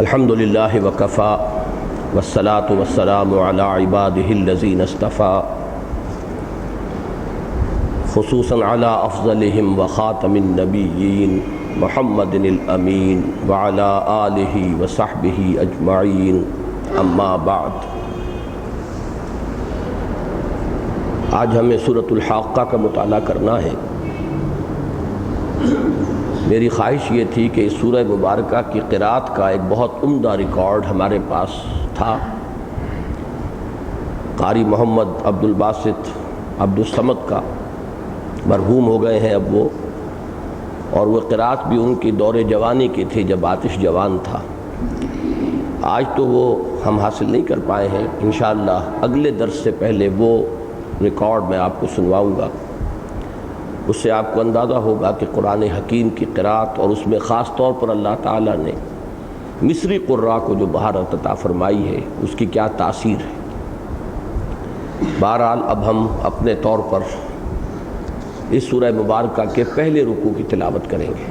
الحمد للہ وکفا والصلاة والسلام علی عبادہ الذین اصطفى خصوصا علی افضلہم وخاتم النبیین محمد الامین وعلی آلہ وصحبہ اجمعین اما بعد۔ آج ہمیں سورۃ الحاقہ کا مطالعہ کرنا ہے۔ میری خواہش یہ تھی کہ اس سورہ مبارکہ کی قرأت کا ایک بہت عمدہ ریکارڈ ہمارے پاس تھا۔ قاری محمد عبد الباسط عبد الصمد کا، مرحوم ہو گئے ہیں اب وہ، اور وہ قرأت بھی ان کی دور جوانی کی تھی جب آتش جوان تھا۔ آج تو وہ ہم حاصل نہیں کر پائے ہیں، انشاءاللہ اگلے درس سے پہلے وہ ریکارڈ میں آپ کو سنواؤں گا۔ اس سے آپ کو اندازہ ہوگا کہ قرآن حکیم کی قرأت، اور اس میں خاص طور پر اللہ تعالیٰ نے مصری قراء کو جو مہارت عطا فرمائی ہے اس کی کیا تاثیر ہے۔ بہرحال اب ہم اپنے طور پر اس سورہ مبارکہ کے پہلے رکوع کی تلاوت کریں گے۔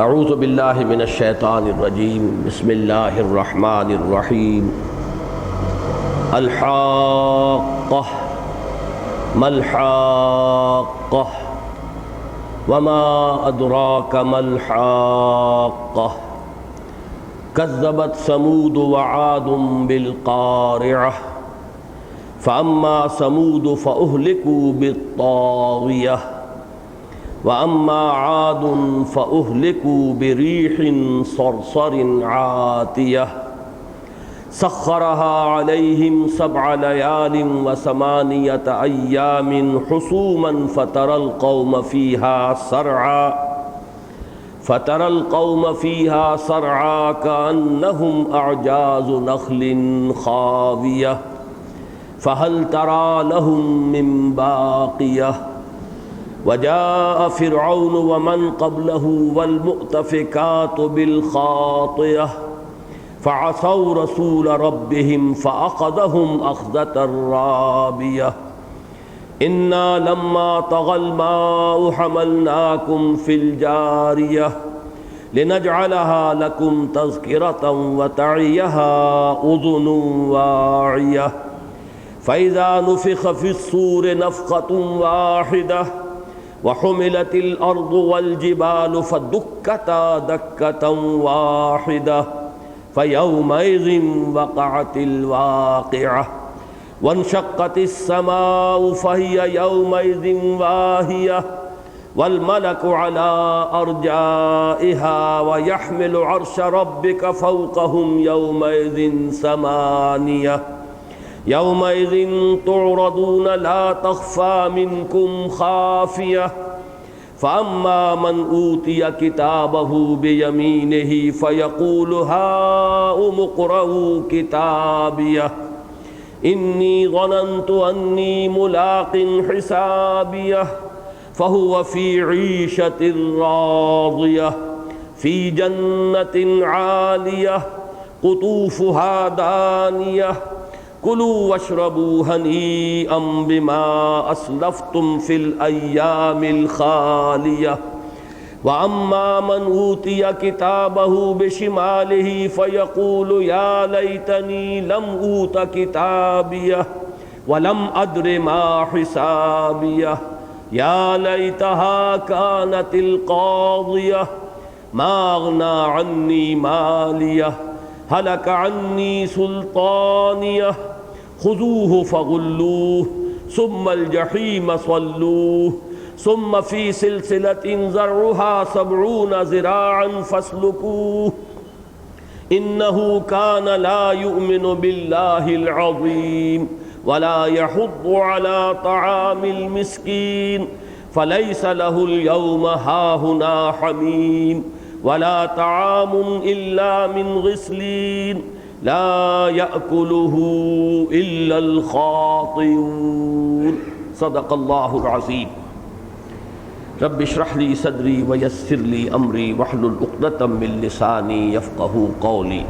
اعوذ باللہ من الشیطان الرجیم، بسم اللہ الرحمن الرحیم۔ الحاقہ ما الحاقہ وما ادراک ما الحاقہ کذبت ثمود وعاد بالقارعہ فاما ثمود فاہلکوا بالطاغیہ واما عاد فاہلکوا بریح صرصر عاتیہ سخرها عليهم 7 ليال و8 أيام حسوما فترى القوم فيها صرعا كأنهم أعجاز نخل خاوية فهل ترى لهم من باقية وجاء فرعون ومن قبله والمؤتفكات بالخاطئة فعصوا رسول ربهم فأخذهم أخذة رابية إنا لما طغى الماء حملناكم في الجارية لنجعلها لكم تذكرة وتعيها أذن واعية فإذا نفخ في الصور نفخة واحدة وحملت الأرض والجبال فدكتا دكة واحدة فَيَوْمَئِذٍ وَقَعَتِ الْوَاقِعَةُ وَانشَقَّتِ السَّمَاءُ فَهِيَ يَوْمَئِذٍ وَاهِيَةٌ وَالْمَلَكُ عَلَى أَرْجَائِهَا وَيَحْمِلُ عَرْشَ رَبِّكَ فَوْقَهُمْ يَوْمَئِذٍ ثَمَانِيَةٌ يَوْمَئِذٍ تُعْرَضُونَ لَا تَخْفَى مِنكُمْ خَافِيَةٌ فَأَمَّا مَنْ أُوتِيَ كِتَابَهُ بِيَمِينِهِ فَيَقُولُ هَاؤُمُ اقْرَءُوا كِتَابِيَهْ إِنِّي ظَنَنْتُ أَنِّي مُلَاقٍ حِسَابِيَهْ فَهُوَ فِي عِيشَةٍ رَاضِيَةٍ فِي جَنَّةٍ عَالِيَةٍ قُطُوفُهَا دَانِيَةٌ کلوا واشربوا ہنیئا بما اسلفتم فی الایام الخالیہ واما من اوتی کتابہ بشمالہ فیقول یا لیتنی لم اوت کتابیہ ولم ادر ما حسابیہ یا لیتہا کانت القاضیہ ما اغنی عنی مالیہ ہلک عنی سلطانیہ خذوہ فغلوہ ثم الجحیم صلوہ ثم فی سلسلۃ ذرعہا 70 ذراعا فاسلکوہ انہ کان لا یؤمن باللہ العظیم ولا یحض علی طعام المسکین فلیس لہ اليوم ہاہنا حمیم ولا طعام الا من غسلین لا يأكله إلا الخاطئون صدق اللہ العظیم۔ رب اشرح لي صدری ویسر لي امری واحلل عقدۃ من لسانی یفقهوا قولی۔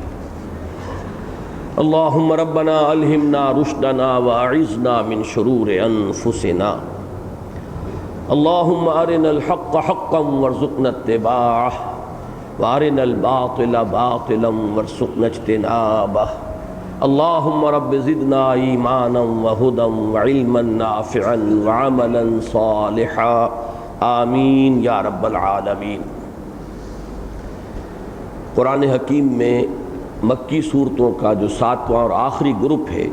اللہم ربنا الہمنا رشدنا واعذنا من شرور انفسنا۔ اللہم ارنا الحق حقا وارزقنا اتباعہ وارنا الباطل باطلا وارزقنا اجتنابه اللهم رب زدنا ایمانا وہدا وعلما نافعا وعملا صالحا آمین یا رب العالمین۔ قرآن حکیم میں مکی صورتوں کا جو 7واں اور آخری گروپ ہے،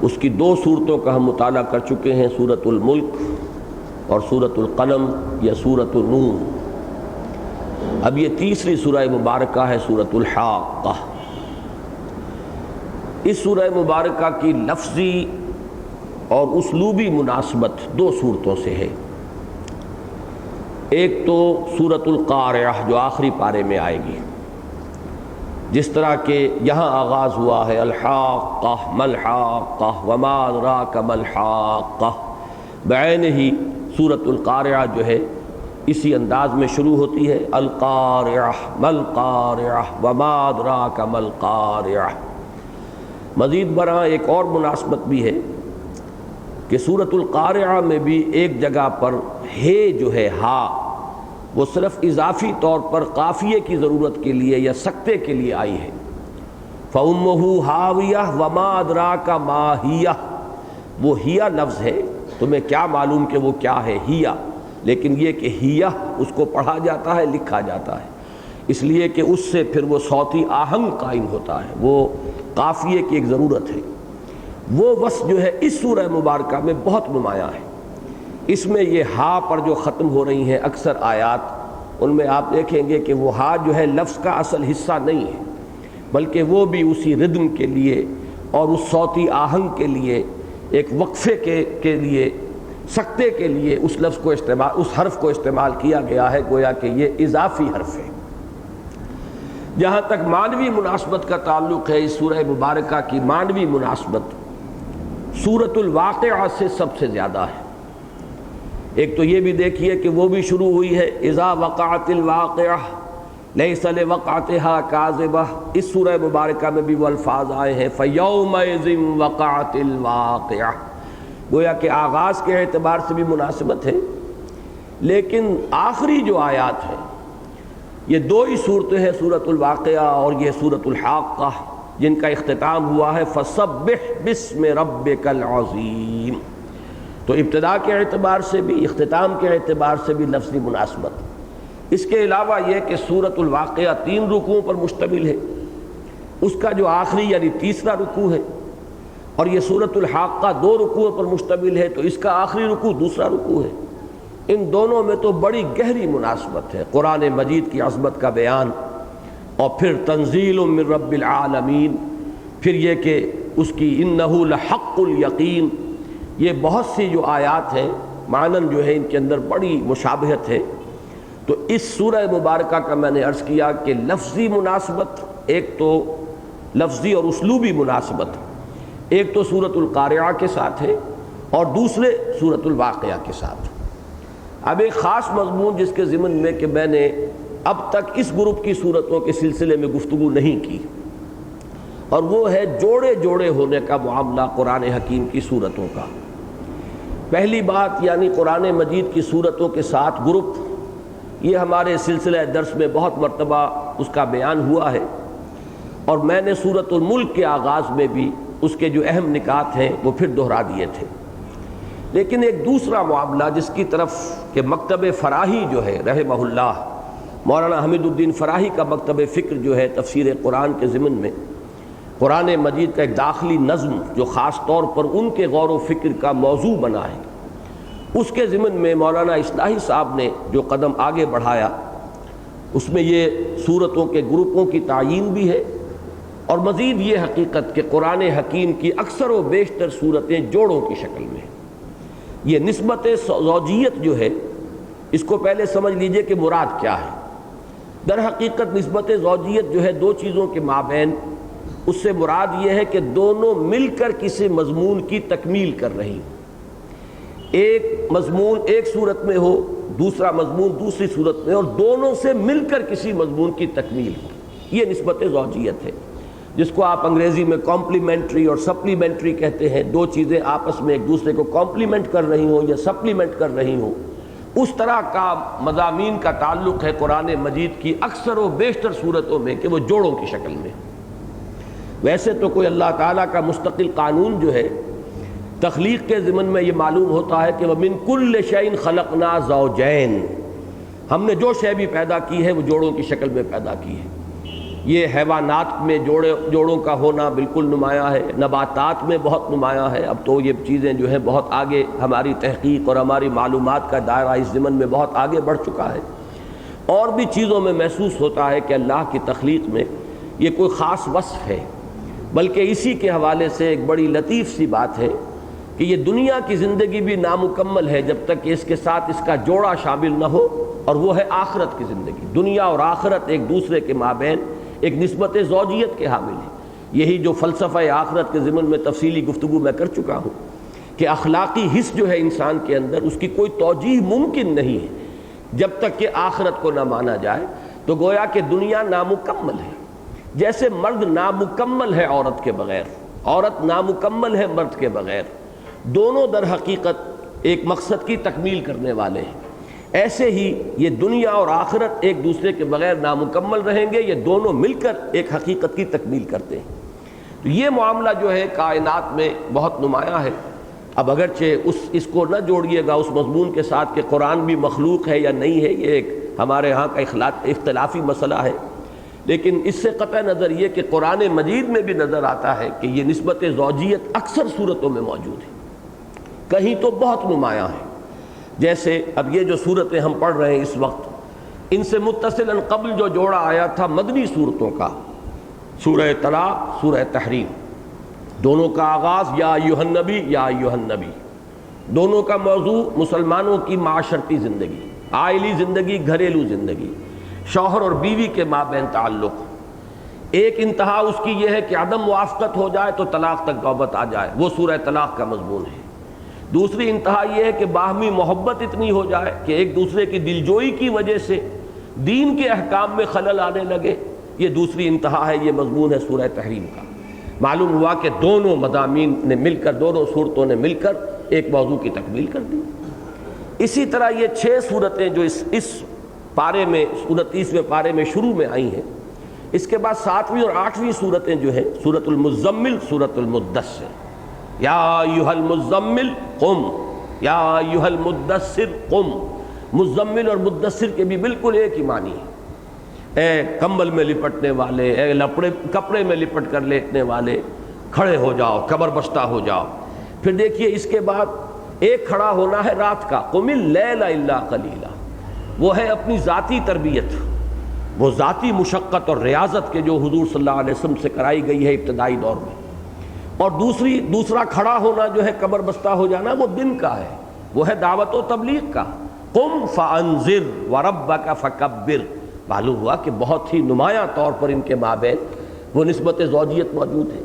اس کی 2 صورتوں کا ہم مطالعہ کر چکے ہیں، سورۃ الملک اور سورۃ القلم یا سورۃ النون۔ اب یہ تیسری سورہ مبارکہ ہے، سورۃ الحاقہ۔ اس سورہ مبارکہ کی لفظی اور اسلوبی مناسبت 2 صورتوں سے ہے۔ ایک تو سورۃ القارعہ جو آخری پارے میں آئے گی، جس طرح کہ یہاں آغاز ہوا ہے الحاقہ ملحاقہ وما ادراک ملحاقہ، بعین ہی سورۃ القارعہ جو ہے اسی انداز میں شروع ہوتی ہے، القارعہ ملقارعہ وما ادراک ملقارعہ۔ مزید برآں ایک اور مناسبت بھی ہے کہ سورۃ القارعہ میں بھی ایک جگہ پر ہے جو ہے ہا، وہ صرف اضافی طور پر قافیے کی ضرورت کے لیے یا سکتے کے لیے آئی ہے۔ فَأُمُّهُ هَاوِيَةٌ وَمَا أَدْرَاكَ مَا هِيَةٌ، وہ ہیا لفظ ہے، تمہیں کیا معلوم کہ وہ کیا ہے ہیا، لیکن یہ کہ ہیا اس کو پڑھا جاتا ہے، لکھا جاتا ہے، اس لیے کہ اس سے پھر وہ صوتی آہنگ قائم ہوتا ہے، وہ قافیے کی ایک ضرورت ہے۔ وہ وصف جو ہے اس سورہ مبارکہ میں بہت نمایاں ہے۔ اس میں یہ ہا پر جو ختم ہو رہی ہیں اکثر آیات، ان میں آپ دیکھیں گے کہ وہ ہا جو ہے لفظ کا اصل حصہ نہیں ہے، بلکہ وہ بھی اسی ردم کے لیے اور اس صوتی آہنگ کے لیے، ایک وقفے کے لیے، سکتے کے لیے اس لفظ کو استعمال، اس حرف کو استعمال کیا گیا ہے، گویا کہ یہ اضافی حرف ہے۔ جہاں تک معنوی مناسبت کا تعلق ہے، اس سورہ مبارکہ کی معنوی مناسبت سورۃ الواقعہ سے سب سے زیادہ ہے۔ ایک تو یہ بھی دیکھیے کہ وہ بھی شروع ہوئی ہے اذا وقعت الواقعہ لیس لوقعتها کاذبہ، اس سورہ مبارکہ میں بھی وہ الفاظ آئے ہیں فیومئذ وقعت الواقعہ، گویا کہ آغاز کے اعتبار سے بھی مناسبت ہے، لیکن آخری جو آیات ہیں یہ 2 ہی صورتیں ہیں، سورۃ الواقعہ اور یہ سورۃ الحاقہ، جن کا اختتام ہوا ہے فسبح باسم ربک العظیم۔ تو ابتدا کے اعتبار سے بھی، اختتام کے اعتبار سے بھی لفظی مناسبت۔ اس کے علاوہ یہ کہ سورۃ الواقعہ 3 رکوعوں پر مشتمل ہے، اس کا جو آخری یعنی تیسرا رکوع ہے، اور یہ سورۃ الحاقہ 2 رکوعوں پر مشتمل ہے، تو اس کا آخری رکوع دوسرا رکوع ہے۔ ان دونوں میں تو بڑی گہری مناسبت ہے، قرآن مجید کی عظمت کا بیان، اور پھر تنزیل من رب العالمین، پھر یہ کہ اس کی انہ لحق الیقین، یہ بہت سی جو آیات ہیں معنن جو ہے ان کے اندر بڑی مشابہت ہے۔ تو اس سورہ مبارکہ کا میں نے عرض کیا کہ لفظی مناسبت، ایک تو لفظی اور اسلوبی مناسبت، ایک تو سورۃ القارعہ کے ساتھ ہے اور دوسرے سورۃ الواقعہ کے ساتھ۔ اب ایک خاص مضمون جس کے ضمن میں کہ میں نے اب تک اس گروپ کی صورتوں کے سلسلے میں گفتگو نہیں کی، اور وہ ہے جوڑے جوڑے ہونے کا معاملہ قرآن حکیم کی صورتوں کا۔ پہلی بات یعنی قرآن مجید کی صورتوں کے ساتھ گروپ، یہ ہمارے سلسلہ درس میں بہت مرتبہ اس کا بیان ہوا ہے، اور میں نے سورۃ الملک کے آغاز میں بھی اس کے جو اہم نکات ہیں وہ پھر دہرا دیے تھے۔ لیکن ایک دوسرا معاملہ جس کی طرف کہ مکتب فراہی جو ہے رحمہ اللہ، مولانا حمید الدین فراہی کا مکتب فکر جو ہے تفسیر قرآن کے ضمن میں قرآن مجید کا ایک داخلی نظم جو خاص طور پر ان کے غور و فکر کا موضوع بنا ہے، اس کے ضمن میں مولانا اصلاحی صاحب نے جو قدم آگے بڑھایا، اس میں یہ صورتوں کے گروپوں کی تعیین بھی ہے، اور مزید یہ حقیقت کہ قرآن حکیم کی اکثر و بیشتر صورتیں جوڑوں کی شکل میں۔ یہ نسبت زوجیت جو ہے، اس کو پہلے سمجھ لیجئے کہ مراد کیا ہے۔ در حقیقت نسبت زوجیت جو ہے 2 چیزوں کے مابین، اس سے مراد یہ ہے کہ دونوں مل کر کسی مضمون کی تکمیل کر رہی، ایک مضمون ایک صورت میں ہو، دوسرا مضمون دوسری صورت میں، اور دونوں سے مل کر کسی مضمون کی تکمیل ہو، یہ نسبت زوجیت ہے، جس کو آپ انگریزی میں کمپلیمنٹری اور سپلیمنٹری کہتے ہیں۔ 2 چیزیں آپس میں ایک دوسرے کو کمپلیمنٹ کر رہی ہوں یا سپلیمنٹ کر رہی ہوں، اس طرح کا مضامین کا تعلق ہے قرآن مجید کی اکثر و بیشتر صورتوں میں کہ وہ جوڑوں کی شکل میں۔ ویسے تو کوئی اللہ تعالیٰ کا مستقل قانون جو ہے تخلیق کے ضمن میں یہ معلوم ہوتا ہے کہ وَمِن كُلِّ شَيْءٍ خَلَقْنَا زَوْجَيْنِ، ہم نے جو شے بھی پیدا کی ہے وہ جوڑوں کی شکل میں پیدا کی ہے۔ یہ حیوانات میں جوڑوں کا ہونا بالکل نمایاں ہے، نباتات میں بہت نمایاں ہے۔ اب تو یہ چیزیں جو ہیں بہت آگے، ہماری تحقیق اور ہماری معلومات کا دائرہ اس ضمن میں بہت آگے بڑھ چکا ہے۔ اور بھی چیزوں میں محسوس ہوتا ہے کہ اللہ کی تخلیق میں یہ کوئی خاص وصف ہے، بلکہ اسی کے حوالے سے ایک بڑی لطیف سی بات ہے کہ یہ دنیا کی زندگی بھی نامکمل ہے جب تک کہ اس کے ساتھ اس کا جوڑا شامل نہ ہو، اور وہ ہے آخرت کی زندگی۔ دنیا اور آخرت ایک دوسرے کے مابین ایک نسبت زوجیت کے حامل ہے۔ یہی جو فلسفہ آخرت کے ضمن میں تفصیلی گفتگو میں کر چکا ہوں کہ اخلاقی حس جو ہے انسان کے اندر، اس کی کوئی توجیہ ممکن نہیں ہے جب تک کہ آخرت کو نہ مانا جائے۔ تو گویا کہ دنیا نامکمل ہے، جیسے مرد نامکمل ہے عورت کے بغیر، عورت نامکمل ہے مرد کے بغیر، دونوں در حقیقت ایک مقصد کی تکمیل کرنے والے ہیں۔ ایسے ہی یہ دنیا اور آخرت ایک دوسرے کے بغیر نامکمل رہیں گے، یہ دونوں مل کر ایک حقیقت کی تکمیل کرتے ہیں۔ تو یہ معاملہ جو ہے کائنات میں بہت نمایاں ہے۔ اب اگرچہ اس کو نہ جوڑیے گا اس مضمون کے ساتھ کہ قرآن بھی مخلوق ہے یا نہیں ہے، یہ ایک ہمارے ہاں کا اختلافی مسئلہ ہے، لیکن اس سے قطع نظر یہ کہ قرآن مجید میں بھی نظر آتا ہے کہ یہ نسبت زوجیت اکثر صورتوں میں موجود ہے، کہیں تو بہت نمایاں ہے۔ جیسے اب یہ جو صورتیں ہم پڑھ رہے ہیں اس وقت، ان سے متصلاً قبل جو جوڑا آیا تھا مدنی صورتوں کا، سورہ طلاق، سورہ تحریم، دونوں کا آغاز یا ایھا النبی یا ایھا النبی، دونوں کا موضوع مسلمانوں کی معاشرتی زندگی، عائلی زندگی، گھریلو زندگی، شوہر اور بیوی کے مابین تعلق۔ ایک انتہا اس کی یہ ہے کہ عدم موافقت ہو جائے تو طلاق تک نوبت آ جائے، وہ سورہ طلاق کا مضمون ہے۔ دوسری انتہا یہ ہے کہ باہمی محبت اتنی ہو جائے کہ ایک دوسرے کی دلجوئی کی وجہ سے دین کے احکام میں خلل آنے لگے، یہ دوسری انتہا ہے، یہ مضمون ہے سورہ تحریم کا۔ معلوم ہوا کہ دونوں مضامین نے مل کر، دونوں صورتوں نے مل کر ایک موضوع کی تکمیل کر دی۔ اسی طرح یہ 6 صورتیں جو اس پارے میں 29ویں پارے میں شروع میں آئی ہیں، اس کے بعد 7ویں اور 8ویں صورتیں جو ہیں، سورۃ المزمل، سورۃ المدثر، یا ایھا المزمل قم، یا ایھا المدثر قم۔ مزمل اور مدثر کے بھی بالکل ایک ہی معنی ہے، اے کمبل میں لپٹنے والے، اے کپڑے میں لپٹ کر لیٹنے والے، کھڑے ہو جاؤ، کمر بستہ ہو جاؤ۔ پھر دیکھیے اس کے بعد ایک کھڑا ہونا ہے رات کا، قم اللیل الا قلیلا، وہ ہے اپنی ذاتی تربیت، وہ ذاتی مشقت اور ریاضت کے جو حضور صلی اللہ علیہ وسلم سے کرائی گئی ہے ابتدائی دور میں۔ اور دوسرا کھڑا ہونا جو ہے کمر بستہ ہو جانا، وہ دن کا ہے، وہ ہے دعوت و تبلیغ کا، قم فانذر وربک فکبر۔ معلوم ہوا کہ بہت ہی نمایاں طور پر ان کے مابین وہ نسبت زوجیت موجود ہے۔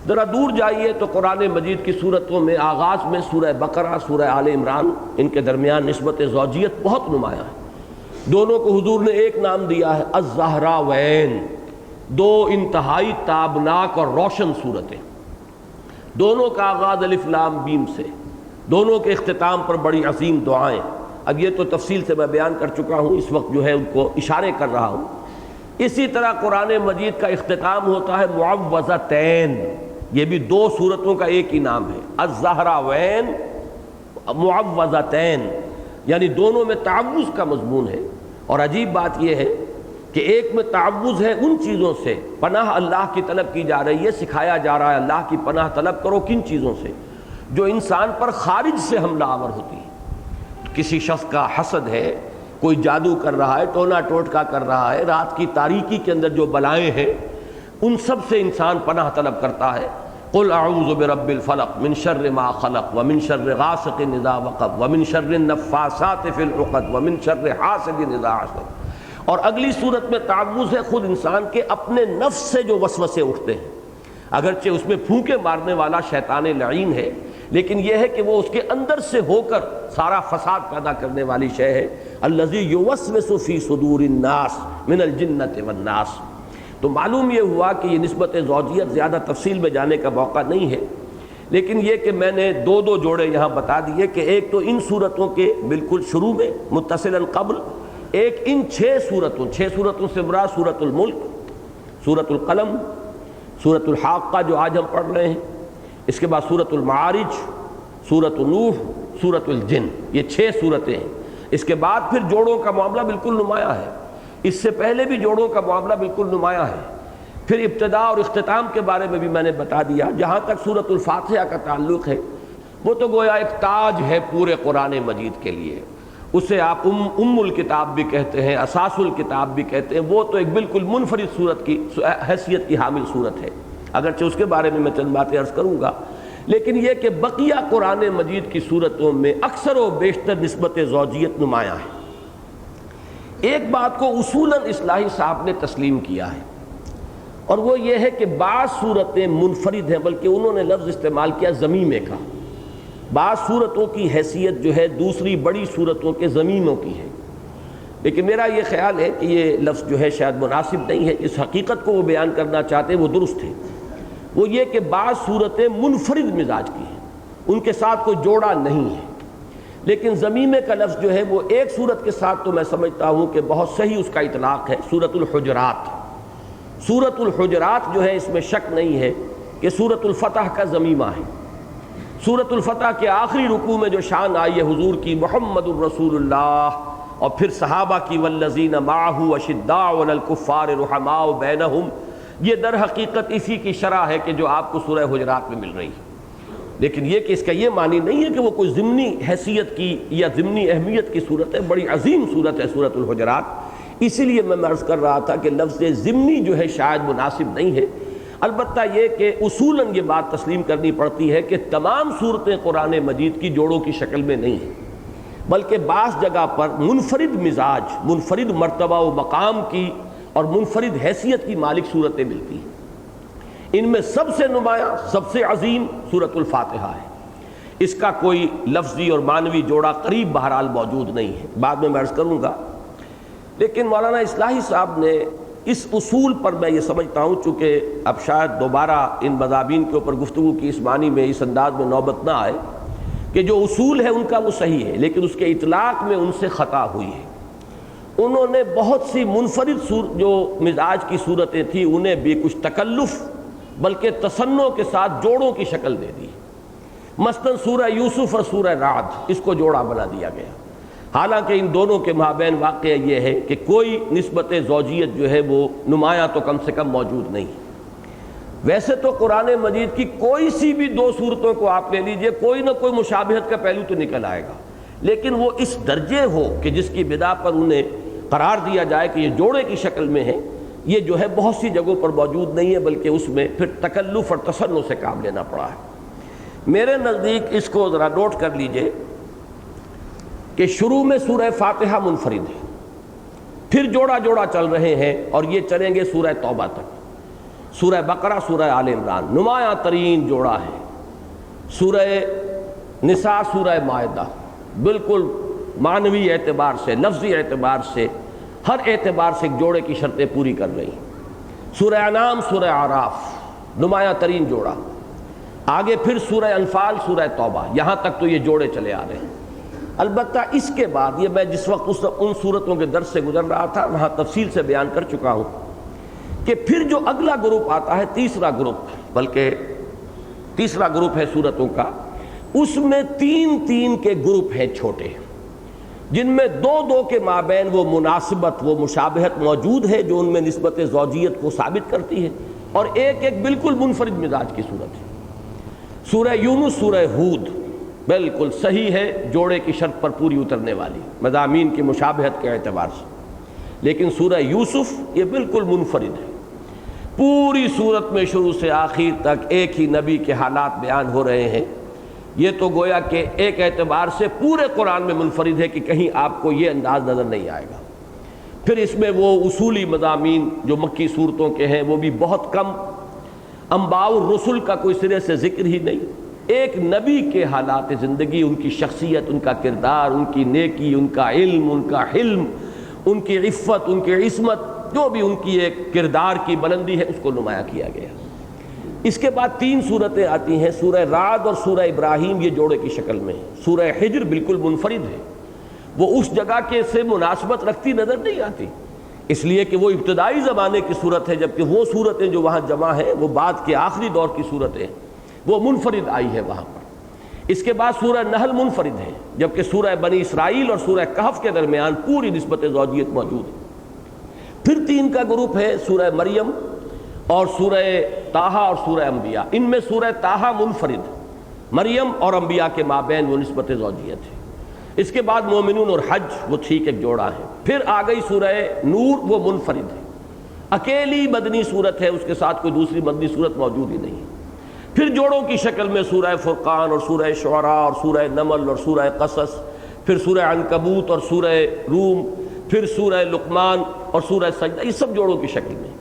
ذرا دور جائیے تو قرآن مجید کی صورتوں میں آغاز میں سورہ بقرہ، سورہ آل عمران، ان کے درمیان نسبت زوجیت بہت نمایاں ہے۔ دونوں کو حضور نے ایک نام دیا ہے، الزہراوین، دو انتہائی تابناک اور روشن صورتیں۔ دونوں کا آغاز الف لام میم سے، دونوں کے اختتام پر بڑی عظیم دعائیں۔ اب یہ تو تفصیل سے میں بیان کر چکا ہوں، اس وقت جو ہے ان کو اشارے کر رہا ہوں۔ اسی طرح قرآن مجید کا اختتام ہوتا ہے معوذتین، یہ بھی 2 صورتوں کا ایک ہی نام ہے، الزہراوین معوذتین، یعنی دونوں میں تعوذ کا مضمون ہے۔ اور عجیب بات یہ ہے کہ ایک میں تعوذ ہے ان چیزوں سے، پناہ اللہ کی طلب کی جا رہی ہے، سکھایا جا رہا ہے اللہ کی پناہ طلب کرو کن چیزوں سے، جو انسان پر خارج سے حملہ آور ہوتی ہے۔ کسی شخص کا حسد ہے، کوئی جادو کر رہا ہے، ٹونا ٹوٹکا کر رہا ہے، رات کی تاریکی کے اندر جو بلائیں ہیں ان سب سے انسان پناہ طلب کرتا ہے۔ قل اعوذ برب الفلق من شر ما خلق ومن شر غاسق اذا وقب ومن شر النفاثات في العقد ومن شر حاسد اذا حسد۔ اور اگلی صورت میں تعوذ ہے خود انسان کے اپنے نفس سے جو وسوسے اٹھتے ہیں، اگرچہ اس میں پھونکے مارنے والا شیطان لعین ہے، لیکن یہ ہے کہ وہ اس کے اندر سے ہو کر سارا فساد پیدا کرنے والی شے ہے، الذی یوسوس فی صدور الناس من الجنۃ والناس۔ تو معلوم یہ ہوا کہ یہ نسبت زوجیت زیادہ تفصیل میں جانے کا موقع نہیں ہے، لیکن یہ کہ میں نے دو دو جوڑے یہاں بتا دیے کہ ایک تو ان صورتوں کے بالکل شروع میں متصلاً قبل، ایک ان چھ صورتوں سے مراد سورۃ الملک، سورۃ القلم، سورۃ الحاقہ جو آج ہم پڑھ رہے ہیں، اس کے بعد سورۃ المعارج، سورۃ نوح، سورۃ الجن، یہ 6 صورتیں ہیں۔ اس کے بعد پھر جوڑوں کا معاملہ بالکل نمایاں ہے، اس سے پہلے بھی جوڑوں کا معاملہ بالکل نمایاں ہے۔ پھر ابتدا اور اختتام کے بارے میں بھی میں نے بتا دیا۔ جہاں تک سورۃ الفاتحہ کا تعلق ہے، وہ تو گویا ایک تاج ہے پورے قرآن مجید کے لیے، اسے آپ ام الکتاب بھی کہتے ہیں، اساس الکتاب بھی کہتے ہیں۔ وہ تو ایک بالکل منفرد صورت کی حیثیت کی حامل صورت ہے، اگرچہ اس کے بارے میں چند باتیں عرض کروں گا، لیکن یہ کہ بقیہ قرآن مجید کی صورتوں میں اکثر و بیشتر نسبت زوجیت نمایاں ہے۔ ایک بات کو اصولاً اصلاحی صاحب نے تسلیم کیا ہے، اور وہ یہ ہے کہ بعض صورتیں منفرد ہیں، بلکہ انہوں نے لفظ استعمال کیا ضمیمے کا۔ بعض صورتوں کی حیثیت جو ہے دوسری بڑی صورتوں کے ضمیموں کی ہے، لیکن میرا یہ خیال ہے کہ یہ لفظ جو ہے شاید مناسب نہیں ہے۔ اس حقیقت کو وہ بیان کرنا چاہتے ہیں وہ درست ہے، وہ یہ کہ بعض صورتیں منفرد مزاج کی ہیں، ان کے ساتھ کوئی جوڑا نہیں ہے، لیکن ضمیمے کا لفظ جو ہے وہ ایک صورت کے ساتھ تو میں سمجھتا ہوں کہ بہت صحیح اس کا اطلاق ہے، سورۃ الحجرات۔ سورۃ الحجرات جو ہے اس میں شک نہیں ہے کہ سورۃ الفتح کا ضمیمہ ہے۔ سورۃ الفتح کے آخری رکوع میں جو شان آئی ہے حضور کی، محمد الرسول اللہ، اور پھر صحابہ کی، والذین معہ اشداء علی الکفار رحماء بینہم، یہ در حقیقت اسی کی شرح ہے کہ جو آپ کو سورہ حجرات میں مل رہی ہے۔ لیکن یہ کہ اس کا یہ معنی نہیں ہے کہ وہ کوئی ضمنی حیثیت کی یا ضمنی اہمیت کی صورت ہے، بڑی عظیم صورت ہے سورۃ الحجرات۔ اسی لیے میں عرض کر رہا تھا کہ لفظ ضمنی جو ہے شاید مناسب نہیں ہے۔ البتہ یہ کہ اصولاً یہ بات تسلیم کرنی پڑتی ہے کہ تمام صورتیں قرآن مجید کی جوڑوں کی شکل میں نہیں ہیں، بلکہ بعض جگہ پر منفرد مزاج، منفرد مرتبہ و مقام کی اور منفرد حیثیت کی مالک صورتیں ملتی ہیں۔ ان میں سب سے نمایاں، سب سے عظیم سورۃ الفاتحہ ہے، اس کا کوئی لفظی اور معنوی جوڑا قریب بہرحال موجود نہیں ہے، بعد میں عرض کروں گا۔ لیکن مولانا اصلاحی صاحب نے اس اصول پر، میں یہ سمجھتا ہوں چونکہ اب شاید دوبارہ ان مضامین کے اوپر گفتگو کی اس معنی میں، اس انداز میں نوبت نہ آئے کہ جو اصول ہے ان کا وہ صحیح ہے، لیکن اس کے اطلاق میں ان سے خطا ہوئی ہے۔ انہوں نے بہت سی منفرد جو مزاج کی صورتیں تھیں انہیں بھی کچھ تکلف بلکہ تصنع کے ساتھ جوڑوں کی شکل دے دی۔ مثلاً سورہ یوسف اور سورہ رعد، اس کو جوڑا بنا دیا گیا، حالانکہ ان دونوں کے مابین واقعہ یہ ہے کہ کوئی نسبت زوجیت جو ہے وہ نمایاں تو کم سے کم موجود نہیں۔ ویسے تو قرآن مجید کی کوئی سی بھی 2 صورتوں کو آپ لے لیجئے، کوئی نہ کوئی مشابہت کا پہلو تو نکل آئے گا، لیکن وہ اس درجے ہو کہ جس کی بنا پر انہیں قرار دیا جائے کہ یہ جوڑے کی شکل میں ہے، یہ جو ہے بہت سی جگہوں پر موجود نہیں ہے، بلکہ اس میں پھر تکلف اور تصنع سے کام لینا پڑا ہے۔ میرے نزدیک اس کو ذرا نوٹ کر لیجئے کہ شروع میں سورہ فاتحہ منفرد ہے، پھر جوڑا جوڑا چل رہے ہیں، اور یہ چلیں گے سورہ توبہ تک۔ سورہ بقرہ، سورہ آل عمران نمایاں ترین جوڑا ہے، سورہ نساء، سورہ مائدہ بالکل معنوی اعتبار سے، لفظی اعتبار سے، ہر اعتبار سے ایک جوڑے کی شرطیں پوری کر رہی ہیں۔ سورہ انعام، سورہ اعراف نمایاں ترین جوڑا، آگے پھر سورہ انفال، سورہ توبہ، یہاں تک تو یہ جوڑے چلے آ رہے ہیں۔ البتہ اس کے بعد یہ میں جس وقت ان صورتوں کے درس سے گزر رہا تھا وہاں تفصیل سے بیان کر چکا ہوں کہ پھر جو اگلا گروپ آتا ہے، تیسرا گروپ، بلکہ تیسرا گروپ ہے صورتوں کا، اس میں 3 کے گروپ ہیں چھوٹے، جن میں 2 کے مابین وہ مناسبت، وہ مشابہت موجود ہے جو ان میں نسبت زوجیت کو ثابت کرتی ہے، اور ایک بالکل منفرد مزاج کی صورت ہے۔ سورہ یونس، سورہ ہود بالکل صحیح ہے، جوڑے کی شرط پر پوری اترنے والی مضامین کی مشابہت کے اعتبار سے، لیکن سورہ یوسف یہ بالکل منفرد ہے۔ پوری صورت میں شروع سے آخر تک ایک ہی نبی کے حالات بیان ہو رہے ہیں، یہ تو گویا کہ ایک اعتبار سے پورے قرآن میں منفرد ہے کہ کہیں آپ کو یہ انداز نظر نہیں آئے گا۔ پھر اس میں وہ اصولی مضامین جو مکی صورتوں کے ہیں وہ بھی بہت کم، انباء الرسل کا کوئی سرے سے ذکر ہی نہیں، ایک نبی کے حالات زندگی، ان کی شخصیت، ان کا کردار، ان کی نیکی، ان کا علم، ان کا حلم، ان کی عفت، ان کی عصمت، جو بھی ان کی ایک کردار کی بلندی ہے اس کو نمایاں کیا گیا۔ اس کے بعد 3 صورتیں آتی ہیں، سورہ رعد اور سورہ ابراہیم، یہ جوڑے کی شکل میں ہیں۔ سورہ حجر بالکل منفرد ہے، وہ اس جگہ کے سے مناسبت رکھتی نظر نہیں آتی، اس لیے کہ وہ ابتدائی زمانے کی صورت ہے، جبکہ وہ صورتیں جو وہاں جمع ہیں وہ بعد کے آخری دور کی صورتیں، وہ منفرد آئی ہے وہاں پر۔ اس کے بعد سورہ نحل منفرد ہے، جبکہ سورہ بنی اسرائیل اور سورہ کہف کے درمیان پوری نسبت زوجیت موجود ہے۔ پھر 3 کا گروپ ہے، سورہ مریم اور سورہ طٰہٰ اور سورہ انبیاء۔ ان میں سورہ طٰہٰ منفرد، مریم اور انبیاء کے مابین وہ نسبت زوجیت ہے۔ اس کے بعد مومنون اور حج، وہ ٹھیک ایک جوڑا ہے۔ پھر آ گئی سورہ نور، وہ منفرد ہے، اکیلی مدنی صورت ہے، اس کے ساتھ کوئی دوسری مدنی صورت موجود ہی نہیں۔ پھر جوڑوں کی شکل میں سورہ فرقان اور سورہ شعراء اور سورہ نمل اور سورہ قصص، پھر سورہ عنکبوت اور سورہ روم، پھر سورہ لقمان اور سورہ سجدہ، یہ سب جوڑوں کی شکل میں۔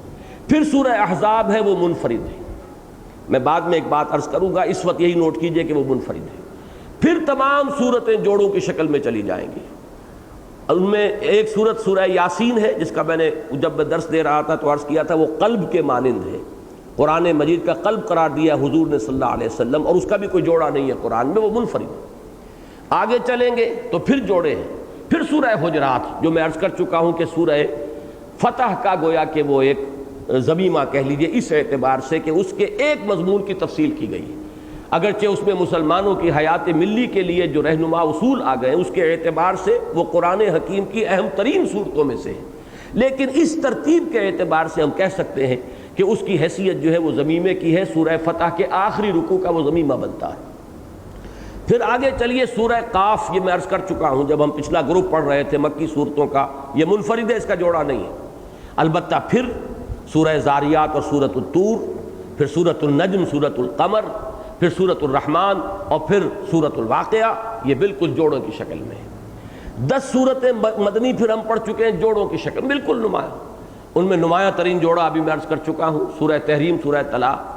پھر سورہ احزاب ہے، وہ منفرد ہے، میں بعد میں ایک بات عرض کروں گا، اس وقت یہی نوٹ کیجئے کہ وہ منفرد ہے۔ پھر تمام صورتیں جوڑوں کی شکل میں چلی جائیں گی۔ ان میں ایک صورت سورہ یاسین ہے، جس کا میں نے جب میں درس دے رہا تھا تو عرض کیا تھا وہ قلب کے مانند ہے، قرآن مجید کا قلب قرار دیا حضور نے صلی اللہ علیہ وسلم، اور اس کا بھی کوئی جوڑا نہیں ہے قرآن میں، وہ منفرد ہے۔ آگے چلیں گے تو پھر جوڑے ہیں۔ پھر سورہ حجرات، جو میں عرض کر چکا ہوں کہ سورہ فتح کا گویا کہ وہ ایک ضمیمہ کہہ لیجئے، اس اعتبار سے کہ اس کے ایک مضمون کی تفصیل کی گئی ہے، اگرچہ اس میں مسلمانوں کی حیات ملی کے لیے جو رہنما اصول آ گئے اس کے اعتبار سے وہ قرآن حکیم کی اہم ترین صورتوں میں سے ہے، لیکن اس ترتیب کے اعتبار سے ہم کہہ سکتے ہیں کہ اس کی حیثیت جو ہے وہ ضمیمے کی ہے، سورہ فتح کے آخری رکوع کا وہ ضمیمہ بنتا ہے۔ پھر آگے چلیے سورہ قاف، یہ میں عرض کر چکا ہوں جب ہم پچھلا گروپ پڑھ رہے تھے مکی صورتوں کا، یہ منفرد ہے، اس کا جوڑا نہیں ہے۔ البتہ پھر سورہ زاریات اور سورۃ الطور، پھر سورۃ النجم، سورۃ القمر، پھر سورۃ الرحمن اور پھر سورۃ الواقعہ، یہ بالکل جوڑوں کی شکل میں ہے۔ 10 صورتیں مدنی پھر ہم پڑھ چکے ہیں جوڑوں کی شکل، بالکل نمایاں۔ ان میں نمایاں ترین جوڑا ابھی میں عرض کر چکا ہوں، سورہ تحریم، سورہ طلاق،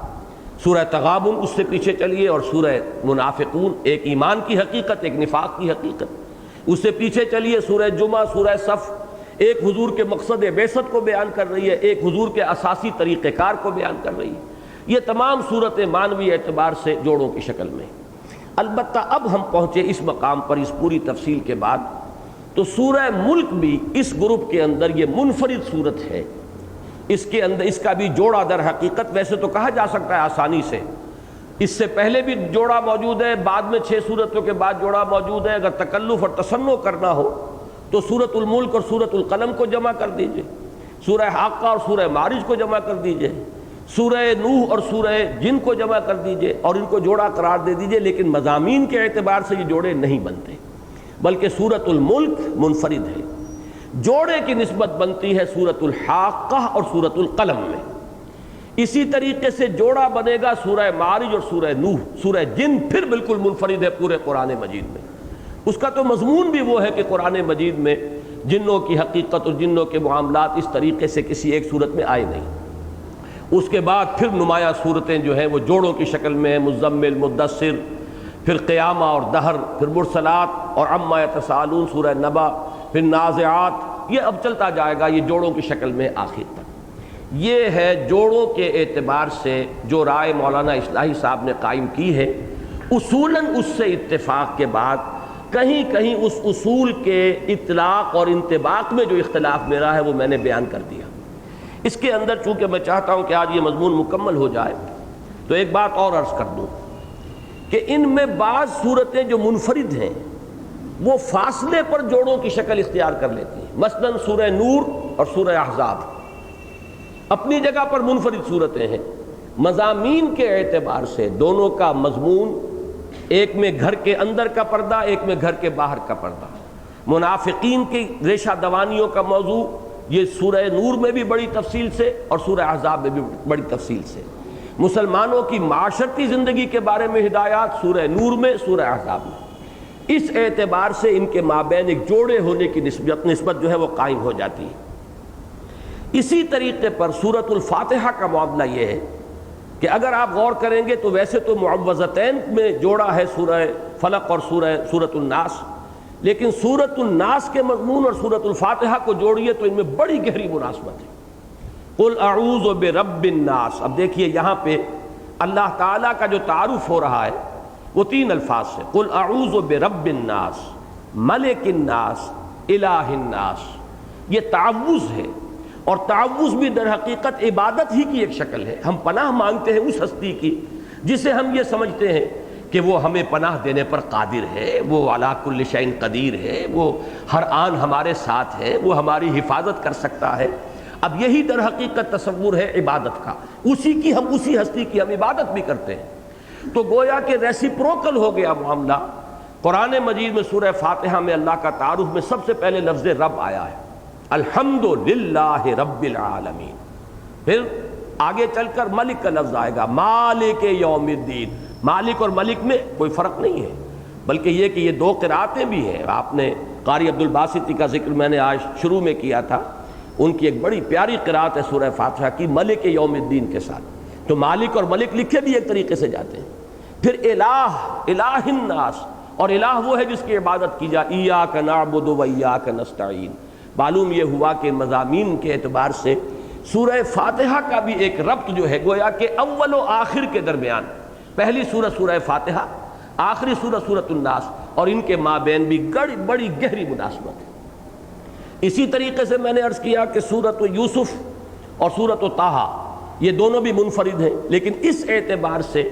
سورہ تغابن، اس سے پیچھے چلیے، اور سورہ منافقون، ایک ایمان کی حقیقت، ایک نفاق کی حقیقت، اس سے پیچھے چلیے سورہ جمعہ، سورہ صف، ایک حضور کے مقصد بعثت کو بیان کر رہی ہے، ایک حضور کے اساسی طریقہ کار کو بیان کر رہی ہے۔ یہ تمام صورتیں معنوی اعتبار سے جوڑوں کی شکل میں۔ البتہ اب ہم پہنچے اس مقام پر اس پوری تفصیل کے بعد تو سورہ ملک بھی اس گروپ کے اندر یہ منفرد صورت ہے، اس کے اندر اس کا بھی جوڑا در حقیقت ویسے تو کہا جا سکتا ہے آسانی سے، اس سے پہلے بھی جوڑا موجود ہے، بعد میں 6 صورتوں کے بعد جوڑا موجود ہے۔ اگر تکلف اور تصنع کرنا ہو تو سورۃ الملک اور سورۃ القلم کو جمع کر دیجئے، سورہ حاقہ اور سورہ معارج کو جمع کر دیجئے، سورہ نوح اور سورہ جن کو جمع کر دیجئے اور ان کو جوڑا قرار دے دیجئے، لیکن مضامین کے اعتبار سے یہ جوڑے نہیں بنتے، بلکہ سورۃ الملک منفرد ہے۔ جوڑے کی نسبت بنتی ہے سورۃ الحاقہ اور سورۃ القلم میں۔ اسی طریقے سے جوڑا بنے گا سورہ معارج اور سورہ نوح۔ سورہ جن پھر بالکل منفرد ہے پورے قرآن مجید میں، اس کا تو مضمون بھی وہ ہے کہ قرآن مجید میں جنوں کی حقیقت اور جنوں کے معاملات اس طریقے سے کسی ایک صورت میں آئے نہیں۔ اس کے بعد پھر نمایاں صورتیں جو ہیں وہ جوڑوں کی شکل میں ہیں، مزمل، مدثر، پھر قیامہ اور دہر، پھر مرسلات اور عما یتساءلون، سورہ نبا، پھر نازعات، یہ اب چلتا جائے گا، یہ جوڑوں کی شکل میں آخر تک۔ یہ ہے جوڑوں کے اعتبار سے جو رائے مولانا اصلاحی صاحب نے قائم کی ہے۔ اصولاً اس سے اتفاق کے بعد کہیں کہیں اس اصول کے اطلاق اور انطباق میں جو اختلاف میرا ہے وہ میں نے بیان کر دیا۔ اس کے اندر چونکہ میں چاہتا ہوں کہ آج یہ مضمون مکمل ہو جائے تو ایک بات اور عرض کر دوں کہ ان میں بعض صورتیں جو منفرد ہیں وہ فاصلے پر جوڑوں کی شکل اختیار کر لیتی ہیں۔ مثلا سورہ نور اور سورہ احزاب اپنی جگہ پر منفرد صورتیں ہیں، مضامین کے اعتبار سے دونوں کا مضمون، ایک میں گھر کے اندر کا پردہ، ایک میں گھر کے باہر کا پردہ، منافقین کی ریشہ دوانیوں کا موضوع یہ سورہ نور میں بھی بڑی تفصیل سے اور سورہ احزاب میں بھی بڑی تفصیل سے، مسلمانوں کی معاشرتی زندگی کے بارے میں ہدایات سورہ نور میں، سورہ احزاب میں۔ اس اعتبار سے ان کے مابین ایک جوڑے ہونے کی نسبت جو ہے وہ قائم ہو جاتی ہے۔ اسی طریقے پر سورۃ الفاتحہ کا معاملہ یہ ہے کہ اگر آپ غور کریں گے تو ویسے تو معوذتین میں جوڑا ہے سورہ فلق اور سورۃ الناس، لیکن سورۃ الناس کے مضمون اور سورۃ الفاتحہ کو جوڑیے تو ان میں بڑی گہری مناسبت ہے۔ قل اعوذ برب الناس، اب دیکھیے یہاں پہ اللہ تعالیٰ کا جو تعارف ہو رہا ہے وہ 3 الفاظ سے، قل اعوذ برب الناس، ملک الناس، الہ الناس۔ یہ تعوذ ہے، اور تعوذ بھی در حقیقت عبادت ہی کی ایک شکل ہے۔ ہم پناہ مانگتے ہیں اس ہستی کی جسے ہم یہ سمجھتے ہیں کہ وہ ہمیں پناہ دینے پر قادر ہے، وہ علی کل شیء قدیر ہے، وہ ہر آن ہمارے ساتھ ہے، وہ ہماری حفاظت کر سکتا ہے۔ اب یہی در حقیقت تصور ہے عبادت کا، اسی ہستی کی ہم عبادت بھی کرتے ہیں۔ تو گویا کہ ریسیپروکل ہو گیا معاملہ۔ قرآن مجید میں سورہ فاتحہ میں اللہ کا تعارف میں سب سے پہلے لفظ رب آیا ہے، الحمدللہ رب العالمین۔ پھر آگے چل کر ملک کا لفظ آئے گا، مالک یوم الدین۔ مالک اور ملک میں کوئی فرق نہیں ہے، بلکہ یہ کہ یہ 2 قرأتیں بھی ہیں۔ آپ نے قاری عبدالباسطی کا ذکر میں نے آج شروع میں کیا تھا، ان کی ایک بڑی پیاری قرأت ہے سورہ فاتحہ کی ملک یوم الدین کے ساتھ۔ تو مالک اور ملک لکھے بھی ایک طریقے سے جاتے ہیں۔ پھر الہ الناس، اور الہ وہ ہے جس کی عبادت کی جائے، ایاک نعبد و ایاک نستعین۔ معلوم یہ ہوا کہ مضامین کے اعتبار سے سورہ فاتحہ کا بھی ایک ربط جو ہے گویا کہ اول و آخر کے درمیان، پہلی سورہ سورہ فاتحہ، آخری سورہ سورۃ الناس، اور ان کے مابین بھی بڑی گہری مناسبت ہے۔ اسی طریقے سے میں نے عرض کیا کہ سورۃ یوسف اور سورۃ طٰہٰ یہ دونوں بھی منفرد ہیں، لیکن اس اعتبار سے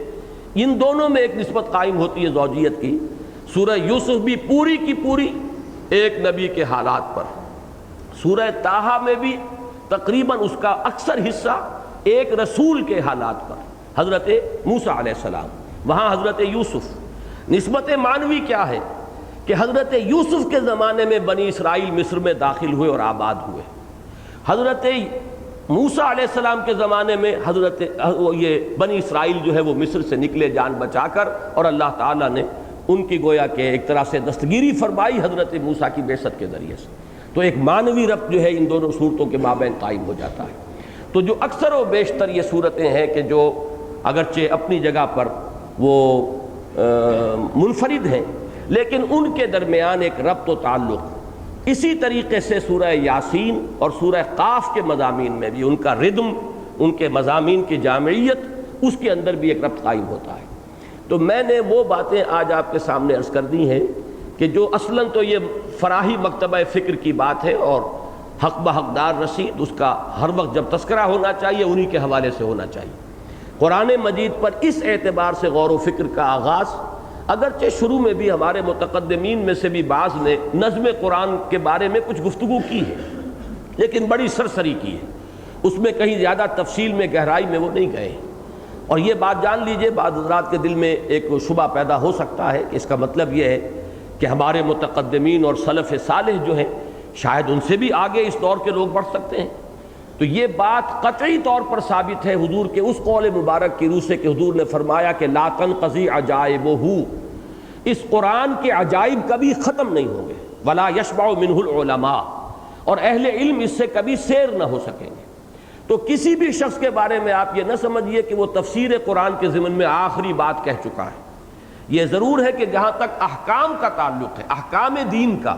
ان دونوں میں ایک نسبت قائم ہوتی ہے زوجیت کی۔ سورہ یوسف بھی پوری کی پوری ایک نبی کے حالات پر، سورہ طٰہٰ میں بھی تقریباً اس کا اکثر حصہ ایک رسول کے حالات پر، حضرت موسیٰ علیہ السلام، وہاں حضرت یوسف۔ نسبت معنوی کیا ہے کہ حضرت یوسف کے زمانے میں بنی اسرائیل مصر میں داخل ہوئے اور آباد ہوئے، حضرت موسیٰ علیہ السلام کے زمانے میں یہ بنی اسرائیل جو ہے وہ مصر سے نکلے جان بچا کر، اور اللہ تعالیٰ نے ان کی گویا کہ ایک طرح سے دستگیری فرمائی حضرت موسیٰ کی بعثت کے ذریعے سے۔ تو ایک معنوی ربط جو ہے ان دونوں صورتوں کے مابین قائم ہو جاتا ہے۔ تو جو اکثر و بیشتر یہ صورتیں ہیں کہ جو اگرچہ اپنی جگہ پر وہ منفرد ہیں، لیکن ان کے درمیان ایک ربط و تعلق۔ اسی طریقے سے سورہ یاسین اور سورہ قاف کے مضامین میں بھی ان کا ردم، ان کے مضامین کی جامعیت، اس کے اندر بھی ایک ربط قائم ہوتا ہے۔ تو میں نے وہ باتیں آج آپ کے سامنے عرض کر دی ہیں کہ جو اصلاً تو یہ فراہی مکتبہ فکر کی بات ہے، اور حق بحقدار رسید اس کا ہر وقت جب تذکرہ ہونا چاہیے انہی کے حوالے سے ہونا چاہیے۔ قرآن مجید پر اس اعتبار سے غور و فکر کا آغاز، اگرچہ شروع میں بھی ہمارے متقدمین میں سے بھی بعض نے نظم قرآن کے بارے میں کچھ گفتگو کی ہے، لیکن بڑی سرسری کی ہے، اس میں کہیں زیادہ تفصیل میں گہرائی میں وہ نہیں گئے۔ اور یہ بات جان لیجئے، بعض حضرات کے دل میں ایک شبہ پیدا ہو سکتا ہے کہ اس کا مطلب یہ ہے کہ ہمارے متقدمین اور سلف صالح جو ہیں شاید ان سے بھی آگے اس دور کے لوگ بڑھ سکتے ہیں۔ تو یہ بات قطعی طور پر ثابت ہے حضور کے اس قول مبارک کی روح سے کہ حضور نے فرمایا کہ لا تنقضی عجائبہ، اس قرآن کے عجائب کبھی ختم نہیں ہوں گے، ولا یشبع منہ العلماء، اور اہل علم اس سے کبھی سیر نہ ہو سکیں گے۔ تو کسی بھی شخص کے بارے میں آپ یہ نہ سمجھیے کہ وہ تفسیر قرآن کے ضمن میں آخری بات کہہ چکا ہے۔ یہ ضرور ہے کہ جہاں تک احکام کا تعلق ہے، احکام دین کا،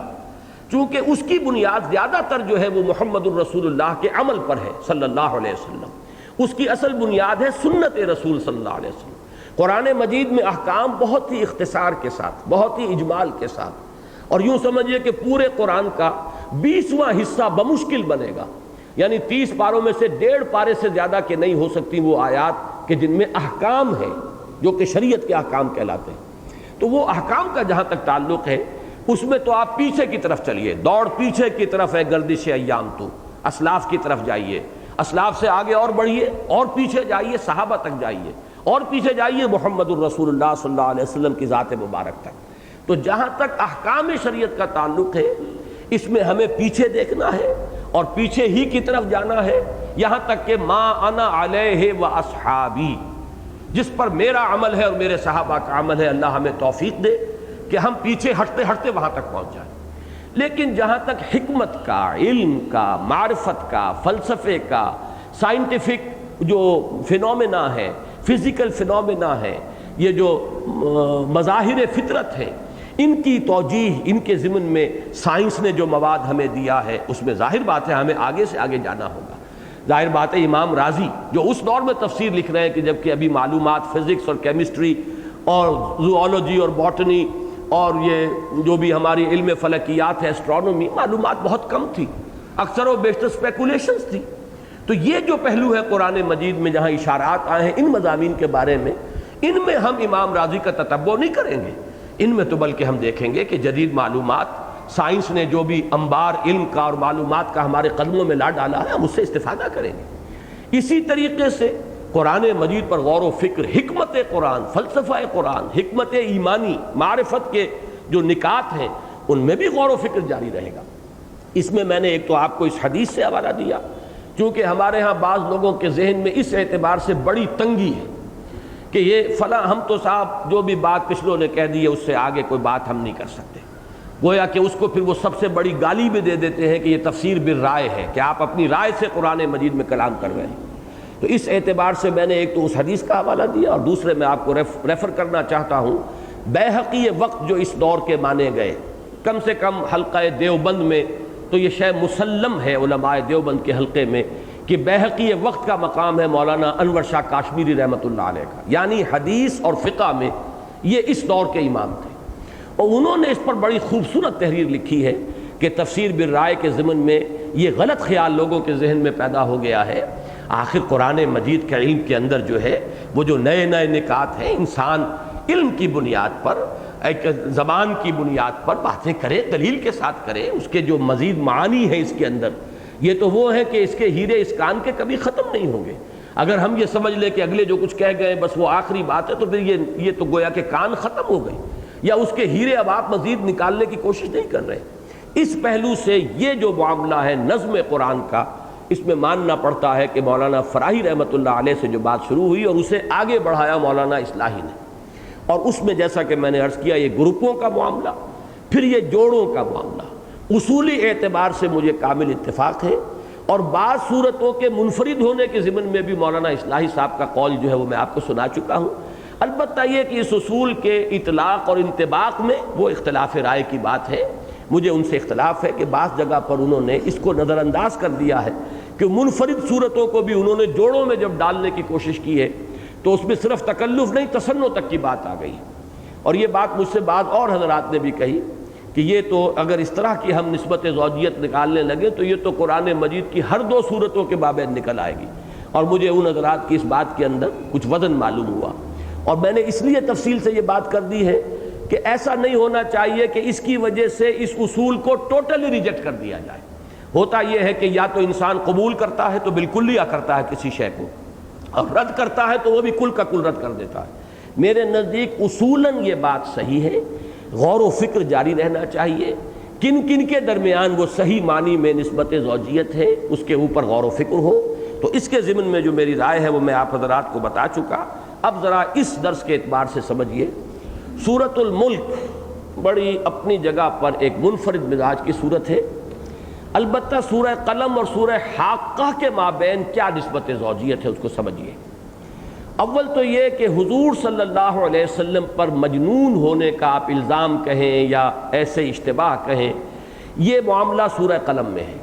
چونکہ اس کی بنیاد زیادہ تر جو ہے وہ محمد الرسول اللہ کے عمل پر ہے صلی اللہ علیہ وسلم، اس کی اصل بنیاد ہے سنت رسول صلی اللہ علیہ وسلم۔ قرآن مجید میں احکام بہت ہی اختصار کے ساتھ، بہت ہی اجمال کے ساتھ، اور یوں سمجھیے کہ پورے قرآن کا 20واں حصہ بمشکل بنے گا، یعنی 30 پاروں میں سے 1.5 پارے سے زیادہ کہ نہیں ہو سکتی وہ آیات کہ جن میں احکام ہیں جو کہ شریعت کے احکام کہلاتے ہیں۔ تو وہ احکام کا جہاں تک تعلق ہے اس میں تو آپ پیچھے کی طرف چلیے، دوڑ پیچھے کی طرف ہے گردش ایام، تو اسلاف کی طرف جائیے، اسلاف سے آگے اور بڑھیے، اور پیچھے جائیے صحابہ تک جائیے، اور پیچھے جائیے محمد الرسول اللہ صلی اللہ علیہ وسلم کی ذات مبارک تک۔ تو جہاں تک احکام شریعت کا تعلق ہے اس میں ہمیں پیچھے دیکھنا ہے اور پیچھے ہی کی طرف جانا ہے، یہاں تک کہ ما انا علیہ و اصحابی، جس پر میرا عمل ہے اور میرے صحابہ کا عمل ہے، اللہ ہمیں توفیق دے کہ ہم پیچھے ہٹتے ہٹتے وہاں تک پہنچ جائیں۔ لیکن جہاں تک حکمت کا، علم کا، معرفت کا، فلسفے کا، سائنٹیفک جو فینومینا ہے، فزیکل فینومینا ہے، یہ جو مظاہر فطرت ہیں، ان کی توجیہ، ان کے ضمن میں سائنس نے جو مواد ہمیں دیا ہے اس میں ظاہر بات ہے ہمیں آگے سے آگے جانا ہوگا۔ ظاہر بات ہے امام رازی جو اس دور میں تفسیر لکھ رہے ہیں کہ جبکہ ابھی معلومات فزکس اور کیمسٹری اور زوالوجی اور باٹنی اور یہ جو بھی ہماری علم فلکیات ہے ایسٹرونومی معلومات بہت کم تھی، اکثر و بیشتر اسپیکولیشنز تھی. تو یہ جو پہلو ہے قرآن مجید میں جہاں اشارات آئے ہیں ان مضامین کے بارے میں، ان میں ہم امام رازی کا تتبع نہیں کریں گے، ان میں تو بلکہ ہم دیکھیں گے کہ جدید معلومات، سائنس نے جو بھی انبار علم کا اور معلومات کا ہمارے قدموں میں لا ڈالا ہے ہم اس سے استفادہ کریں گے. اسی طریقے سے قرآن مجید پر غور و فکر، حکمت قرآن، فلسفہ قرآن، حکمت ایمانی، معرفت کے جو نکات ہیں ان میں بھی غور و فکر جاری رہے گا. اس میں میں نے ایک تو آپ کو اس حدیث سے حوالہ دیا، چونکہ ہمارے ہاں بعض لوگوں کے ذہن میں اس اعتبار سے بڑی تنگی ہے کہ یہ فلاں، ہم تو صاحب جو بھی بات پچھلوں نے کہہ دی ہے اس سے آگے کوئی بات ہم نہیں کر سکتے، گویا کہ اس کو پھر وہ سب سے بڑی گالی بھی دے دیتے ہیں کہ یہ تفسیر بالرائے ہے کہ آپ اپنی رائے سے قرآن مجید میں کلام کر رہے ہیں. تو اس اعتبار سے میں نے ایک تو اس حدیث کا حوالہ دیا، اور دوسرے میں آپ کو ریفر کرنا چاہتا ہوں بیہقی وقت جو اس دور کے مانے گئے، کم سے کم حلقہ دیوبند میں تو یہ شے مسلم ہے علماء دیوبند کے حلقے میں کہ بیہقی وقت کا مقام ہے مولانا انور شاہ کاشمیری رحمۃ اللہ علیہ کا، یعنی حدیث اور فقہ میں یہ اس دور کے امام تھے. اور انہوں نے اس پر بڑی خوبصورت تحریر لکھی ہے کہ تفسیر بالرائے کے ضمن میں یہ غلط خیال لوگوں کے ذہن میں پیدا ہو گیا ہے. آخر قرآن مجید کے علم کے اندر جو ہے وہ جو نئے نئے نکات ہیں، انسان علم کی بنیاد پر، ایک زبان کی بنیاد پر باتیں کرے، دلیل کے ساتھ کرے، اس کے جو مزید معانی ہیں اس کے اندر، یہ تو وہ ہے کہ اس کے ہیرے اس کان کے کبھی ختم نہیں ہوں گے. اگر ہم یہ سمجھ لیں کہ اگلے جو کچھ کہہ گئے بس وہ آخری بات ہے تو پھر یہ تو گویا کہ کان ختم ہو گئے، یا اس کے ہیرے اب آپ مزید نکالنے کی کوشش نہیں کر رہے. اس پہلو سے یہ جو معاملہ ہے نظم قرآن کا، اس میں ماننا پڑتا ہے کہ مولانا فراہی رحمۃ اللہ علیہ سے جو بات شروع ہوئی اور اسے آگے بڑھایا مولانا اصلاحی نے، اور اس میں جیسا کہ میں نے عرض کیا یہ گروپوں کا معاملہ، پھر یہ جوڑوں کا معاملہ، اصولی اعتبار سے مجھے کامل اتفاق ہے. اور بعض صورتوں کے منفرد ہونے کے ضمن میں بھی مولانا اصلاحی صاحب کا قول جو ہے وہ میں آپ کو سنا چکا ہوں. البتہ یہ کہ اس اصول کے اطلاق اور انطباق میں وہ اختلاف رائے کی بات ہے. مجھے ان سے اختلاف ہے کہ بعض جگہ پر انہوں نے اس کو نظر انداز کر دیا ہے کہ منفرد صورتوں کو بھی انہوں نے جوڑوں میں جب ڈالنے کی کوشش کی ہے تو اس میں صرف تکلف نہیں تصنع تک کی بات آ گئی. اور یہ بات مجھ سے بعض اور حضرات نے بھی کہی کہ یہ تو اگر اس طرح کی ہم نسبت زوجیت نکالنے لگے تو یہ تو قرآن مجید کی ہر دو صورتوں کے بابین نکل آئے گی. اور مجھے ان حضرات کی اس بات کے اندر کچھ وزن معلوم ہوا، اور میں نے اس لیے تفصیل سے یہ بات کر دی ہے کہ ایسا نہیں ہونا چاہیے کہ اس کی وجہ سے اس اصول کو ٹوٹلی ریجیکٹ کر دیا جائے. ہوتا یہ ہے کہ یا تو انسان قبول کرتا ہے تو بالکل لیا کرتا ہے کسی شے کو، اور رد کرتا ہے تو وہ بھی کل کا کل رد کر دیتا ہے. میرے نزدیک اصولاً یہ بات صحیح ہے، غور و فکر جاری رہنا چاہیے. کن کن کے درمیان وہ صحیح معنی میں نسبت زوجیت ہے اس کے اوپر غور و فکر ہو. تو اس کے ضمن میں جو میری رائے ہے وہ میں آپ حضرات کو بتا چکا. اب ذرا اس درس کے اعتبار سے سمجھیے، سورۃ الملک بڑی اپنی جگہ پر ایک منفرد مزاج کی صورت ہے. البتہ سورہ قلم اور سورہ حاقہ کے مابین کیا نسبت زوجیت ہے اس کو سمجھیے. اول تو یہ کہ حضور صلی اللہ علیہ وسلم پر مجنون ہونے کا آپ الزام کہیں یا ایسے اشتباہ کہیں، یہ معاملہ سورہ قلم میں ہے.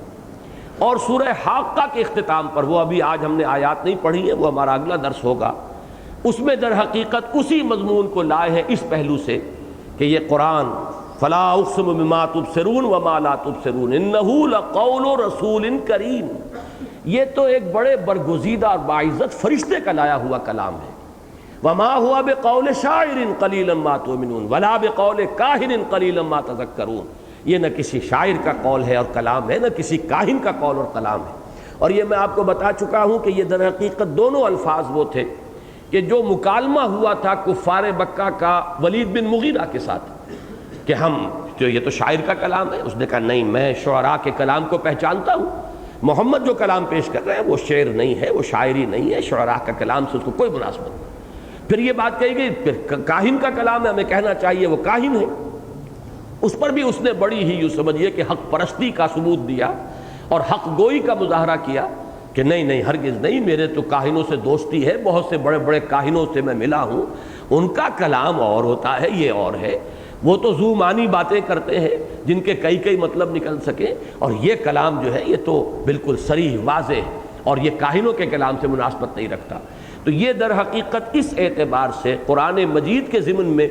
اور سورہ حاقہ کے اختتام پر، وہ ابھی آج ہم نے آیات نہیں پڑھی ہے، وہ ہمارا اگلا درس ہوگا، اس میں در حقیقت اسی مضمون کو لائے ہیں اس پہلو سے کہ یہ قرآن فلا اقسم بما تبصرون وما لا تبصرون انہ لقول رسول کریم، یہ تو ایک بڑے برگزیدہ اور باعزت فرشتے کا لایا ہوا کلام ہے. وما ہوا بقول شاعر قلیلا ما تؤمنون ولا بقول کاہن قلیلا ما تذکرون، یہ نہ کسی شاعر کا قول ہے اور کلام ہے، نہ کسی کاہن کا قول اور کلام ہے. اور یہ میں آپ کو بتا چکا ہوں کہ یہ در حقیقت دونوں الفاظ وہ تھے کہ جو مکالمہ ہوا تھا کفار مکہ کا ولید بن مغیرہ کے ساتھ کہ ہم جو یہ تو شاعر کا کلام ہے. اس نے کہا نہیں، میں شعراء کے کلام کو پہچانتا ہوں، محمد جو کلام پیش کر رہے ہیں وہ شعر نہیں ہے، وہ شاعری نہیں ہے، شعراء کا کلام سے اس کو کوئی مناسبت نہیں. پھر یہ بات کہی گئی پھر کاہن کا کلام ہے، ہمیں کہنا چاہیے وہ کاہن ہے. اس پر بھی اس نے بڑی ہی یوں سمجھیے کہ حق پرستی کا ثبوت دیا اور حق گوئی کا مظاہرہ کیا کہ نہیں ہرگز نہیں، میرے تو کاہنوں سے دوستی ہے، بہت سے بڑے بڑے کاہنوں سے میں ملا ہوں، ان کا کلام اور ہوتا ہے، یہ اور ہے، وہ تو ذو معنی باتیں کرتے ہیں جن کے کئی مطلب نکل سکیں، اور یہ کلام جو ہے یہ تو بالکل صریح واضح اور یہ کاہنوں کے کلام سے مناسبت نہیں رکھتا۔ تو یہ در حقیقت اس اعتبار سے قرآن مجید کے ضمن میں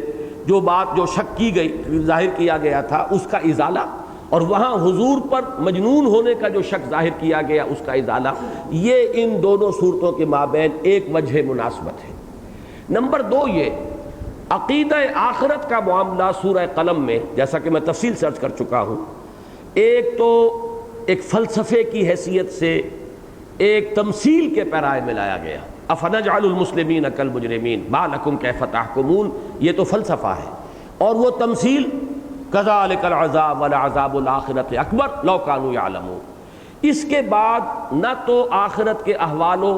جو بات جو شک کی گئی ظاہر کیا گیا تھا اس کا ازالہ، اور وہاں حضور پر مجنون ہونے کا جو شک ظاہر کیا گیا اس کا ازالہ، یہ ان دونوں صورتوں کے مابین ایک وجہ مناسبت ہے۔ نمبر دو، یہ عقیدہ آخرت کا معاملہ سورہ قلم میں جیسا کہ میں تفصیل سے عرض کر چکا ہوں، ایک تو ایک فلسفے کی حیثیت سے ایک تمثیل کے پیرائے میں لایا گیا، افنجعل المسلمین کالمجرمین ما لکم کیف تحکمون، یہ تو فلسفہ ہے، اور وہ تمثیل کذالک العذاب ولعذاب الآخرۃ اکبر لو کانوا یعلمون۔ اس کے بعد نہ تو آخرت کے احوالوں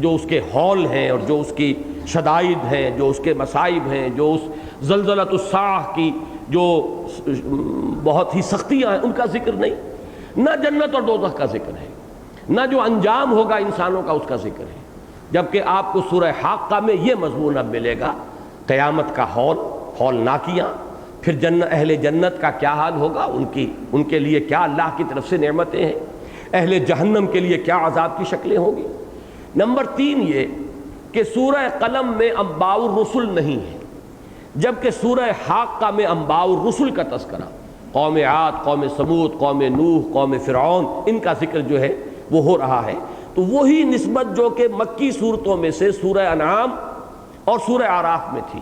جو اس کے ہول ہیں اور جو اس کی شدائد ہیں، جو اس کے مصائب ہیں، جو اس زلزلۃ الساعہ کی جو بہت ہی سختیاں ہیں ان کا ذکر نہیں، نہ جنت اور دوزخ کا ذکر ہے، نہ جو انجام ہوگا انسانوں کا اس کا ذکر ہے، جبکہ آپ کو سورہ حاقہ میں یہ مضمون اب ملے گا، قیامت کا ہولناکیاں، پھر اہل جنت کا کیا حال ہوگا، ان کے لیے کیا اللہ کی طرف سے نعمتیں ہیں، اہل جہنم کے لیے کیا عذاب کی شکلیں ہوں گی۔ نمبر تین یہ کہ سورہ قلم میں انباء الرسل نہیں ہے، جبکہ سورہ حاقہ میں انباء الرسل کا تذکرہ، قوم عاد، قوم ثمود، قوم نوح، قوم فرعون، ان کا ذکر جو ہے وہ ہو رہا ہے۔ تو وہی نسبت جو کہ مکی صورتوں میں سے سورہ انعام اور سورہ اعراف میں تھی،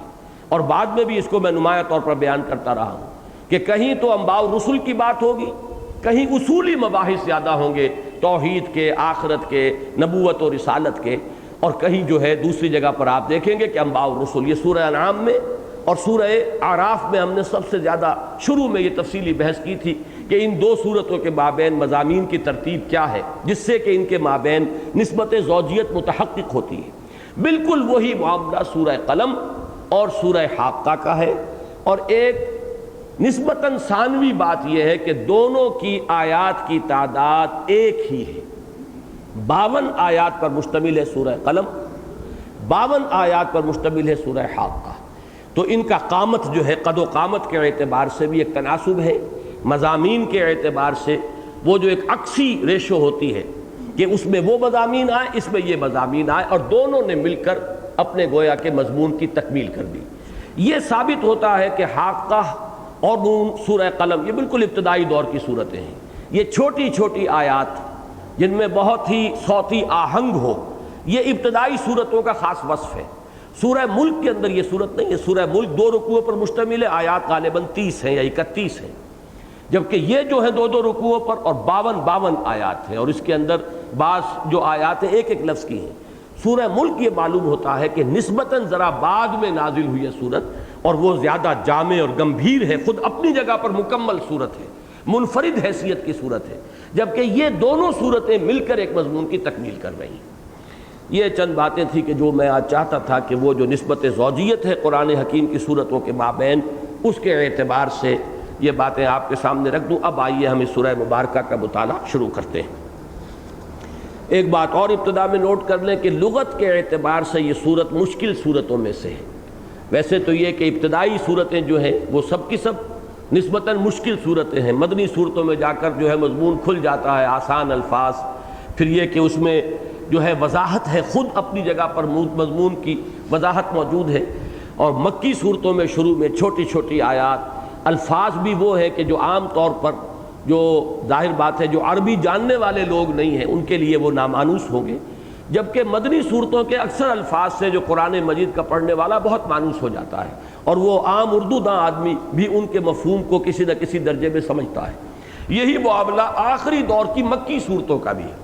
اور بعد میں بھی اس کو میں نمایاں طور پر بیان کرتا رہا ہوں کہ کہیں تو انباء الرسل کی بات ہوگی، کہیں اصولی مباحث زیادہ ہوں گے، توحید کے، آخرت کے، نبوت و رسالت کے، اور کہیں جو ہے دوسری جگہ پر آپ دیکھیں گے کہ انباء الرسل۔ یہ سورہ انعام میں اور سورہ اعراف میں ہم نے سب سے زیادہ شروع میں یہ تفصیلی بحث کی تھی کہ ان دو صورتوں کے مابین مضامین کی ترتیب کیا ہے جس سے کہ ان کے مابین نسبت زوجیت متحقق ہوتی ہے۔ بالکل وہی معاملہ سورہ قلم اور سورہ حاقہ کا ہے، اور ایک نسبتاً ثانوی بات یہ ہے کہ دونوں کی آیات کی تعداد ایک ہی ہے، 52 آیات پر مشتمل ہے سورہ قلم، 52 آیات پر مشتمل ہے سورہ حاقہ۔ تو ان کا قامت جو ہے قد و قامت کے اعتبار سے بھی ایک تناسب ہے، مضامین کے اعتبار سے وہ جو ایک عکسی ریشو ہوتی ہے کہ اس میں وہ مضامین آئے، اس میں یہ مضامین آئے، اور دونوں نے مل کر اپنے گویا کے مضمون کی تکمیل کر دی۔ یہ ثابت ہوتا ہے کہ حاقہ اور سورہ قلم یہ بالکل ابتدائی دور کی صورتیں ہیں، یہ چھوٹی چھوٹی آیات جن میں بہت ہی صوتی آہنگ ہو، یہ ابتدائی صورتوں کا خاص وصف ہے۔ سورہ ملک کے اندر یہ صورت نہیں ہے، سورہ ملک 2 رکوعوں پر مشتمل ہے، آیات غالباً 30 ہیں یا 31 ہیں، جبکہ یہ جو ہے 2 رکوعوں پر اور 52 آیات ہیں، اور اس کے اندر بعض جو آیات ہیں ایک لفظ کی ہیں۔ سورہ ملک یہ معلوم ہوتا ہے کہ نسبتاً ذرا بعد میں نازل ہوئی ہے صورت، اور وہ زیادہ جامع اور گمبھیر ہے، خود اپنی جگہ پر مکمل صورت ہے، منفرد حیثیت کی صورت ہے، جبکہ یہ دونوں صورتیں مل کر ایک مضمون کی تکمیل کر رہی ہیں۔ یہ چند باتیں تھیں کہ جو میں آج چاہتا تھا کہ وہ جو نسبت زوجیت ہے قرآن حکیم کی صورتوں کے مابین، اس کے اعتبار سے یہ باتیں آپ کے سامنے رکھ دوں۔ اب آئیے ہم اس سورہ مبارکہ کا مطالعہ شروع کرتے ہیں۔ ایک بات اور ابتدا میں نوٹ کر لیں کہ لغت کے اعتبار سے یہ صورت مشکل صورتوں میں سے ہے۔ ویسے تو یہ کہ ابتدائی صورتیں جو ہیں وہ سب کی سب نسبتاً مشکل صورتیں ہیں، مدنی صورتوں میں جا کر جو ہے مضمون کھل جاتا ہے، آسان الفاظ، پھر یہ کہ اس میں جو ہے وضاحت ہے، خود اپنی جگہ پر مضمون کی وضاحت موجود ہے، اور مکی صورتوں میں شروع میں چھوٹی چھوٹی آیات، الفاظ بھی وہ ہے کہ جو عام طور پر جو ظاہر بات ہے جو عربی جاننے والے لوگ نہیں ہیں ان کے لیے وہ نامانوس ہوں گے، جبکہ مدنی صورتوں کے اکثر الفاظ سے جو قرآن مجید کا پڑھنے والا بہت مانوس ہو جاتا ہے، اور وہ عام اردو داں آدمی بھی ان کے مفہوم کو کسی نہ کسی درجے میں سمجھتا ہے۔ یہی معاملہ آخری دور کی مکی صورتوں کا بھی ہے،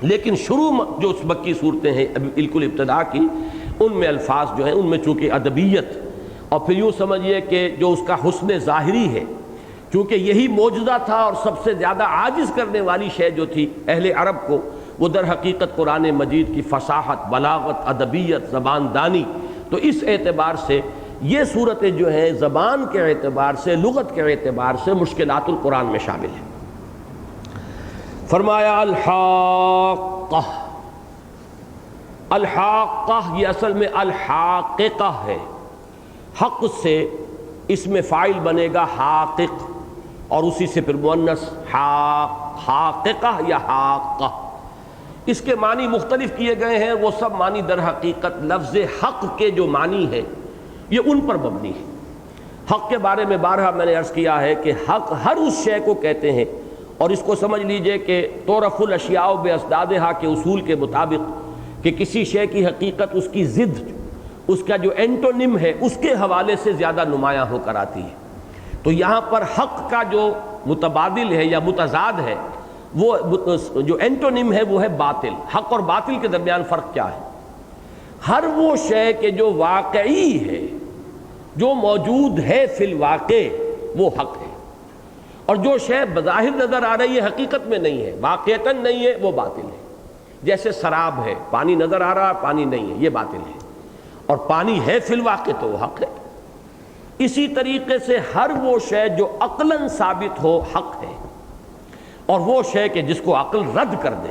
لیکن شروع جو مکی صورتیں ہیں بالکل ابتدا کی، ان میں الفاظ جو ہیں ان میں چونکہ ادبیت، اور پھر یوں سمجھیے کہ جو اس کا حسن ظاہری ہے، چونکہ یہی معجزہ تھا اور سب سے زیادہ عاجز کرنے والی شے جو تھی اہل عرب کو، وہ در حقیقت قرآن مجید کی فصاحت، بلاغت، ادبیت، زبان دانی۔ تو اس اعتبار سے یہ صورتیں جو ہیں زبان کے اعتبار سے، لغت کے اعتبار سے مشکلات القرآن میں شامل ہیں۔ فرمایا الحاقہ، الحاقہ یہ اصل میں الحاققہ ہے، حق سے اس میں فاعل بنے گا حاقق، اور اسی سے پھر مؤنث حاققہ یا حاقہ۔ اس کے معنی مختلف کیے گئے ہیں، وہ سب معنی در حقیقت لفظ حق کے جو معنی ہیں یہ ان پر مبنی ہے۔ حق کے بارے میں بارہا میں نے عرض کیا ہے کہ حق ہر اس شے کو کہتے ہیں، اور اس کو سمجھ لیجئے کہ تعرف الاشیاء باسدادہا کے اصول کے مطابق کہ کسی شے کی حقیقت اس کی ضد، اس کا جو اینٹونیم ہے اس کے حوالے سے زیادہ نمایاں ہو کر آتی ہے۔ تو یہاں پر حق کا جو متبادل ہے یا متضاد ہے، وہ جو اینٹونیم ہے وہ ہے باطل۔ حق اور باطل کے درمیان فرق کیا ہے؟ ہر وہ شے کہ جو واقعی ہے، جو موجود ہے فی الواقع، وہ حق ہے، اور جو شے بظاہر نظر آ رہی ہے حقیقت میں نہیں ہے، واقعتاً نہیں ہے، وہ باطل ہے۔ جیسے سراب ہے، پانی نظر آ رہا ہے، پانی نہیں ہے، یہ باطل ہے، اور پانی ہے فی الواقع تو وہ حق ہے۔ اسی طریقے سے ہر وہ شے جو عقلاً ثابت ہو حق ہے، اور وہ شے کہ جس کو عقل رد کر دے،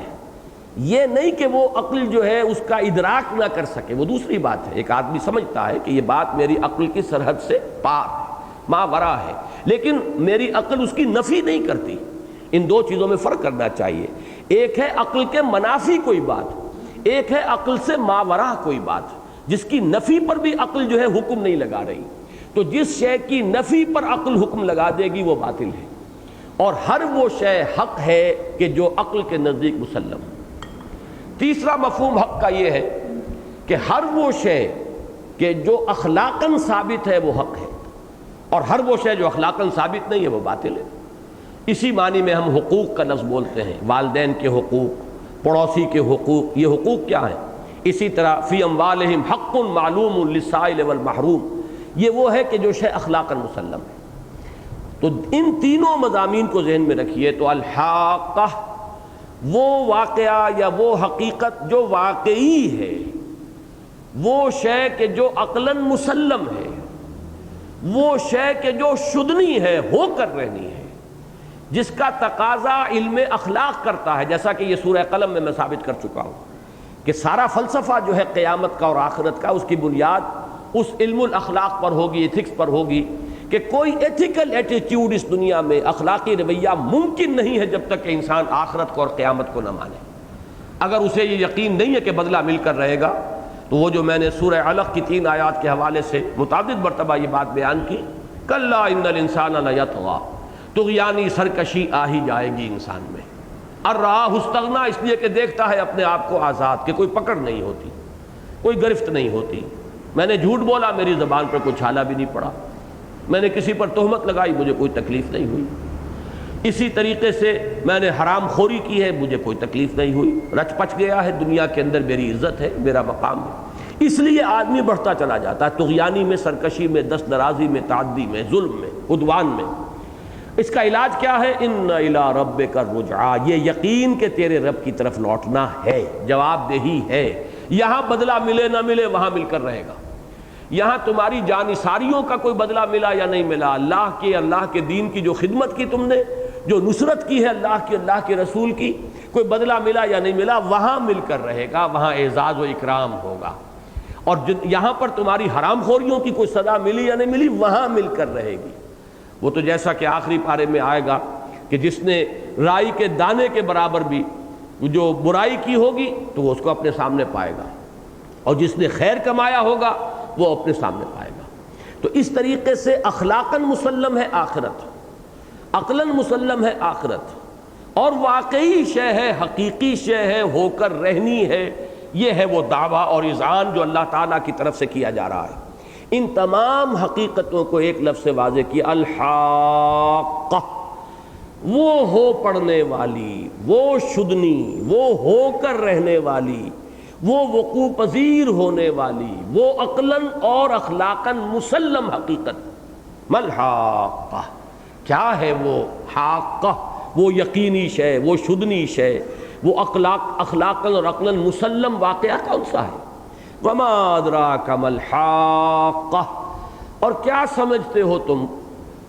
یہ نہیں کہ وہ عقل جو ہے اس کا ادراک نہ کر سکے، وہ دوسری بات ہے۔ ایک آدمی سمجھتا ہے کہ یہ بات میری عقل کی سرحد سے پار ہے، ماورا ہے، لیکن میری عقل اس کی نفی نہیں کرتی۔ ان دو چیزوں میں فرق کرنا چاہیے۔ ایک ہے عقل کے منافی کوئی بات، ایک ہے عقل سے ماورا کوئی بات، جس کی نفی پر بھی عقل جو ہے حکم نہیں لگا رہی۔ تو جس شے کی نفی پر عقل حکم لگا دے گی وہ باطل ہے، اور ہر وہ شے حق ہے کہ جو عقل کے نزدیک مسلم۔ تیسرا مفہوم حق کا یہ ہے کہ ہر وہ شے کہ جو اخلاقاً ثابت ہے وہ حق ہے، اور ہر وہ شے جو اخلاقاً ثابت نہیں ہے وہ باطل ہے۔ اسی معنی میں ہم حقوق کا لفظ بولتے ہیں، والدین کے حقوق، پڑوسی کے حقوق، یہ حقوق کیا ہیں؟ اسی طرح فی اموالہم حق معلوم للسائل والمحروم، یہ وہ ہے کہ جو شے اخلاقاً مسلم ہے۔ تو ان تینوں مضامین کو ذہن میں رکھیے۔ تو الحاقہ وہ واقعہ یا وہ حقیقت جو واقعی ہے، وہ شے کہ جو عقلاً مسلم ہے، وہ شے کہ جو شدنی ہے، ہو کر رہنی ہے، جس کا تقاضا علم اخلاق کرتا ہے، جیسا کہ یہ سورہ قلم میں ثابت کر چکا ہوں کہ سارا فلسفہ جو ہے قیامت کا اور آخرت کا، اس کی بنیاد اس علم الاخلاق پر ہوگی، ایتھکس پر ہوگی، کہ کوئی ایتھیکل ایٹیٹیوڈ اس دنیا میں، اخلاقی رویہ ممکن نہیں ہے جب تک کہ انسان آخرت کو اور قیامت کو نہ مانے۔ اگر اسے یہ یقین نہیں ہے کہ بدلہ مل کر رہے گا، تو وہ جو میں نے سورہ علق کی 3 آیات کے حوالے سے متعدد مرتبہ یہ بات بیان کی، کلا ان الانسان لیطغی، طغیانی سرکشی آ ہی جائے گی انسان میں۔ الرآہ استغنیٰ، اس لیے کہ دیکھتا ہے اپنے آپ کو آزاد، کہ کوئی پکڑ نہیں ہوتی، کوئی گرفت نہیں ہوتی۔ میں نے جھوٹ بولا، میری زبان پر کوئی چھالا بھی نہیں پڑا، میں نے کسی پر تہمت لگائی، مجھے کوئی تکلیف نہیں ہوئی۔ اسی طریقے سے میں نے حرام خوری کی ہے، مجھے کوئی تکلیف نہیں ہوئی، رچ پچ گیا ہے، دنیا کے اندر میری عزت ہے، میرا مقام ہے۔ اس لیے آدمی بڑھتا چلا جاتا ہے طغیانی میں، سرکشی میں، دست درازی میں، تعدی میں، ظلم میں، عدوان میں۔ اس کا علاج کیا ہے؟ ان الی ربک الرجعی، یہ یقین کہ تیرے رب کی طرف لوٹنا ہے، جواب دہی ہے۔ یہاں بدلہ ملے نہ ملے وہاں مل کر رہے گا۔ یہاں تمہاری جانثاریوں کا کوئی بدلہ ملا یا نہیں ملا، اللہ کے دین کی جو خدمت کی تم نے، جو نصرت کی ہے اللہ کے رسول کی، کوئی بدلہ ملا یا نہیں ملا، وہاں مل کر رہے گا، وہاں اعزاز و اکرام ہوگا۔ اور یہاں پر تمہاری حرام خوریوں کی کوئی سزا ملی یا نہیں ملی، وہاں مل کر رہے گی۔ وہ تو جیسا کہ آخری پارے میں آئے گا کہ جس نے رائی کے دانے کے برابر بھی جو برائی کی ہوگی تو وہ اس کو اپنے سامنے پائے گا، اور جس نے خیر کمایا ہوگا وہ اپنے سامنے پائے گا۔ تو اس طریقے سے اخلاقاً مسلم ہے آخرت، عقلاً مسلم ہے آخرت، اور واقعی شے ہے، حقیقی شے ہے، ہو کر رہنی ہے۔ یہ ہے وہ دعویٰ اور اذعان جو اللہ تعالیٰ کی طرف سے کیا جا رہا ہے۔ ان تمام حقیقتوں کو ایک لفظ سے واضح کیا، الحاقہ، وہ ہو پڑنے والی، وہ شدنی، وہ ہو کر رہنے والی، وہ وقوع پذیر ہونے والی، وہ عقلاً اور اخلاقاً مسلم حقیقت۔ ملحاقہ، کیا ہے وہ حاقہ؟ وہ یقینی شے، وہ شدنی شے، وہ اخلاقاً اور عقلاً مسلم واقعہ کون سا ہے؟ وما ادراک ملحاقہ، اور کیا سمجھتے ہو تم،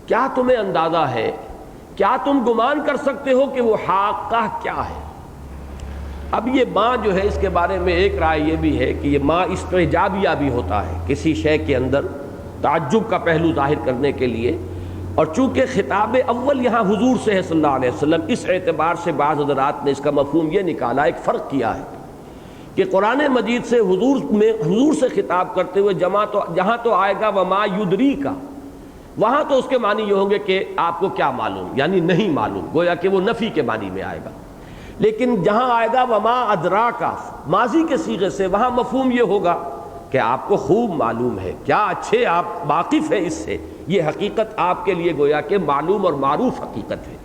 کیا تمہیں اندازہ ہے، کیا تم گمان کر سکتے ہو کہ وہ حاقہ کیا ہے؟ اب یہ ماں جو ہے، اس کے بارے میں ایک رائے یہ بھی ہے کہ یہ ماں استعجابیہ بھی ہوتا ہے، کسی شے کے اندر تعجب کا پہلو ظاہر کرنے کے لیے اور چونکہ خطاب اول یہاں حضور سے ہے صلی اللہ علیہ وسلم، اس اعتبار سے بعض حضرات نے اس کا مفہوم یہ نکالا، ایک فرق کیا ہے کہ قرآن مجید سے حضور سے خطاب کرتے ہوئے جہاں تو آئے گا وما یدری کا، وہاں تو اس کے معنی یہ ہوں گے کہ آپ کو کیا معلوم، یعنی نہیں معلوم، گویا کہ وہ نفی کے معنی میں آئے گا۔ لیکن جہاں آئے گا وما ادرا کا، ماضی کے صیغے سے، وہاں مفہوم یہ ہوگا کہ آپ کو خوب معلوم ہے، کیا اچھے آپ واقف ہیں اس سے، یہ حقیقت آپ کے لیے گویا کہ معلوم اور معروف حقیقت ہے۔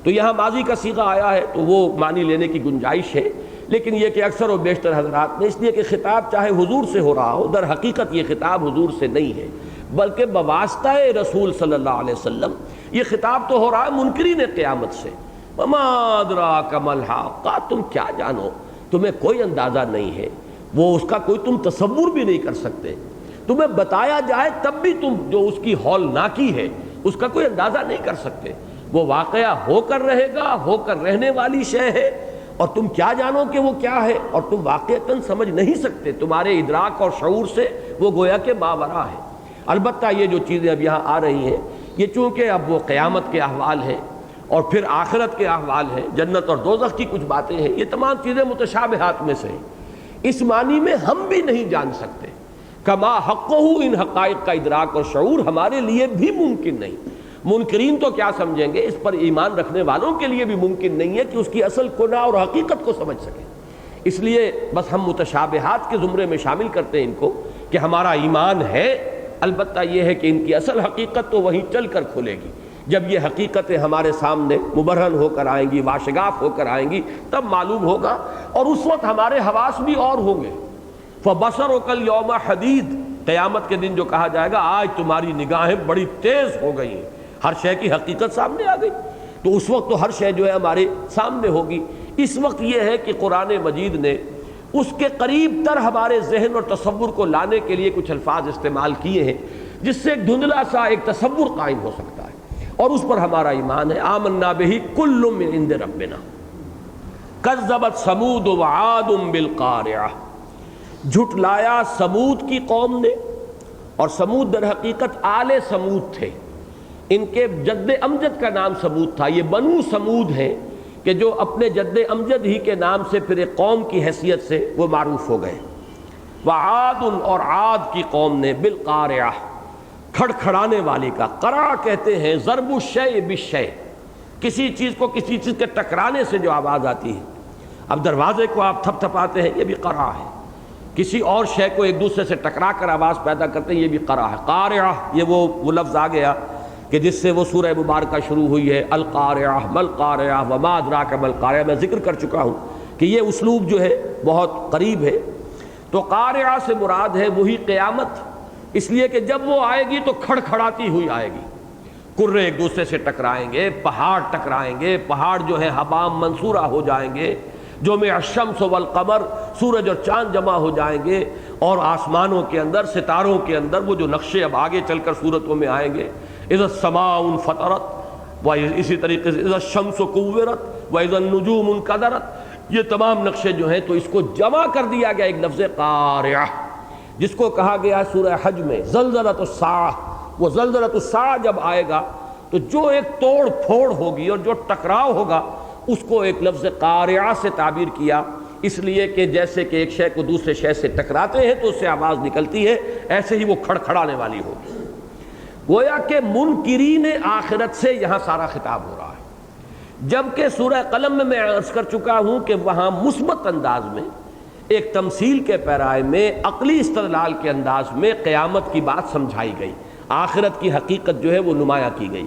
تو یہاں ماضی کا صیغہ آیا ہے تو وہ معنی لینے کی گنجائش ہے، لیکن یہ کہ اکثر و بیشتر حضرات نے اس لیے کہ خطاب چاہے حضور سے ہو رہا ہو، در حقیقت یہ خطاب حضور سے نہیں ہے بلکہ بواسطہ رسول صلی اللہ علیہ وسلم یہ خطاب تو ہو رہا ہے منکرین قیامت سے۔ وما ادراک ما الحاقہ، تم کیا جانو، تمہیں کوئی اندازہ نہیں ہے، وہ اس کا کوئی تم تصور بھی نہیں کر سکتے، تمہیں بتایا جائے تب بھی تم جو اس کی ہولناکی ہے اس کا کوئی اندازہ نہیں کر سکتے۔ وہ واقعہ ہو کر رہے گا، ہو کر رہنے والی شے ہے، اور تم کیا جانو کہ وہ کیا ہے، اور تم واقعتاً سمجھ نہیں سکتے، تمہارے ادراک اور شعور سے وہ گویا کہ ماورا ہے۔ البتہ یہ جو چیزیں اب یہاں آ رہی ہیں یہ چونکہ اب وہ قیامت کے احوال ہیں اور پھر آخرت کے احوال ہیں، جنت اور دوزخ کی کچھ باتیں ہیں، یہ تمام چیزیں متشابہات میں سے ہیں، اس معنی میں ہم بھی نہیں جان سکتے، کما حقہ، ان حقائق کا ادراک اور شعور ہمارے لیے بھی ممکن نہیں۔ منکرین تو کیا سمجھیں گے، اس پر ایمان رکھنے والوں کے لیے بھی ممکن نہیں ہے کہ اس کی اصل کنہ اور حقیقت کو سمجھ سکیں۔ اس لیے بس ہم متشابہات کے زمرے میں شامل کرتے ہیں ان کو کہ ہمارا ایمان ہے، البتہ یہ ہے کہ ان کی اصل حقیقت تو وہیں چل کر کھلے گی، جب یہ حقیقتیں ہمارے سامنے مبرہن ہو کر آئیں گی، واشگاف ہو کر آئیں گی، تب معلوم ہوگا، اور اس وقت ہمارے حواس بھی اور ہوں گے۔ فَبَصَرُكَ الْيَوْمَ حَدِيدٌ، قیامت کے دن جو کہا جائے گا آج تمہاری نگاہیں بڑی تیز ہو گئی ہیں، ہر شے کی حقیقت سامنے آ گئی، تو اس وقت تو ہر شے جو ہے ہمارے سامنے ہوگی۔ اس وقت یہ ہے کہ قرآن مجید نے اس کے قریب تر ہمارے ذہن اور تصور کو لانے کے لیے کچھ الفاظ استعمال کیے ہیں جس سے ایک دھندلا سا ایک تصور قائم ہو سکتا ہے، اور اس پر ہمارا ایمان ہے۔ آمنا بہ کل من عند ربنا کذبت ثمود وعاد بالقارعہ، جھٹلایا سمود کی قوم نے، اور سمود در حقیقت آل سمود تھے، ان کے جد امجد کا نام سمود تھا، یہ بنو سمود ہیں کہ جو اپنے جد امجد ہی کے نام سے پھر ایک قوم کی حیثیت سے وہ معروف ہو گئے۔ وعاد، اور عاد کی قوم نے، بالقارعہ، کھڑکھڑانے والی کا، قرع کہتے ہیں ضرب الشیء بالشیء، کسی چیز کو کسی چیز کے ٹکرانے سے جو آواز آتی ہے۔ اب دروازے کو آپ تھپ تھپاتے ہیں، یہ بھی قرع ہے، کسی اور شے کو ایک دوسرے سے ٹکرا کر آواز پیدا کرتے ہیں، یہ بھی قرع ہے۔ قارعہ، یہ وہ لفظ آ گیا کہ جس سے وہ سورہ مبارکہ شروع ہوئی ہے، القارعہ ملقارعہ وما ادراک ملقارعہ، میں ذکر کر چکا ہوں کہ یہ اسلوب جو ہے بہت قریب ہے۔ تو قارعہ سے مراد ہے وہی قیامت، اس لیے کہ جب وہ آئے گی تو کھڑکھڑاتی ہوئی آئے گی، کرے ایک دوسرے سے ٹکرائیں گے، پہاڑ ٹکرائیں گے، پہاڑ جو ہے حبام منصورہ ہو جائیں گے، جو میں الشمس والقمر، سورج اور چاند جمع ہو جائیں گے، اور آسمانوں کے اندر، ستاروں کے اندر وہ جو نقشے اب آگے چل کر صورتوں میں آئیں گے، اذا السماء انفطرت، و اسی طریقے سے اذا الشمس کورت و اذا النجوم انکدرت، یہ تمام نقشے جو ہیں تو اس کو جمع کر دیا گیا ایک لفظ قارعہ، جس کو کہا گیا سورہ حج میں زلزلۃ الساعہ۔ وہ زلزلۃ الساعہ جب آئے گا تو جو ایک توڑ پھوڑ ہوگی اور جو ٹکراؤ ہوگا اس کو ایک لفظ قارعہ سے تعبیر کیا، اس لیے کہ جیسے کہ ایک شے کو دوسرے شے سے ٹکراتے ہیں تو اس سے آواز نکلتی ہے، ایسے ہی وہ کھڑکھڑانے والی ہوگی۔ گویا کہ منکرین آخرت سے یہاں سارا خطاب ہو رہا ہے، جبکہ سورہ قلم میں عرض کر چکا ہوں کہ وہاں مثبت انداز میں، ایک تمثیل کے پیرائے میں، عقلی استدلال کے انداز میں قیامت کی بات سمجھائی گئی، آخرت کی حقیقت جو ہے وہ نمایاں کی گئی۔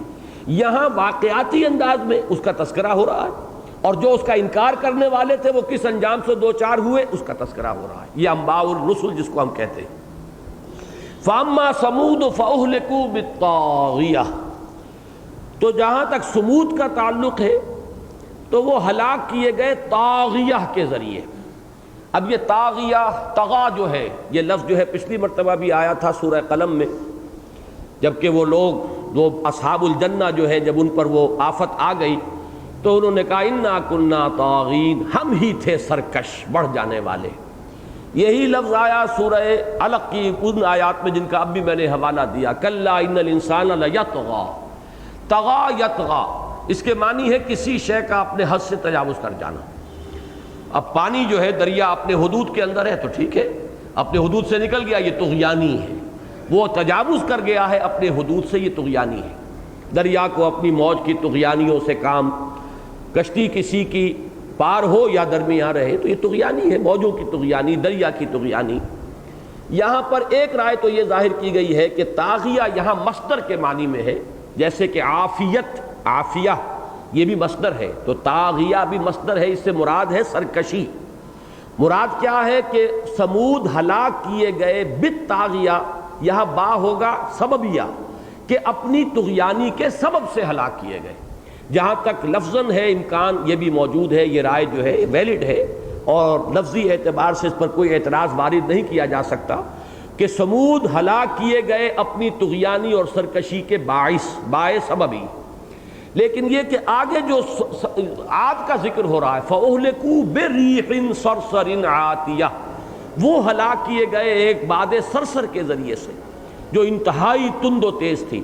یہاں واقعاتی انداز میں اس کا تذکرہ ہو رہا ہے، اور جو اس کا انکار کرنے والے تھے وہ کس انجام سے دوچار ہوئے اس کا تذکرہ ہو رہا ہے۔ یہ انباء الرسل جس کو ہم کہتے ہیں۔ فَأَمَّا ثَمُودُ فَأُهْلِكُوا بِالطَّاغِيَةِ، تو جہاں تک سمود کا تعلق ہے تو وہ ہلاک کیے گئے طاغیہ کے ذریعے۔ اب یہ طاغیہ، طغا جو ہے، یہ لفظ جو ہے پچھلی مرتبہ بھی آیا تھا سورہ قلم میں، جبکہ وہ لوگ، وہ اصحاب الجنہ جو ہے، جب ان پر وہ آفت آ گئی تو انہوں نے کہا انا کنا طاغین، ہم ہی تھے سرکش، بڑھ جانے والے۔ یہی لفظ آیا سورہ علق کی ان آیات میں جن کا اب بھی میں نے حوالہ دیا، کلا ان الانسان لیطغی، طغا یطغا، اس کے معنی ہے کسی شے کا اپنے حد سے تجاوز کر جانا۔ اب پانی جو ہے دریا اپنے حدود کے اندر ہے تو ٹھیک ہے، اپنے حدود سے نکل گیا یہ طغیانی ہے، وہ تجاوز کر گیا ہے اپنے حدود سے، یہ طغیانی ہے۔ دریا کو اپنی موج کی طغیانیوں سے کام، کشتی کسی کی پار ہو یا درمیان رہے تو یہ طغیانی ہے، موجوں کی طغیانی، دریا کی طغیانی۔ یہاں پر ایک رائے تو یہ ظاہر کی گئی ہے کہ طاغیہ یہاں مصدر کے معنی میں ہے، جیسے کہ عافیت، عافیہ یہ بھی مصدر ہے، تو طاغیہ بھی مصدر ہے، اس سے مراد ہے سرکشی۔ مراد کیا ہے کہ سمود ہلاک کیے گئے بالطاغیہ، یہاں با ہوگا سببیہ، کہ اپنی طغیانی کے سبب سے ہلاک کیے گئے۔ جہاں تک لفظاً ہے امکان یہ بھی موجود ہے، یہ رائے جو ہے ویلڈ ہے اور لفظی اعتبار سے اس پر کوئی اعتراض وارد نہیں کیا جا سکتا کہ سمود ہلاک کیے گئے اپنی طغیانی اور سرکشی کے باعث سببی۔ لیکن یہ کہ آگے جو عاد کا ذکر ہو رہا ہے فَأُهْلِكُوا بِرِيحٍ صَرْصَرٍ عَاتِيَةٍ، وہ ہلاک کیے گئے ایک باد صرصر کے ذریعے سے جو انتہائی تند و تیز تھی،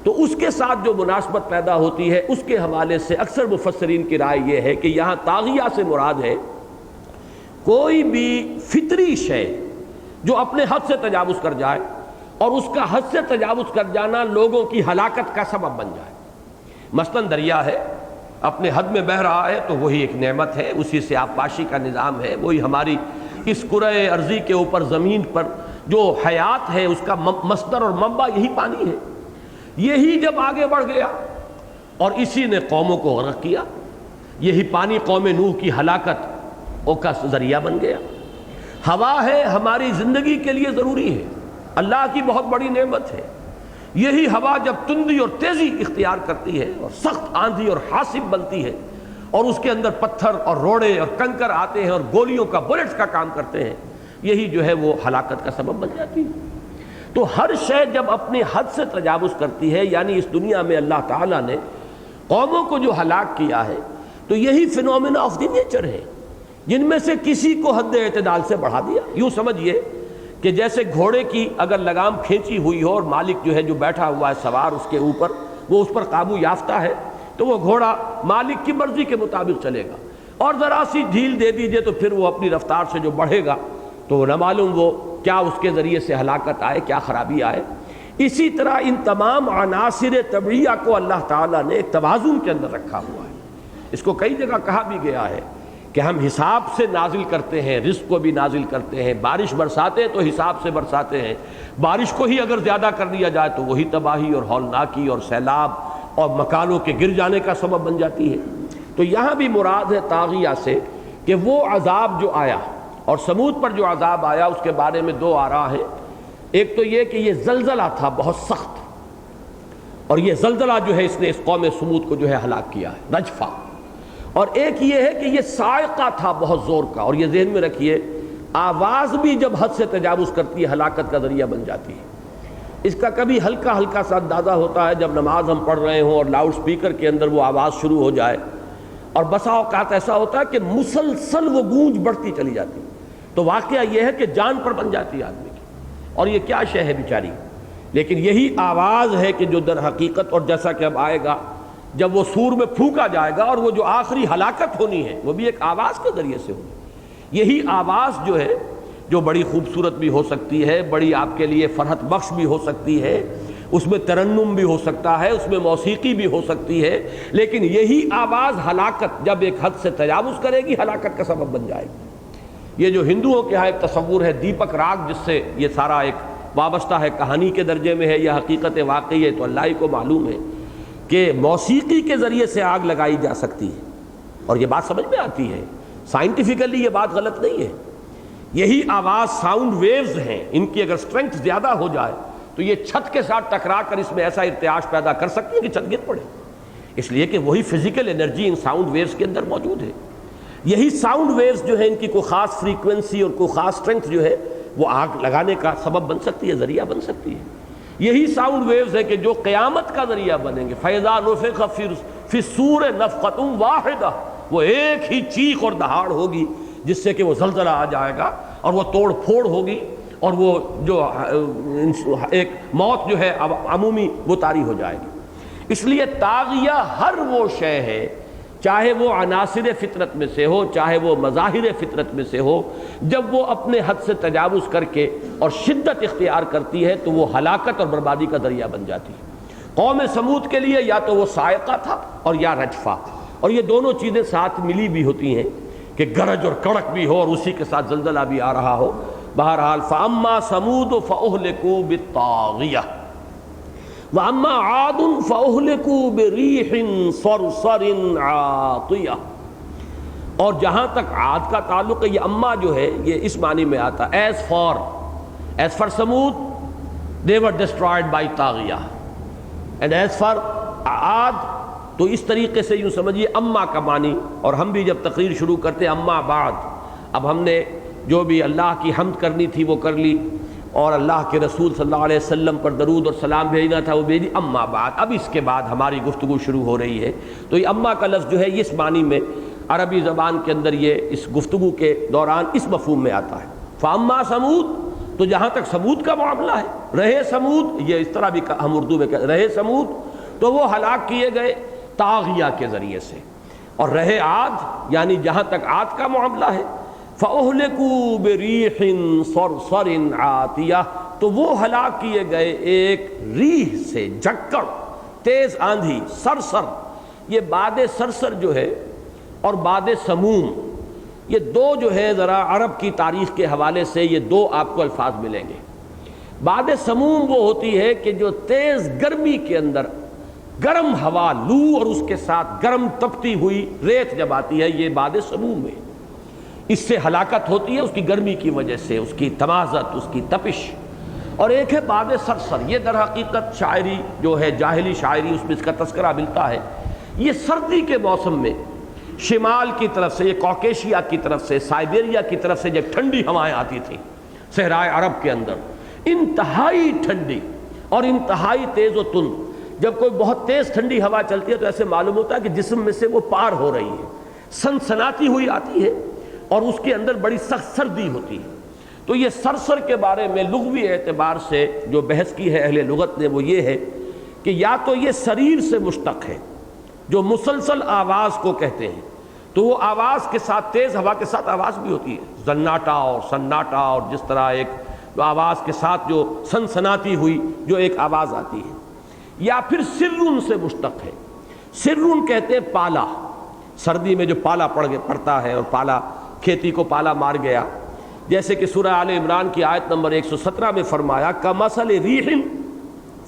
تو اس کے ساتھ جو مناسبت پیدا ہوتی ہے اس کے حوالے سے اکثر مفسرین کی رائے یہ ہے کہ یہاں طاغیہ سے مراد ہے کوئی بھی فطری شے جو اپنے حد سے تجاوز کر جائے اور اس کا حد سے تجاوز کر جانا لوگوں کی ہلاکت کا سبب بن جائے۔ مثلاً دریا ہے، اپنے حد میں بہہ رہا ہے تو وہی ایک نعمت ہے، اسی سے آبپاشی کا نظام ہے، وہی ہماری اس کرۂ ارضی کے اوپر زمین پر جو حیات ہے اس کا مصدر اور منبع یہی پانی ہے۔ یہی جب آگے بڑھ گیا اور اسی نے قوموں کو غرق کیا، یہی پانی قوم نوح کی ہلاکت کا ذریعہ بن گیا۔ ہوا ہے ہماری زندگی کے لیے ضروری ہے، اللہ کی بہت بڑی نعمت ہے، یہی ہوا جب تندی اور تیزی اختیار کرتی ہے اور سخت آندھی اور حاصب بنتی ہے اور اس کے اندر پتھر اور روڑے اور کنکر آتے ہیں اور گولیوں کا بلٹس کا کام کرتے ہیں، یہی جو ہے وہ ہلاکت کا سبب بن جاتی ہے۔ تو ہر شے جب اپنی حد سے تجاوز کرتی ہے، یعنی اس دنیا میں اللہ تعالیٰ نے قوموں کو جو ہلاک کیا ہے تو یہی فینومینا آف دی نیچر ہے، جن میں سے کسی کو حد اعتدال سے بڑھا دیا۔ یوں سمجھیے کہ جیسے گھوڑے کی اگر لگام کھینچی ہوئی ہو اور مالک جو ہے جو بیٹھا ہوا ہے سوار اس کے اوپر، وہ اس پر قابو یافتہ ہے تو وہ گھوڑا مالک کی مرضی کے مطابق چلے گا، اور ذرا سی ڈھیل دے دیجئے تو پھر وہ اپنی رفتار سے جو بڑھے گا تو نہ معلوم وہ کیا اس کے ذریعے سے ہلاکت آئے، کیا خرابی آئے۔ اسی طرح ان تمام عناصر طبعیہ کو اللہ تعالیٰ نے ایک توازن کے اندر رکھا ہوا ہے۔ اس کو کئی جگہ کہا بھی گیا ہے کہ ہم حساب سے نازل کرتے ہیں، رزق کو بھی نازل کرتے ہیں، بارش برساتے ہیں تو حساب سے برساتے ہیں، بارش کو ہی اگر زیادہ کر دیا جائے تو وہی تباہی اور ہولناکی اور سیلاب اور مکانوں کے گر جانے کا سبب بن جاتی ہے۔ تو یہاں بھی مراد ہے طاغیہ سے کہ وہ عذاب جو آیا اور سمود پر جو عذاب آیا اس کے بارے میں دو آراء ہیں۔ ایک تو یہ کہ یہ زلزلہ تھا بہت سخت، اور یہ زلزلہ جو ہے اس نے اس قوم سمود کو جو ہے ہلاک کیا ہے، رجفہ، اور ایک یہ ہے کہ یہ صاعقہ تھا بہت زور کا، اور یہ ذہن میں رکھیے آواز بھی جب حد سے تجاوز کرتی ہے ہلاکت کا ذریعہ بن جاتی ہے۔ اس کا کبھی ہلکا ہلکا سا اندازہ ہوتا ہے جب نماز ہم پڑھ رہے ہوں اور لاؤڈ سپیکر کے اندر وہ آواز شروع ہو جائے، اور بسا اوقات ایسا ہوتا ہے کہ مسلسل وہ گونج بڑھتی چلی جاتی ہے، تو واقعہ یہ ہے کہ جان پر بن جاتی ہے آدمی کی، اور یہ کیا شے ہے بیچاری۔ لیکن یہی آواز ہے کہ جو در حقیقت، اور جیسا کہ اب آئے گا جب وہ سور میں پھونکا جائے گا اور وہ جو آخری ہلاکت ہونی ہے وہ بھی ایک آواز کے ذریعے سے ہوگی۔ یہی آواز جو ہے جو بڑی خوبصورت بھی ہو سکتی ہے، بڑی آپ کے لیے فرحت بخش بھی ہو سکتی ہے، اس میں ترنم بھی ہو سکتا ہے، اس میں موسیقی بھی ہو سکتی ہے، لیکن یہی آواز ہلاکت جب ایک حد سے تجاوز کرے گی ہلاکت کا سبب بن جائے گی۔ یہ جو ہندوؤں کے ہاں ایک تصور ہے دیپک راگ، جس سے یہ سارا ایک وابستہ ہے، کہانی کے درجے میں ہے یا حقیقت واقعی ہے تو اللہ ہی کو معلوم ہے کہ موسیقی کے ذریعے سے آگ لگائی جا سکتی ہے، اور یہ بات سمجھ میں آتی ہے، سائنٹیفیکلی یہ بات غلط نہیں ہے۔ یہی آواز ساؤنڈ ویوز ہیں، ان کی اگر سٹرینگتھ زیادہ ہو جائے تو یہ چھت کے ساتھ ٹکرا کر اس میں ایسا ارتعاش پیدا کر سکتی ہے کہ چھت گر پڑے، اس لیے کہ وہی فزیکل انرجی ان ساؤنڈ ویوز کے اندر موجود ہے۔ یہی ساؤنڈ ویوز جو ہیں ان کی کوئی خاص فریکوینسی اور کوئی خاص سٹرینگتھ جو ہے وہ آگ لگانے کا سبب بن سکتی ہے، ذریعہ بن سکتی ہے۔ یہی ساؤنڈ ویوز ہے کہ جو قیامت کا ذریعہ بنیں گے، فَإِذَا نُفِخَ فِي الصُّورِ نَفْخَةٌ وَاحِدَةٌ، وہ ایک ہی چیخ اور دہاڑ ہوگی جس سے کہ وہ زلزلہ آ جائے گا اور وہ توڑ پھوڑ ہوگی، اور وہ جو ایک موت جو ہے عمومی وہ طاری ہو جائے گی۔ اس لیے طاغیہ ہر وہ شے ہے، چاہے وہ عناصر فطرت میں سے ہو، چاہے وہ مظاہر فطرت میں سے ہو، جب وہ اپنے حد سے تجاوز کر کے اور شدت اختیار کرتی ہے تو وہ ہلاکت اور بربادی کا ذریعہ بن جاتی ہے۔ قوم سمود کے لیے یا تو وہ صاعقہ تھا اور یا رجفہ، اور یہ دونوں چیزیں ساتھ ملی بھی ہوتی ہیں کہ گرج اور کڑک بھی ہو اور اسی کے ساتھ زلزلہ بھی آ رہا ہو۔ بہرحال فَأَمَّا ثَمُودُ فَأُهْلِكُوا بِالطَّاغِيَةِ وَأَمَّا عَادٌ فَأُهْلِكُوا بِرِيحٍ صَرْصَرٍ عَاتِيَةٍ، اور جہاں تک عاد کا تعلق ہے، یہ اما جو ہے یہ اس معنی میں آتا ہے as for Samud they were destroyed by طاغیہ، and as for عاد تو اس طریقے سے یوں سمجھیے اما کا معنی۔ اور ہم بھی جب تقریر شروع کرتے اما بعد، اب ہم نے جو بھی اللہ کی حمد کرنی تھی وہ کر لی، اور اللہ کے رسول صلی اللہ علیہ وسلم پر درود اور سلام بھیجنا تھا وہ بھیجی، اما بعد، اب اس کے بعد ہماری گفتگو شروع ہو رہی ہے۔ تو یہ اما کا لفظ جو ہے اس معنی میں عربی زبان کے اندر یہ اس گفتگو کے دوران اس مفہوم میں آتا ہے۔ فاما سمود، تو جہاں تک سمود کا معاملہ ہے، رہے سمود، یہ اس طرح بھی ہم اردو میں کہتے رہے سمود، تو وہ ہلاک کیے گئے طاغیہ کے ذریعے سے، اور رہے عاد یعنی جہاں تک عاد کا معاملہ ہے فَأُهْلِكُوا بِرِيحٍ صَرْصَرٍ عَاتِيَةٍ، تو وہ ہلاک کیے گئے ایک ریح سے، جھکڑ، تیز آندھی، سرسر۔ یہ باد سرسر جو ہے اور باد سموم، یہ دو جو ہے ذرا عرب کی تاریخ کے حوالے سے یہ دو آپ کو الفاظ ملیں گے۔ باد سموم وہ ہوتی ہے کہ جو تیز گرمی کے اندر گرم ہوا، لو اور اس کے ساتھ گرم تپتی ہوئی ریت جب آتی ہے، یہ باد سموم ہے۔ اس سے ہلاکت ہوتی ہے اس کی گرمی کی وجہ سے، اس کی تمازت، اس کی تپش۔ اور ایک ہے باد سرسر، یہ در حقیقت شاعری جو ہے جاہلی شاعری، اس میں اس کا تذکرہ ملتا ہے۔ یہ سردی کے موسم میں شمال کی طرف سے، یہ کوکیشیا کی طرف سے، سائبیریا کی طرف سے جب ٹھنڈی ہوائیں آتی تھیں صحرائے عرب کے اندر، انتہائی ٹھنڈی اور انتہائی تیز و تند، جب کوئی بہت تیز ٹھنڈی ہوا چلتی ہے تو ایسے معلوم ہوتا ہے کہ جسم میں سے وہ پار ہو رہی ہے، سنسناتی ہوئی آتی ہے اور اس کے اندر بڑی سخت سردی ہوتی ہے۔ تو یہ سرسر کے بارے میں لغوی اعتبار سے جو بحث کی ہے اہل لغت نے وہ یہ ہے کہ یا تو یہ سریر سے مشتق ہے جو مسلسل آواز کو کہتے ہیں، تو وہ آواز کے ساتھ تیز ہوا کے ساتھ آواز بھی ہوتی ہے، زناٹا اور سناٹا، اور جس طرح ایک آواز کے ساتھ جو سنسناتی ہوئی جو ایک آواز آتی ہے، یا پھر سرن سے مشتق ہے۔ سرن کہتے ہیں پالا، سردی میں جو پالا پڑتا ہے، اور پالا کھیتی کو پالا مار گیا، جیسے کہ سورہ آل عمران کی آیت نمبر 117 میں فرمایا کَمَثَلِ رِیحٍ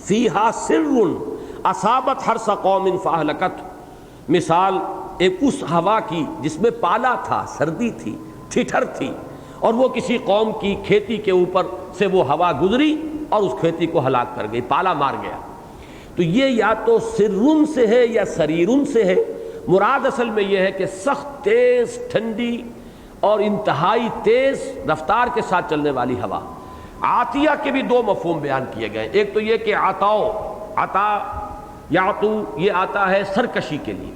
فِیہا سِرٌ اصابت حرث قوم فاہلکت، مثال ایک اس ہوا کی جس میں پالا تھا، سردی تھی، ٹھٹھر تھی، اور وہ کسی قوم کی کھیتی کے اوپر سے وہ ہوا گزری اور اس کھیتی کو ہلاک کر گئی، پالا مار گیا۔ تو یہ یا تو سرن سے ہے یا سریرن سے ہے۔ مراد اصل میں یہ ہے کہ سخت تیز ٹھنڈی اور انتہائی تیز رفتار کے ساتھ چلنے والی ہوا۔ عاتیہ کے بھی دو مفہوم بیان کیے گئے، ایک تو یہ کہ عطاؤ، عطا یعطو، یہ آتا ہے سرکشی کے لیے،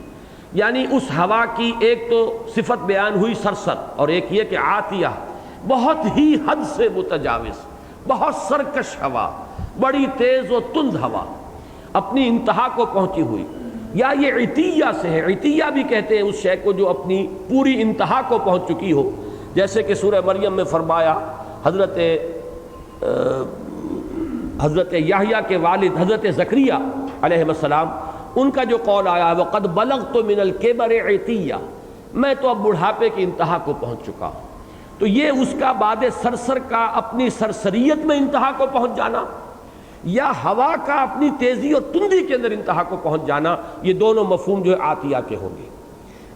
یعنی اس ہوا کی ایک تو صفت بیان ہوئی سرسر، اور ایک یہ کہ عاتیہ بہت ہی حد سے متجاوز، بہت سرکش ہوا، بڑی تیز و تند ہوا، اپنی انتہا کو پہنچی ہوئی۔ یا یہ عطیہ سے ہے، عطیہ بھی کہتے ہیں اس شے کو جو اپنی پوری انتہا کو پہنچ چکی ہو، جیسے کہ سورہ مریم میں فرمایا حضرت یحییٰ کے والد حضرت زکریا علیہ السلام، ان کا جو قول آیا وَقَدْ بَلَغْتُ مِنَ الْكِبَرِ عِتِيًّا، میں تو اب بڑھاپے کی انتہا کو پہنچ چکا ہوں۔ تو یہ اس کا باد سرسر کا اپنی سرسریت میں انتہا کو پہنچ جانا، یا ہوا کا اپنی تیزی اور تندی کے اندر انتہا کو پہنچ جانا، یہ دونوں مفہوم جو ہے عاتیہ کے ہوں گے۔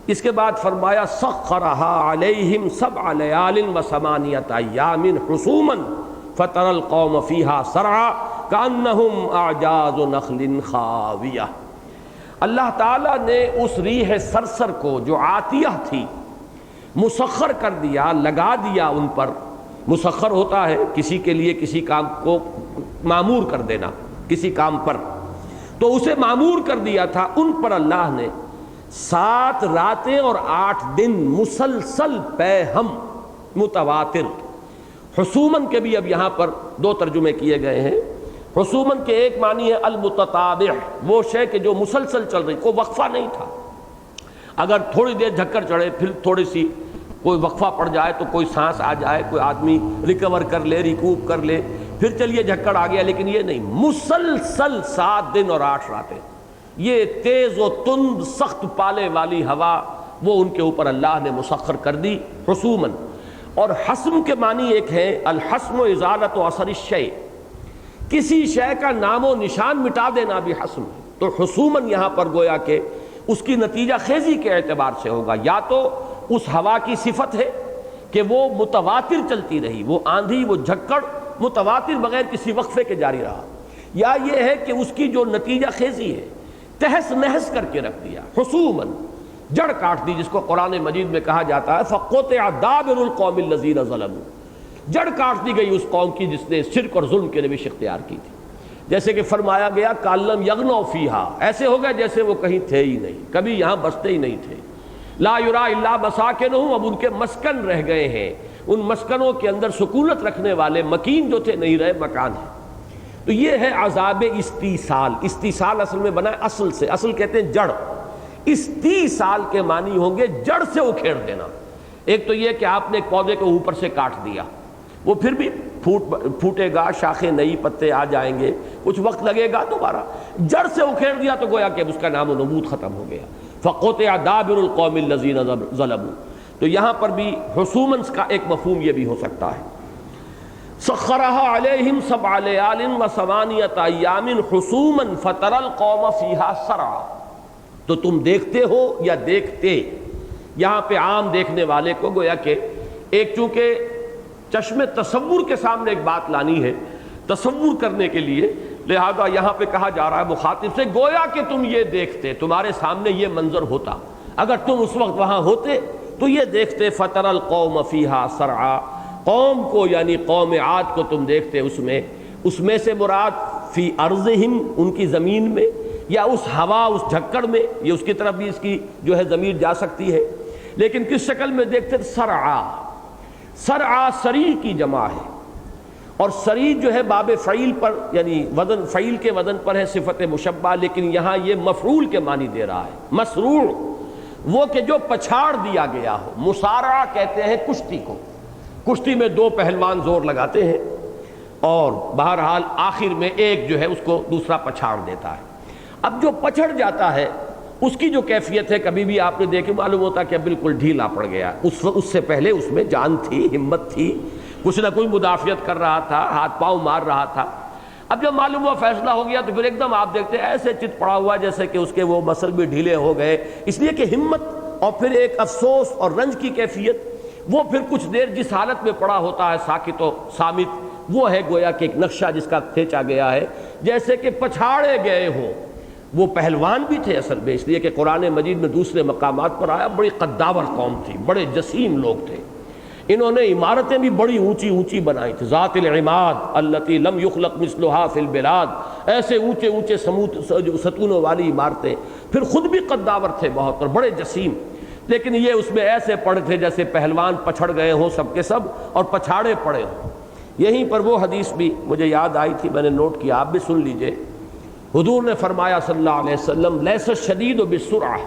اس کے بعد فرمایا سخرها علیہم 7 لیال و8 ایام حسوما فترى القوم فيها صرعا كأنهم اعجاز نخل خاویہ۔ اللہ تعالیٰ نے اس ریح سرسر کو جو عاتیہ تھی مسخر کر دیا، لگا دیا ان پر۔ مسخر ہوتا ہے کسی کے لیے کسی کام کو معمور کر دینا، کسی کام پر، تو اسے معمور کر دیا تھا ان پر اللہ نے 7 راتیں اور 8 دن مسلسل پے ہم متواتر۔ حسومن کے بھی اب یہاں پر 2 ترجمے کیے گئے ہیں، حسومن کے ایک معنی ہے المتتابع، وہ شے کہ جو مسلسل چل رہی، کوئی وقفہ نہیں تھا۔ اگر تھوڑی دیر جھکڑ چڑھے، پھر تھوڑی سی کوئی وقفہ پڑ جائے تو کوئی سانس آ جائے، کوئی آدمی ریکور کر لے، ریکوپ کر لے، پھر چلیے جھکڑ آ گیا، لیکن یہ نہیں، مسلسل 7 دن اور 8 راتیں یہ تیز و تند سخت پالے والی ہوا وہ ان کے اوپر اللہ نے مسخر کر دی حسومن۔ اور حسم کے معنی ایک ہے الحسم و ازالت و اثر الشیء، کسی شے کا نام و نشان مٹا دینا بھی حسم ہے۔ تو حسومن یہاں پر گویا کہ اس کی نتیجہ خیزی کے اعتبار سے ہوگا، یا تو اس ہوا کی صفت ہے کہ وہ متواتر چلتی رہی، وہ آندھی وہ جھکڑ متواتر بغیر کسی وقفے کے جاری رہا، یا یہ ہے کہ اس کی جو نتیجہ خیزی ہے تہس نہس کر کے رکھ دیا، حسومن جڑ کاٹ دی، جس کو قرآن مجید میں کہا جاتا ہے فَقُطِعَ دَابِرُ الْقَوْمِ الَّذِينَ ظَلَمُوا، جڑ کاٹ دی گئی اس قوم کی جس نے شرک اور ظلم کی روش اختیار کی تھی۔ جیسے کہ فرمایا گیا کَأَلَّمْ يَغْنَوْا فِيهَا، ایسے ہو گئے جیسے وہ کہیں تھے ہی نہیں، کبھی یہاں بستے ہی نہیں تھے۔ لا یرا الا مساکنہم، اب ان کے مسکن رہ گئے ہیں، ان مسکنوں کے اندر سکونت رکھنے والے مکین جو تھے نہیں رہے، مکان ہیں۔ تو یہ ہے عذاب استیصال۔ استیصال اصل میں بنا ہے اصل سے، اصل کہتے ہیں جڑ، استیصال کے معنی ہوں گے جڑ سے اکھیڑ دینا۔ ایک تو یہ کہ آپ نے ایک پودے کو اوپر سے کاٹ دیا، وہ پھر بھی پھوٹے گا، شاخیں نئی، پتے آ جائیں گے، کچھ وقت لگے گا، دوبارہ جڑ سے اکھیڑ دیا تو گویا کہ اس کا نام و نمود ختم ہو گیا۔ فَقُطِعَ دَابِرُ الْقَوْمِ الَّذِينَ ظَلَمُوا، تو یہاں پر بھی حسومنس کا ایک مفہوم یہ بھی ہو سکتا ہے۔ سَخَّرَهَا عَلَيْهِمْ 7 لَيَالٍ و8 أَيَّامٍ حُسُومًا فَتَرَى الْقَوْمَ فِيهَا صَرْعًا، تو تم دیکھتے ہو یا دیکھتے، یہاں پہ عام دیکھنے والے کو گویا کہ ایک چونکہ چشم تصور کے سامنے ایک بات لانی ہے، تصور کرنے کے لیے، لہذا یہاں پہ کہا جا رہا ہے مخاطب سے گویا کہ تم یہ دیکھتے، تمہارے سامنے یہ منظر ہوتا، اگر تم اس وقت وہاں ہوتے تو یہ دیکھتے۔ فَتَرَى الْقَوْمَ فِيهَا صَرْعًا، قوم کو یعنی قوم عاد کو تم دیکھتے اس میں سے مراد فی ارضہم، ان کی زمین میں، یا اس ہوا اس جھکڑ میں، یہ اس کی طرف بھی اس کی جو ہے ضمیر جا سکتی ہے، لیکن کس شکل میں دیکھتے؟ سرعا، سرعا سریع کی جمع ہے، اور سریع جو ہے باب فعیل پر یعنی وزن فعیل کے وزن پر ہے، صفت مشبہ، لیکن یہاں یہ مفعول کے معنی دے رہا ہے، مسروع، وہ کہ جو پچھاڑ دیا گیا ہو۔ مسارعہ کہتے ہیں کشتی کو، کشتی میں 2 پہلوان زور لگاتے ہیں اور بہرحال آخر میں ایک جو ہے اس کو دوسرا پچھاڑ دیتا ہے۔ اب جو پچھڑ جاتا ہے اس کی جو کیفیت ہے، کبھی بھی آپ نے دیکھے معلوم ہوتا کہ بالکل ڈھیلا پڑ گیا، اس سے پہلے اس میں جان تھی، ہمت تھی، کچھ نہ کوئی مدافعت کر رہا تھا، ہاتھ پاؤں مار رہا تھا۔ اب جب معلوم ہوا فیصلہ ہو گیا تو پھر ایک دم آپ دیکھتے ہیں ایسے چت پڑا ہوا جیسے کہ اس کے وہ مسل بھی ڈھیلے ہو گئے، اس لیے کہ ہمت اور پھر ایک افسوس اور رنج کی کیفیت، وہ پھر کچھ دیر جس حالت میں پڑا ہوتا ہے ساکت و صامت، وہ ہے گویا کہ ایک نقشہ جس کا کھینچا گیا ہے، جیسے کہ پچھاڑے گئے ہوں۔ وہ پہلوان بھی تھے اصل میں، اس لیے کہ قرآن مجید میں دوسرے مقامات پر آیا بڑی قداور قوم تھی، بڑے جسیم لوگ تھے، انہوں نے عمارتیں بھی بڑی اونچی اونچی بنائی تھی، ذات العماد التي لم يخلق مثلها في البلاد، ایسے اونچے اونچے ستونوں والی عمارتیں، پھر خود بھی قداور تھے بہت اور بڑے جسیم، لیکن یہ اس میں ایسے پڑے تھے جیسے پہلوان پچھڑ گئے ہوں سب کے سب اور پچھاڑے پڑے ہوں۔ یہیں پر وہ حدیث بھی مجھے یاد آئی تھی، میں نے نوٹ کیا، آپ بھی سن لیجئے۔ حضور نے فرمایا صلی اللہ علیہ وسلم لیس الشدید بالسرعہ،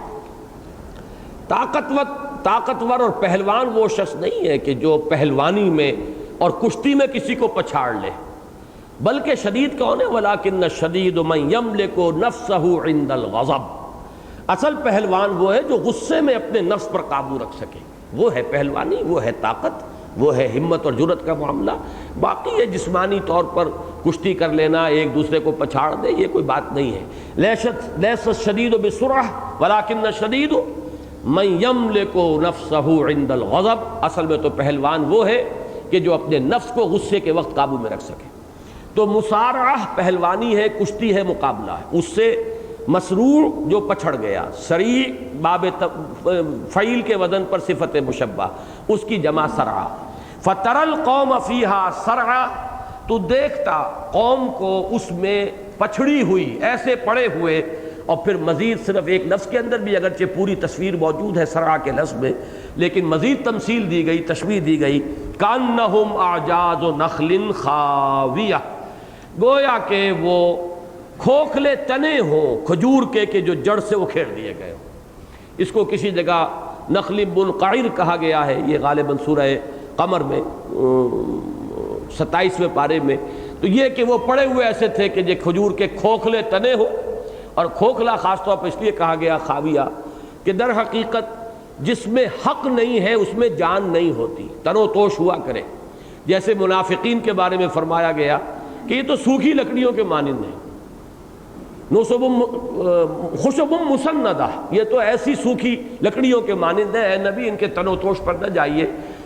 طاقتور اور پہلوان وہ شخص نہیں ہے کہ جو پہلوانی میں اور کشتی میں کسی کو پچھاڑ لے، بلکہ شدید کون ہے؟ ولیکن الشدید من یملک نفسہ عند الغضب، اصل پہلوان وہ ہے جو غصے میں اپنے نفس پر قابو رکھ سکے، وہ ہے پہلوانی، وہ ہے طاقت، وہ ہے ہمت اور جرت کا معاملہ۔ باقی یہ جسمانی طور پر کشتی کر لینا، ایک دوسرے کو پچھاڑ دے، یہ کوئی بات نہیں ہے۔ لیس الشدید بالسرعہ ولکن الشدید من یملک نفسہ عند الغضب، اصل میں تو پہلوان وہ ہے کہ جو اپنے نفس کو غصے کے وقت قابو میں رکھ سکے۔ تو مسارعہ پہلوانی ہے، کشتی ہے، مقابلہ ہے، اس سے مسروع جو پچھڑ گیا، سریع باب فعیل کے وزن پر صفت مشبہ، اس کی جمع سرعہ۔ فَتَرَى الْقَوْمَ فِيهَا صَرْعًا، تو دیکھتا قوم کو اس میں پچھڑی ہوئی، ایسے پڑے ہوئے، اور پھر مزید صرف ایک لفظ کے اندر بھی اگرچہ پوری تصویر موجود ہے سرعہ کے لفظ میں، لیکن مزید تمثیل دی گئی، تشبیہ دی گئی، کَأَنَّهُمْ أَعْجَازُ نَخْلٍ خَاوِيَةٍ، گویا کہ وہ کھوکھلے تنے ہوں کھجور کے کہ جو جڑ سے اکھیڑ دیے گئے ہوں۔ اس کو کسی جگہ نخل منقعر کہا گیا ہے، یہ غالباً سورہ قمر میں 27ویں پارے میں۔ تو یہ کہ وہ پڑے ہوئے ایسے تھے کہ یہ کھجور کے کھوکھلے تنے ہو، اور کھوکھلا خاص طور پر اس لیے کہا گیا خاویہ کہ در حقیقت جس میں حق نہیں ہے اس میں جان نہیں ہوتی، تن و توش ہوا کرے۔ جیسے منافقین کے بارے میں فرمایا گیا کہ یہ تو سوکھی لکڑیوں کے مانند ہیں، خشب مسندہ، یہ تو ایسی سوکھی لکڑیوں کے مانند ہیں، اے نبی ان کے تن و توش پر نہ جائیے۔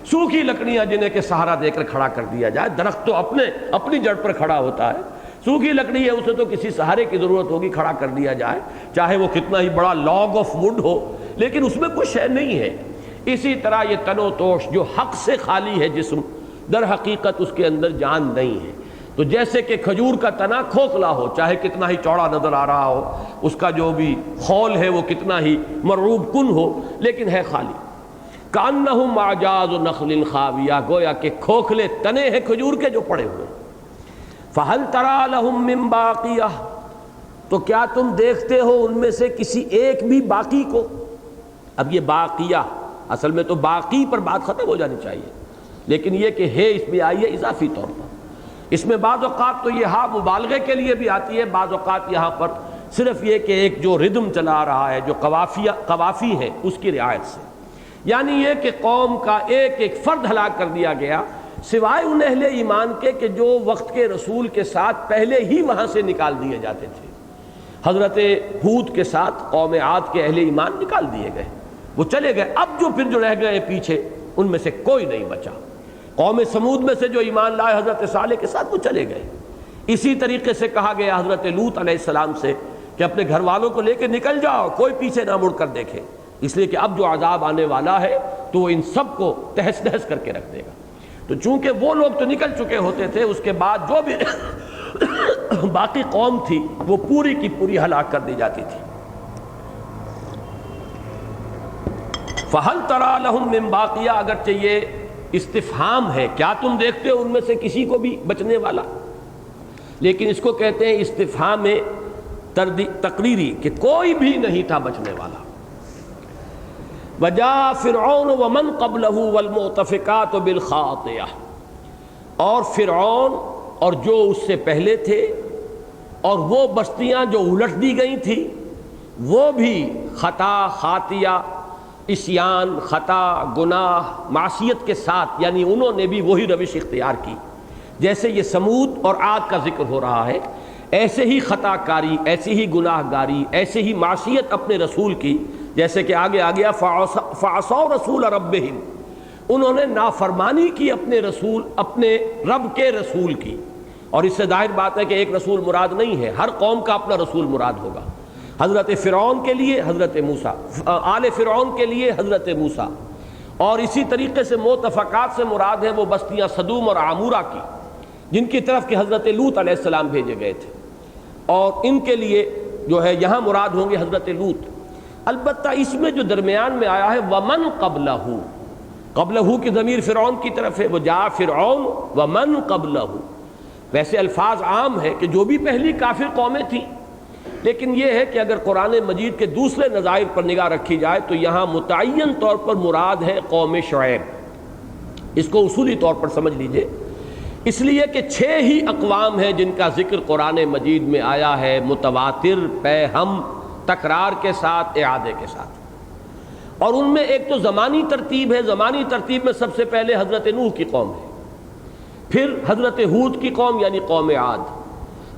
سوکھی لکڑیاں جنہیں کہ سہارا دے کر کھڑا کر دیا جائے، درخت تو اپنی جڑ پر کھڑا ہوتا ہے، سوکھی لکڑی ہے اسے تو کسی سہارے کی ضرورت ہوگی، کھڑا کر دیا جائے، چاہے وہ کتنا ہی بڑا لاگ آف ووڈ ہو، لیکن اس میں کچھ شے نہیں ہے۔ اسی طرح یہ تن و توش جو حق سے خالی ہے جسم، در حقیقت اس کے اندر جان نہیں ہے۔ تو جیسے کہ کھجور کا تنا کھوکھلا ہو، چاہے کتنا ہی چوڑا نظر آ رہا ہو، اس کا جو بھی خول ہے وہ کتنا ہی مرعوب کن ہو، لیکن ہے خالی۔ کأنہم اعجاز نخل خاویہ، گویا کہ کھوکھلے تنے ہیں کھجور کے جو پڑے ہوئے۔ فہل تری لہم من باقیہ، تو کیا تم دیکھتے ہو ان میں سے کسی ایک بھی باقی کو؟ اب یہ باقیہ اصل میں تو باقی پر بات ختم ہو جانی چاہیے، لیکن یہ کہ ہے اس میں آئی ہے اضافی طور پر۔ اس میں بعض اوقات تو یہ ہاں مبالغے کے لیے بھی آتی ہے، بعض اوقات یہاں پر صرف یہ کہ ایک جو ردم چلا رہا ہے، جو قوافی ہے، اس کی رعایت سے، یعنی یہ کہ قوم کا ایک ایک فرد ہلاک کر دیا گیا، سوائے ان اہل ایمان کے کہ جو وقت کے رسول کے ساتھ پہلے ہی وہاں سے نکال دیے جاتے تھے۔ حضرت ہود کے ساتھ قوم عاد کے اہل ایمان نکال دیے گئے، وہ چلے گئے۔ اب جو پھر جو رہ گئے پیچھے، ان میں سے کوئی نہیں بچا۔ قوم سمود میں سے جو ایمان لائے حضرت صالح کے ساتھ، وہ چلے گئے۔ اسی طریقے سے کہا گیا حضرت لوط علیہ السلام سے کہ اپنے گھر والوں کو لے کے نکل جاؤ، کوئی پیچھے نہ مڑ کر دیکھے، اس لیے کہ اب جو عذاب آنے والا ہے تو وہ ان سب کو تہس نہس کر کے رکھ دے گا۔ تو چونکہ وہ لوگ تو نکل چکے ہوتے تھے، اس کے بعد جو بھی باقی قوم تھی وہ پوری کی پوری ہلاک کر دی جاتی تھی۔ فہل تری لہم من باقیہ، اگرچہ یہ استفہام ہے، کیا تم دیکھتے ہو ان میں سے کسی کو بھی بچنے والا، لیکن اس کو کہتے ہیں استفہام تقریری، کہ کوئی بھی نہیں تھا بچنے والا۔ وجاء فرعون ومن قبلہ والمؤتفقات بالخاطئہ، اور فرعون اور جو اس سے پہلے تھے اور وہ بستیاں جو الٹ دی گئی تھیں، وہ بھی خطا، خاطیہ، عصیان، خطا، گناہ، معصیت کے ساتھ، یعنی انہوں نے بھی وہی روش اختیار کی۔ جیسے یہ سمود اور عاد کا ذکر ہو رہا ہے، ایسے ہی خطا کاری، ایسی ہی گناہ گاری، ایسے ہی معصیت اپنے رسول کی، جیسے کہ آگے آ گیا فعصوا رسول ربہم، انہوں نے نافرمانی کی اپنے رسول، اپنے رب کے رسول کی۔ اور اس سے ظاہر بات ہے کہ ایک رسول مراد نہیں ہے، ہر قوم کا اپنا رسول مراد ہوگا۔ حضرت فرعون کے لیے حضرت موسیٰ، آل فرعون کے لیے حضرت موسیٰ، اور اسی طریقے سے مؤتفقات سے مراد ہے وہ بستیاں صدوم اور عمورہ کی، جن کی طرف کہ حضرت لوط علیہ السلام بھیجے گئے تھے، اور ان کے لیے جو ہے یہاں مراد ہوں گے حضرت لوط۔ البتہ اس میں جو درمیان میں آیا ہے ومن قبلہ، قبلہ کی ضمیر فرعون کی طرف ہے، وہ جاء فرعون ومن قبلہ، ویسے الفاظ عام ہے کہ جو بھی پہلی کافر قومیں تھیں، لیکن یہ ہے کہ اگر قرآن مجید کے دوسرے نظائر پر نگاہ رکھی جائے تو یہاں متعین طور پر مراد ہے قوم شعیب، اس کو اصولی طور پر سمجھ لیجئے، اس لیے کہ 6 ہی اقوام ہیں جن کا ذکر قرآن مجید میں آیا ہے متواتر، پے ہم، تکرار کے ساتھ، اعادے کے ساتھ، اور ان میں ایک تو زمانی ترتیب ہے، زمانی ترتیب میں سب سے پہلے حضرت نوح کی قوم ہے، پھر حضرت ہود کی قوم یعنی قوم عاد،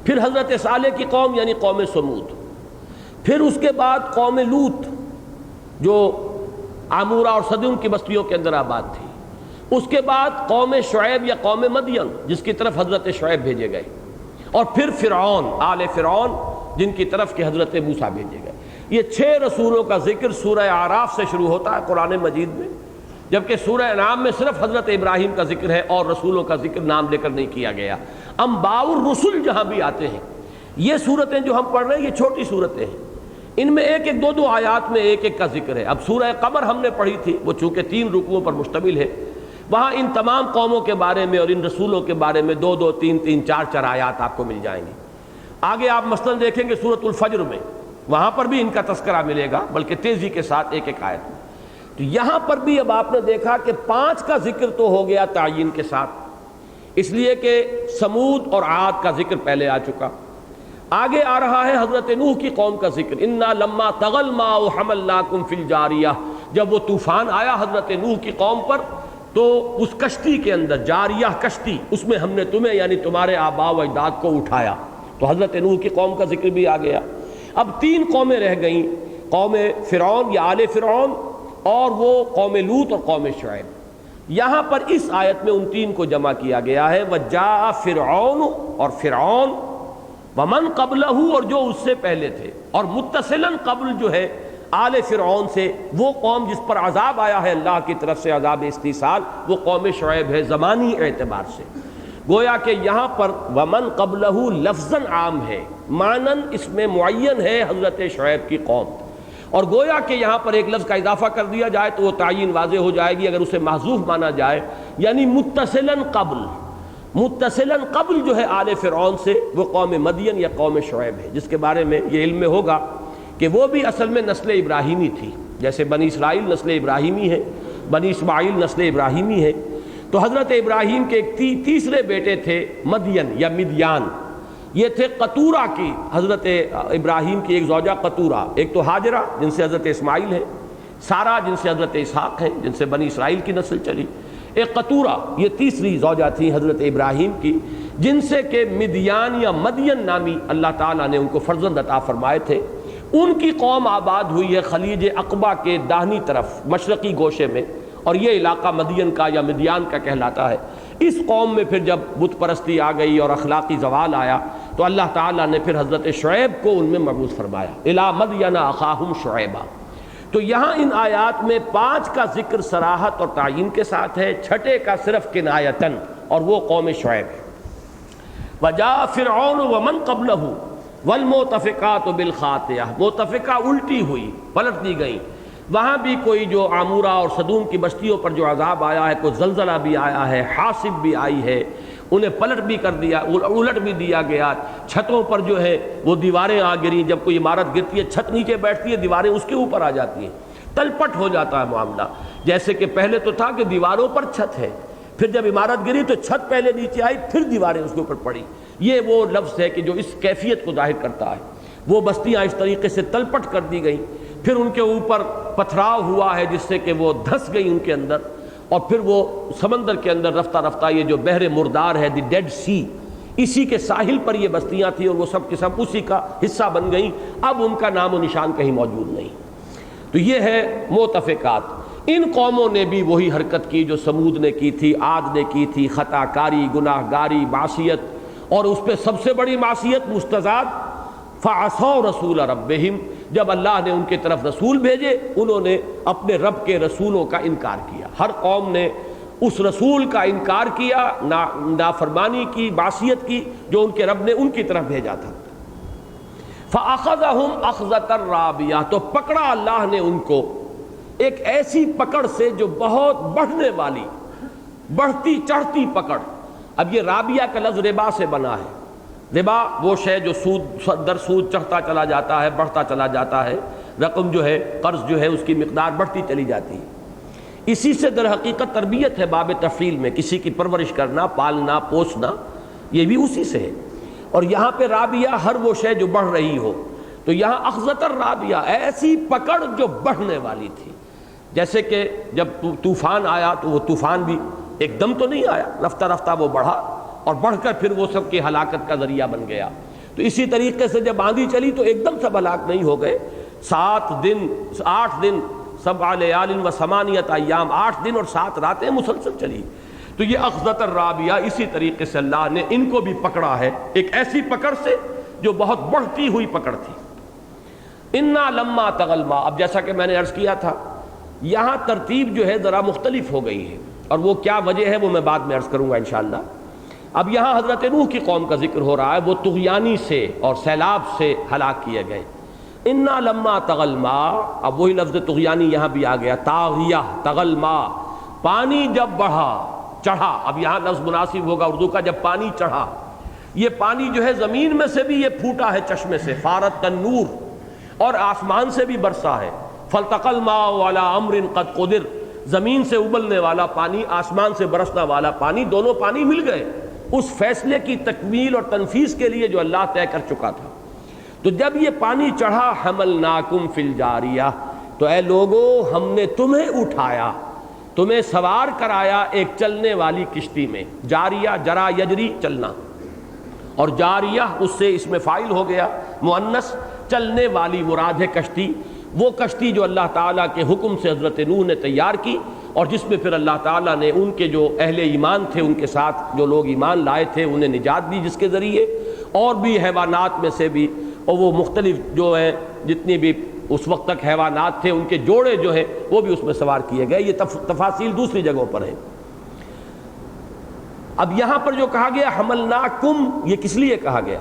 پھر حضرت صالح کی قوم یعنی قوم سمود، پھر اس کے بعد قوم لوط جو عمورہ اور صدوم کی بستیوں کے اندر آباد تھی، اس کے بعد قوم شعیب یا قوم مدین جس کی طرف حضرت شعیب بھیجے گئے، اور پھر فرعون، آل فرعون جن کی طرف کہ حضرت موسیٰ بھیجے گئے۔ یہ 6 رسولوں کا ذکر سورہ اعراف سے شروع ہوتا ہے قرآن مجید میں، جبکہ سورہ انعام میں صرف حضرت ابراہیم کا ذکر ہے اور رسولوں کا ذکر نام لے کر نہیں کیا گیا۔ انباء الرسل جہاں بھی آتے ہیں، یہ صورتیں جو ہم پڑھ رہے ہیں یہ چھوٹی صورتیں ہیں، ان میں ایک ایک دو دو آیات میں ایک ایک کا ذکر ہے۔ اب سورہ قمر ہم نے پڑھی تھی، وہ چونکہ 3 رکوعوں پر مشتمل ہے، وہاں ان تمام قوموں کے بارے میں اور ان رسولوں کے بارے میں 2 3 4 آیات آپ کو مل جائیں گی۔ آگے آپ مثلاً دیکھیں گے سورۃ الفجر میں، وہاں پر بھی ان کا تذکرہ ملے گا، بلکہ تیزی کے ساتھ ایک ایک آیت میں۔ تو یہاں پر بھی اب آپ نے دیکھا کہ 5 کا ذکر تو ہو گیا تعین کے ساتھ، اس لیے کہ سمود اور عاد کا ذکر پہلے آ چکا۔ آگے آ رہا ہے حضرت نوح کی قوم کا ذکر، انا لما طغى الماء حملناكم في الجاریہ، جب وہ طوفان آیا حضرت نوح کی قوم پر تو اس کشتی کے اندر، جاریہ کشتی، اس میں ہم نے تمہیں یعنی تمہارے آباء و اجداد کو اٹھایا، تو حضرت نوح کی قوم کا ذکر بھی آ گیا۔ اب 3 قومیں رہ گئیں، قوم فرعون یا آل فرعون، اور وہ قوم لوط اور قوم شعیب۔ یہاں پر اس آیت میں ان 3 کو جمع کیا گیا ہے، وجاء فرعون، اور فرعون، ومن قبلہ، اور جو اس سے پہلے تھے، اور متصلاً قبل جو ہے آل فرعون سے وہ قوم جس پر عذاب آیا ہے اللہ کی طرف سے، عذاب استیصال، وہ قوم شعیب ہے زمانی اعتبار سے۔ گویا کہ یہاں پر ومن قبلہ لفظاً عام ہے، معناً اس میں معین ہے حضرت شعیب کی قوم، اور گویا کہ یہاں پر ایک لفظ کا اضافہ کر دیا جائے تو وہ تعین واضح ہو جائے گی، اگر اسے محذوف مانا جائے یعنی متصلاً قبل جو ہے آل فرعون سے وہ قوم مدین یا قوم شعیب ہے، جس کے بارے میں یہ علم میں ہوگا کہ وہ بھی اصل میں نسل ابراہیمی تھی، جیسے بنی اسرائیل نسل ابراہیمی ہے، بنی اسماعیل نسل ابراہیمی ہے۔ تو حضرت ابراہیم کے ایک تیسرے بیٹے تھے مدین یا مدیان، یہ تھے قطورہ کی، حضرت ابراہیم کی ایک زوجہ قطورہ، ایک تو ہاجرہ جن سے حضرت اسماعیل ہے، سارہ جن سے حضرت اسحاق ہیں، جن سے بنی اسرائیل کی نسل چلی، ایک قطورہ، یہ تیسری زوجہ تھی حضرت ابراہیم کی، جن سے کہ مدیان یا مدین نامی اللہ تعالیٰ نے ان کو فرزند عطا فرمائے تھے۔ ان کی قوم آباد ہوئی ہے خلیج عقبہ کے داہنی طرف مشرقی گوشے میں، اور یہ علاقہ مدین کا یا مدیان کا کہلاتا ہے۔ اس قوم میں پھر جب بت پرستی آ گئی اور اخلاقی زوال آیا تو اللہ تعالیٰ نے پھر حضرت شعیب کو ان میں مبعوث فرمایا، الی مدین اخاہم شعیبا۔ تو یہاں ان آیات میں 5 کا ذکر صراحت اور تعین کے ساتھ ہے، 6 کا صرف کنایتن، اور وہ قوم شعیب ہے۔ وجاء فرعون ومن قبلہ والمؤتفقات بالخاطئہ، مؤتفقہ الٹی ہوئی، پلٹ دی گئی، وہاں بھی کوئی جو عامورہ اور صدوم کی بستیوں پر جو عذاب آیا ہے، کوئی زلزلہ بھی آیا ہے، حاصب بھی آئی ہے، انہیں پلٹ بھی کر دیا، الٹ بھی دیا گیا، چھتوں پر جو ہے وہ دیواریں آ گری، جب کوئی عمارت گرتی ہے چھت نیچے بیٹھتی ہے، دیواریں اس کے اوپر آ جاتی ہیں، تلپٹ ہو جاتا ہے معاملہ۔ جیسے کہ پہلے تو تھا کہ دیواروں پر چھت ہے، پھر جب عمارت گری تو چھت پہلے نیچے آئی، پھر دیواریں اس کے اوپر پڑی۔ یہ وہ لفظ ہے کہ جو اس کیفیت کو ظاہر کرتا ہے۔ وہ بستیاں اس طریقے سے تلپٹ کر دی گئیں، پھر ان کے اوپر پتھراؤ ہوا ہے جس سے کہ وہ دھس گئی ان کے اندر، اور پھر وہ سمندر کے اندر رفتہ رفتہ یہ جو بحر مردار ہے، دی ڈیڈ سی، اسی کے ساحل پر یہ بستیاں تھیں، اور وہ سب کے سب اسی کا حصہ بن گئیں، اب ان کا نام و نشان کہیں موجود نہیں۔ تو یہ ہے مؤتفقات۔ ان قوموں نے بھی وہی حرکت کی جو سمود نے کی تھی، عاد نے کی تھی، خطا کاری، گناہ گاری، معصیت، اور اس پہ سب سے بڑی معصیت مستزاد، فعصوا رسول ربہم، جب اللہ نے ان کی طرف رسول بھیجے انہوں نے اپنے رب کے رسولوں کا انکار کیا۔ ہر قوم نے اس رسول کا انکار کیا، نافرمانی کی، معصیت کی جو ان کے رب نے ان کی طرف بھیجا تھا۔ فَأَخَذَهُمْ أَخْذَةً رَابِيَةً، تو پکڑا اللہ نے ان کو ایک ایسی پکڑ سے جو بہت بڑھنے والی، بڑھتی چڑھتی پکڑ۔ اب یہ رابیہ کا لفظ ربا سے بنا ہے۔ ربا وہ شے جو سود در سود چڑھتا چلا جاتا ہے، بڑھتا چلا جاتا ہے، رقم جو ہے، قرض جو ہے، اس کی مقدار بڑھتی چلی جاتی ہے۔ اسی سے در حقیقت تربیت ہے باب تفعیل میں، کسی کی پرورش کرنا، پالنا، پوسنا، یہ بھی اسی سے ہے۔ اور یہاں پہ رابیہ ہر وہ شے جو بڑھ رہی ہو، تو یہاں اخذۃ الرابیہ ایسی پکڑ جو بڑھنے والی تھی۔ جیسے کہ جب طوفان آیا تو وہ طوفان بھی ایک دم تو نہیں آیا، رفتہ رفتہ وہ بڑھا، اور بڑھ کر پھر وہ سب کی ہلاکت کا ذریعہ بن گیا۔ تو اسی طریقے سے جب آندھی چلی تو ایک دم سب ہلاک نہیں ہو گئے، 8 دن 7 لیال و 8 ایام، 8 دن اور 7 راتیں مسلسل چلی۔ تو یہ اخذۃ الرابیہ، اسی طریقے سے اللہ نے ان کو بھی پکڑا ہے، ایک ایسی پکڑ سے جو بہت بڑھتی ہوئی پکڑ تھی۔ انا لما طغى الماء، اب جیسا کہ میں نے عرض کیا تھا یہاں ترتیب جو ہے ذرا مختلف ہو گئی ہے، اور وہ کیا وجہ ہے وہ میں بعد میں عرض کروں گا انشاءاللہ۔ اب یہاں حضرت نوح کی قوم کا ذکر ہو رہا ہے، وہ طغیانی سے اور سیلاب سے ہلاک کیے گئے۔ انا لما طغى الماء، اب وہی لفظ طغیانی یہاں بھی آ گیا، طاغیہ، طغى الماء، پانی جب بڑھا چڑھا، اب یہاں لفظ مناسب ہوگا اردو کا، جب پانی چڑھا، یہ پانی جو ہے زمین میں سے بھی یہ پھوٹا ہے چشمے سے، فارت تنور، اور آسمان سے بھی برسا ہے، فالتقى الماء على امر قد قدر، زمین سے ابلنے والا پانی، آسمان سے برسنا والا پانی، دونوں پانی مل گئے اس فیصلے کی تکمیل اور تنفیذ کے لیے جو اللہ طے کر چکا تھا۔ تو جب یہ پانی چڑھا، حملناکم فی الجاریہ، تو اے لوگو ہم نے تمہیں اٹھایا، تمہیں سوار کرایا ایک چلنے والی کشتی میں۔ جاریہ جرا یجری چلنا، اور جاریہ اس سے اس میں فاعل ہو گیا مؤنث، چلنے والی مراد ہے کشتی، وہ کشتی جو اللہ تعالیٰ کے حکم سے حضرت نوح نے تیار کی، اور جس میں پھر اللہ تعالیٰ نے ان کے جو اہل ایمان تھے، ان کے ساتھ جو لوگ ایمان لائے تھے، انہیں نجات دی، جس کے ذریعے اور بھی حیوانات میں سے بھی، اور وہ مختلف جو ہیں جتنی بھی اس وقت تک حیوانات تھے ان کے جوڑے جو ہیں وہ بھی اس میں سوار کیے گئے۔ یہ تفاصیل دوسری جگہوں پر ہیں۔ اب یہاں پر جو کہا گیا حملناکم، یہ کس لیے کہا گیا؟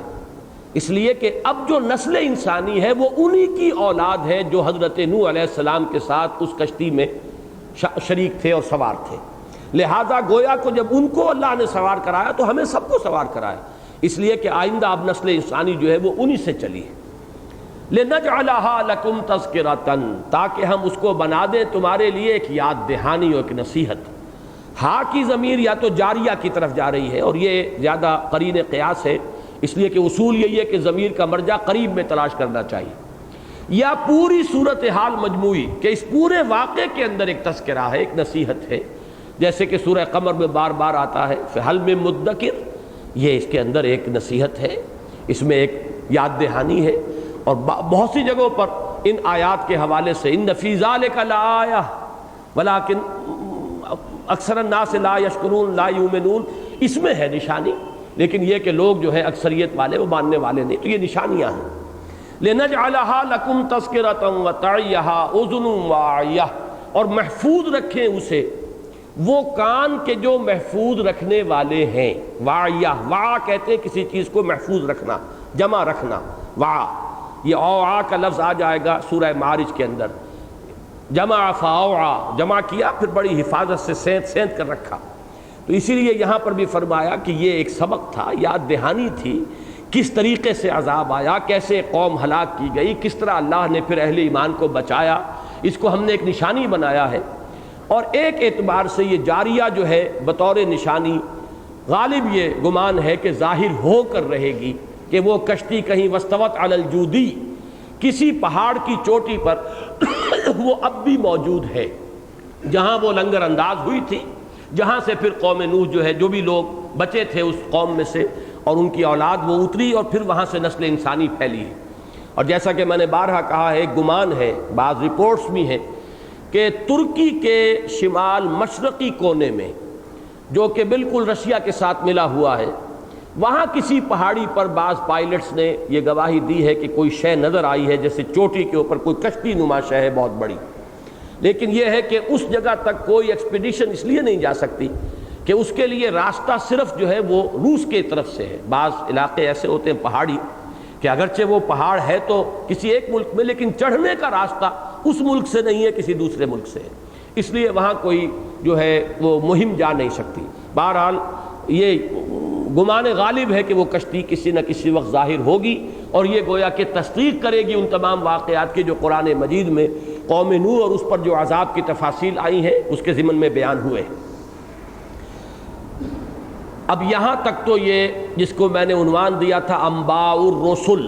اس لیے کہ اب جو نسل انسانی ہے وہ انہی کی اولاد ہے جو حضرت نوح علیہ السلام کے ساتھ اس کشتی میں شریک تھے اور سوار تھے، لہذا گویا کو جب ان کو اللہ نے سوار کرایا تو ہمیں سب کو سوار کرایا، اس لیے کہ آئندہ اب نسل انسانی جو ہے وہ انہی سے چلی ہے۔ لِنَجْعَلَهَا لَكُمْ تَذْكِرَةً، تاکہ ہم اس کو بنا دیں تمہارے لیے ایک یاد دہانی اور ایک نصیحت۔ ہاں کی ضمیر یا تو جاریہ کی طرف جا رہی ہے، اور یہ زیادہ قرین قیاس ہے، اس لیے کہ اصول یہی ہے کہ ضمیر کا مرجع قریب میں تلاش کرنا چاہیے، یا پوری صورتحال مجموعی کہ اس پورے واقعے کے اندر ایک تذکرہ ہے، ایک نصیحت ہے، جیسے کہ سورہ قمر میں بار بار آتا ہے فَهَلْ مِن مُدَّكِرٍ، یہ اس کے اندر ایک نصیحت ہے، اس میں ایک یاد دہانی ہے۔ اور بہت سی جگہوں پر ان آیات کے حوالے سے ان فی ذالک لآیہ ولکن اکثر الناس لا یشکرون لا یؤمنون، اس میں ہے نشانی، لیکن یہ کہ لوگ جو ہے اکثریت والے وہ ماننے والے نہیں، تو یہ نشانیاں ہیں۔ لِنَجْعَلَهَا لَكُمْ تَذْكِرَةً وَتَعِيَّهَا أُذُنٌ وَاعِيَةٌ، اور محفوظ رکھیں اسے وہ کان کے جو محفوظ رکھنے والے ہیں۔ واعیہ، وعا کہتے ہیں کسی چیز کو محفوظ رکھنا، جمع رکھنا، وعا، یہ اوعا کا لفظ آ جائے گا سورہ معارج کے اندر، جمع فاوعا، جمع کیا پھر بڑی حفاظت سے سینت کر رکھا۔ تو اسی لیے یہاں پر بھی فرمایا کہ یہ ایک سبق تھا، یاد دہانی تھی، کس طریقے سے عذاب آیا، کیسے قوم ہلاک کی گئی، کس طرح اللہ نے پھر اہل ایمان کو بچایا، اس کو ہم نے ایک نشانی بنایا ہے۔ اور ایک اعتبار سے یہ جاریہ جو ہے بطور نشانی، غالب یہ گمان ہے کہ ظاہر ہو کر رہے گی کہ وہ کشتی کہیں وستوت علی الجودی، کسی پہاڑ کی چوٹی پر وہ اب بھی موجود ہے، جہاں وہ لنگر انداز ہوئی تھی، جہاں سے پھر قوم نوح جو ہے، جو بھی لوگ بچے تھے اس قوم میں سے اور ان کی اولاد وہ اتری، اور پھر وہاں سے نسل انسانی پھیلی ہے۔ اور جیسا کہ میں نے بارہا کہا ہے، ایک گمان ہے، بعض رپورٹس بھی ہیں کہ ترکی کے شمال مشرقی کونے میں، جو کہ بالکل رشیا کے ساتھ ملا ہوا ہے، وہاں کسی پہاڑی پر بعض پائلٹس نے یہ گواہی دی ہے کہ کوئی شے نظر آئی ہے، جیسے چوٹی کے اوپر کوئی کشتی نما شے ہے بہت بڑی، لیکن یہ ہے کہ اس جگہ تک کوئی ایکسپیڈیشن اس لیے نہیں جا سکتی کہ اس کے لیے راستہ صرف جو ہے وہ روس کے طرف سے ہے۔ بعض علاقے ایسے ہوتے ہیں پہاڑی کہ اگرچہ وہ پہاڑ ہے تو کسی ایک ملک میں، لیکن چڑھنے کا راستہ اس ملک سے نہیں ہے، کسی دوسرے ملک سے ہے، اس لیے وہاں کوئی جو ہے وہ مہم جا نہیں سکتی۔ بہرحال یہ گمان غالب ہے کہ وہ کشتی کسی نہ کسی وقت ظاہر ہوگی، اور یہ گویا کہ تصدیق کرے گی ان تمام واقعات کی جو قرآن مجید میں قوم نوح اور اس پر جو عذاب کی تفاصیل آئی ہیں اس کے ضمن میں بیان ہوئے۔ اب یہاں تک تو یہ جس کو میں نے عنوان دیا تھا انباء الرسل،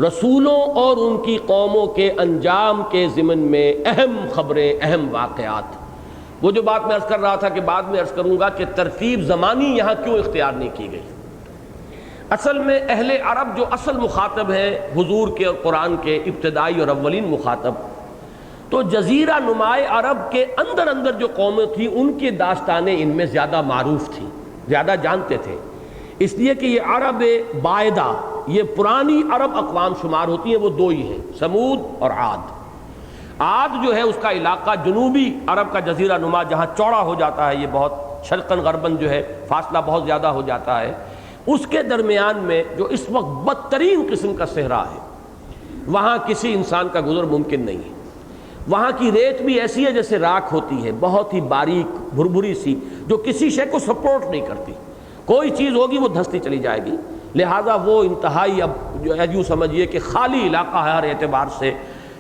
رسولوں اور ان کی قوموں کے انجام کے ضمن میں اہم خبریں، اہم واقعات۔ وہ جو بات میں عرض کر رہا تھا کہ بعد میں عرض کروں گا کہ ترتیب زمانی یہاں کیوں اختیار نہیں کی گئی۔ اصل میں اہل عرب جو اصل مخاطب ہیں حضور کے اور قرآن کے، ابتدائی اور اولین مخاطب، تو جزیرہ نمائے عرب کے اندر اندر جو قومیں تھیں ان کی داستانیں ان میں زیادہ معروف تھیں، زیادہ جانتے تھے، اس لیے کہ یہ عرب بائدہ، یہ پرانی عرب اقوام شمار ہوتی ہیں، وہ دو ہی ہیں، سمود اور عاد۔ عاد جو ہے اس کا علاقہ جنوبی عرب کا جزیرہ نما جہاں چوڑا ہو جاتا ہے، یہ بہت شرقاً غرباً جو ہے فاصلہ بہت زیادہ ہو جاتا ہے، اس کے درمیان میں جو اس وقت بدترین قسم کا صحرا ہے، وہاں کسی انسان کا گزر ممکن نہیں ہے۔ وہاں کی ریت بھی ایسی ہے جیسے راکھ ہوتی ہے، بہت ہی باریک بھربھری سی، جو کسی شے کو سپورٹ نہیں کرتی، کوئی چیز ہوگی وہ دھستی چلی جائے گی. لہٰذا وہ انتہائی اب جو ہے یوں سمجھیے کہ خالی علاقہ ہے ہر اعتبار سے.